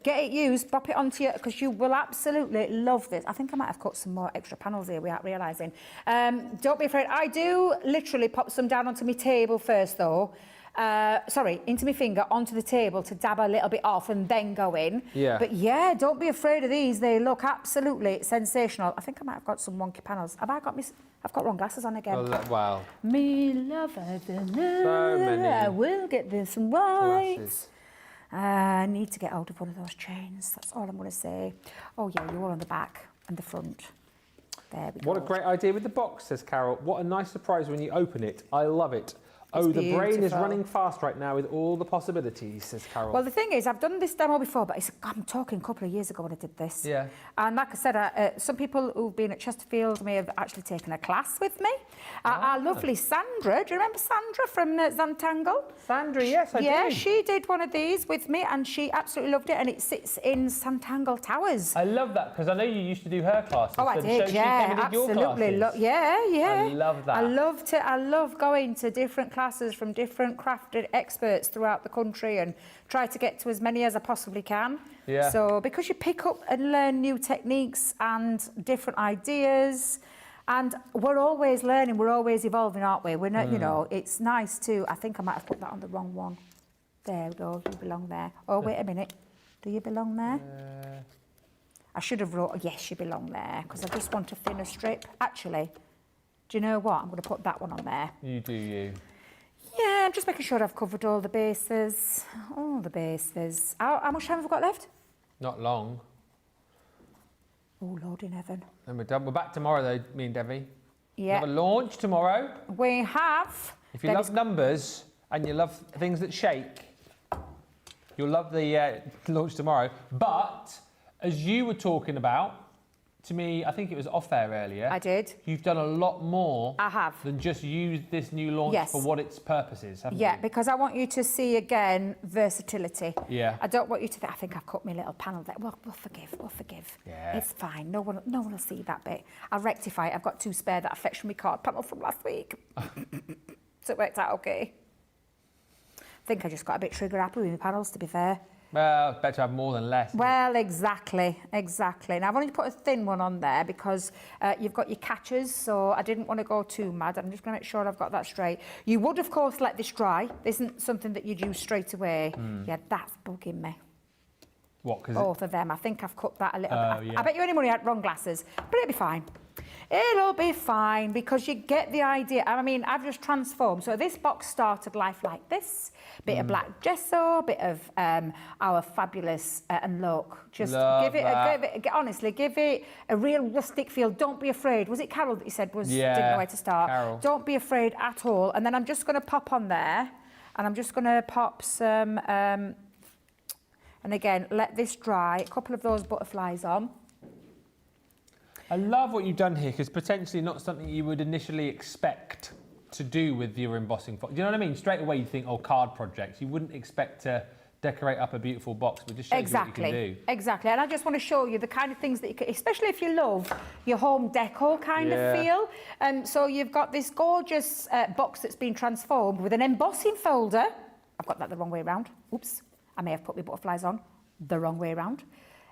Get it used, pop it onto you, because you will absolutely love this. I think I might have cut some more extra panels here without realising. Don't be afraid. I do literally pop some down onto my table first, though. Into my finger, onto the table to dab a little bit off and then go in. Yeah. But yeah, don't be afraid of these. They look absolutely sensational. I think I might have got some wonky panels. I've got wrong glasses on again. Oh, wow. Me lover, So many I will get this right. glasses. I need to get hold of one of those chains. That's all I'm going to say. Oh, yeah, you're all on the back and the front. There we go. What a great idea with the box, says Carol. What a nice surprise when you open it. I love it. Oh, It's the brain is beautiful. running fast right now with all the possibilities, says Carol. Well, the thing is, I've done this demo before, but I'm talking a couple of years ago when I did this. Yeah. And like I said, some people who've been at Chesterfield may have actually taken a class with me. Our lovely Sandra, do you remember Sandra from Zantangle? Sandra, yes, I do. Yeah, she did one of these with me and she absolutely loved it, and it sits in Zantangle Towers. I love that because I know you used to do her classes. Oh, I so did, she yeah, came and did your absolutely. classes. Yeah. I love that. I love going to different classes from different crafted experts throughout the country and try to get to as many as I possibly can. Yeah. So because you pick up and learn new techniques and different ideas, and we're always learning, we're always evolving, aren't we? We're not, you know, it's nice too. I think I might have put that on the wrong one. There we go, you belong there. Oh, wait a minute. Do you belong there? I should have wrote, yes, you belong there, because I just want a thinner strip. Actually, do you know what? I'm going to put that one on there. You do you. Yeah, I'm just making sure I've covered all the bases. All the bases. How much time have we got left? Not long. Oh, Lord in heaven. And we're done. We're back tomorrow, though, me and Debbie. We Yeah, have a launch tomorrow. we have. If you love numbers and you love things that shake, you'll love the launch tomorrow. But as you were talking about, to me, I think it was off air earlier. I did. You've done a lot more I have. than just use this new launch Yes. for what its purpose is, haven't Yeah, you? because I want you to see again versatility. Yeah. I don't want you to think, I think I've cut my little panel there. We'll forgive. Yeah. It's fine. No one will see that bit. I'll rectify it. I've got two spare that I fetched from my card panel from last week. So it worked out okay. I think I just got a bit trigger happy with my panels, to be fair. Well, better to have more than less. Well, exactly. Now, I've only put a thin one on there because you've got your catchers, so I didn't want to go too mad. I'm just going to make sure I've got that straight. You would, of course, let this dry. This isn't something that you'd use straight away. Yeah, that's bugging me. What? Cause Both of them. I think I've cut that a little bit. yeah. I bet you any money I had wrong glasses, but it'll be fine. It'll be fine because you get the idea. I mean, I've just transformed. So this box started life like this. Bit of black gesso, bit of our fabulous and look. Just Love give it, that. honestly, give it a real rustic feel. Don't be afraid. Was it Carol that you said didn't Yeah, know where to start? Carol. Don't be afraid at all. And then I'm just going to pop on there, and I'm just going to pop some, and again, let this dry. A couple of those butterflies on. I love what you've done here because potentially not something you would initially expect to do with your embossing. Do you know what I mean? Straight away you think, oh, card projects. You wouldn't expect to decorate up a beautiful box, but just shows you what you can do. Exactly. And I just want to show you the kind of things that you can, especially if you love your home decor kind of feel. So you've got this gorgeous box that's been transformed with an embossing folder. I've got that the wrong way around. Oops. I may have put my butterflies on the wrong way around.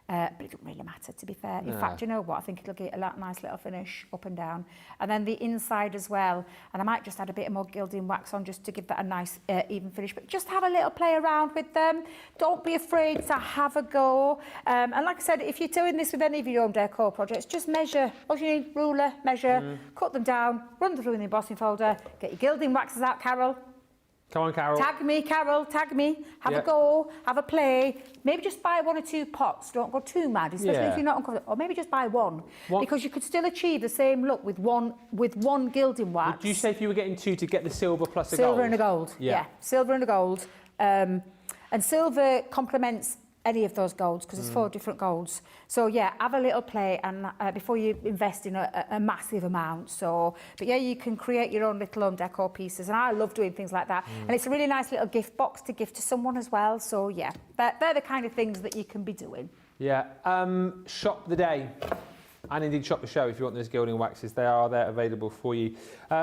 But it doesn't really matter, to be fair. In fact, you know what? I think it'll get a nice little finish up and down. And then the inside as well. And I might just add a bit more gilding wax on just to give that a nice even finish. But just have a little play around with them. Don't be afraid to have a go. And like I said, if you're doing this with any of your own decor projects, just measure. What do you need? Ruler, measure, cut them down, run them through in the embossing folder, get your gilding waxes out, Carol. Come on, Carol. Tag me, Carol, tag me. Have a go, have a play. Maybe just buy one or two pots. Don't go too mad, especially if you're not uncomfortable. Or maybe just buy one. Because you could still achieve the same look with one gilding wax. Would you say if you were getting two to get the silver plus a gold? Silver and a gold, yeah. Silver and a gold. And silver complements any of those golds because it's 4 different golds. So yeah, have a little play and before you invest in a massive amount. So, but yeah, you can create your own little decor pieces, and I love doing things like that. And it's a really nice little gift box to give to someone as well. So yeah, they're the kind of things that you can be doing. Yeah. Shop the day. And indeed shop the show if you want those gilding waxes. They are there available for you.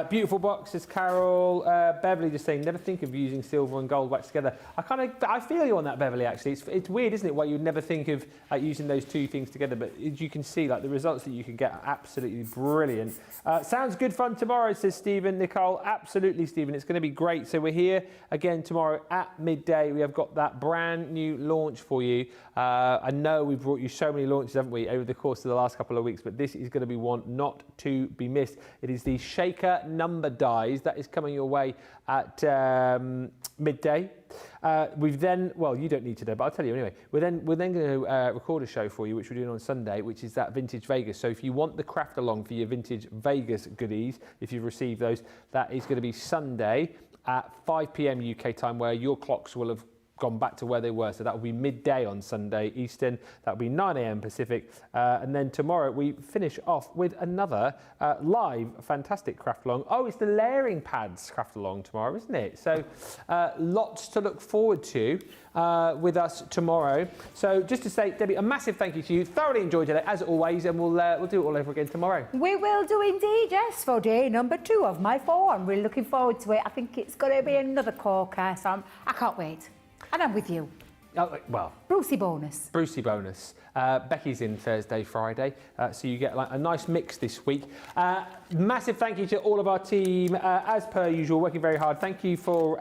Beautiful boxes, Carol. Beverly just saying, never think of using silver and gold wax together. I feel you on that, Beverly, actually. It's weird, isn't it, why you'd never think of using those two things together. But as you can see, like the results that you can get are absolutely brilliant. Sounds good fun tomorrow, says Stephen. Nicole, absolutely, Stephen. It's going to be great. So we're here again tomorrow at midday. We have got that brand new launch for you. I know we've brought you so many launches, haven't we, over the course of the last couple of weeks, but this is going to be one not to be missed. It is the Shaker number dies that is coming your way at midday. We've then, well, you don't need to know, but I'll tell you anyway. We're then going to record a show for you, which we're doing on Sunday, which is that Vintage Vegas. So if you want the craft along for your Vintage Vegas goodies, if you've received those, that is going to be Sunday. at 5 p.m. UK time, where your clocks will have gone back to where they were. So that will be midday on Sunday Eastern. That will be 9 a.m. Pacific. And then tomorrow we finish off with another live fantastic craft along. Oh, it's the layering pads craft along tomorrow, isn't it? So lots to look forward to with us tomorrow. So just to say, Debbie, a massive thank you to you. Thoroughly enjoyed it as always, and we'll do it all over again tomorrow. We will do indeed, yes, for day number 2 of my 4. I'm really looking forward to it. I think it's going to be another corker, so I can't wait. And I'm with you. Oh, well, Brucey bonus. Brucey bonus. Becky's in Thursday, Friday, so you get like a nice mix this week. Massive thank you to all of our team, as per usual, working very hard. Thank you for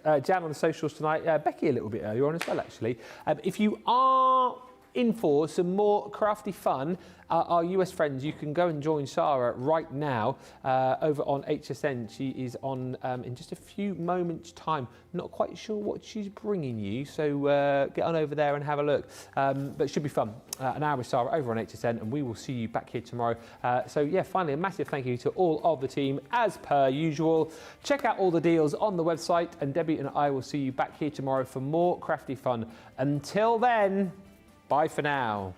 Jan on the socials tonight. Becky a little bit earlier on as well, actually. If you are in for some more crafty fun, our US friends, you can go and join Sarah right now over on HSN. She is on in just a few moments' time. Not quite sure what she's bringing you, so get on over there and have a look. But it should be fun. An hour with Sarah over on HSN, and we will see you back here tomorrow. So yeah, finally, a massive thank you to all of the team, as per usual. Check out all the deals on the website, and Debbie and I will see you back here tomorrow for more crafty fun. Until then, bye for now.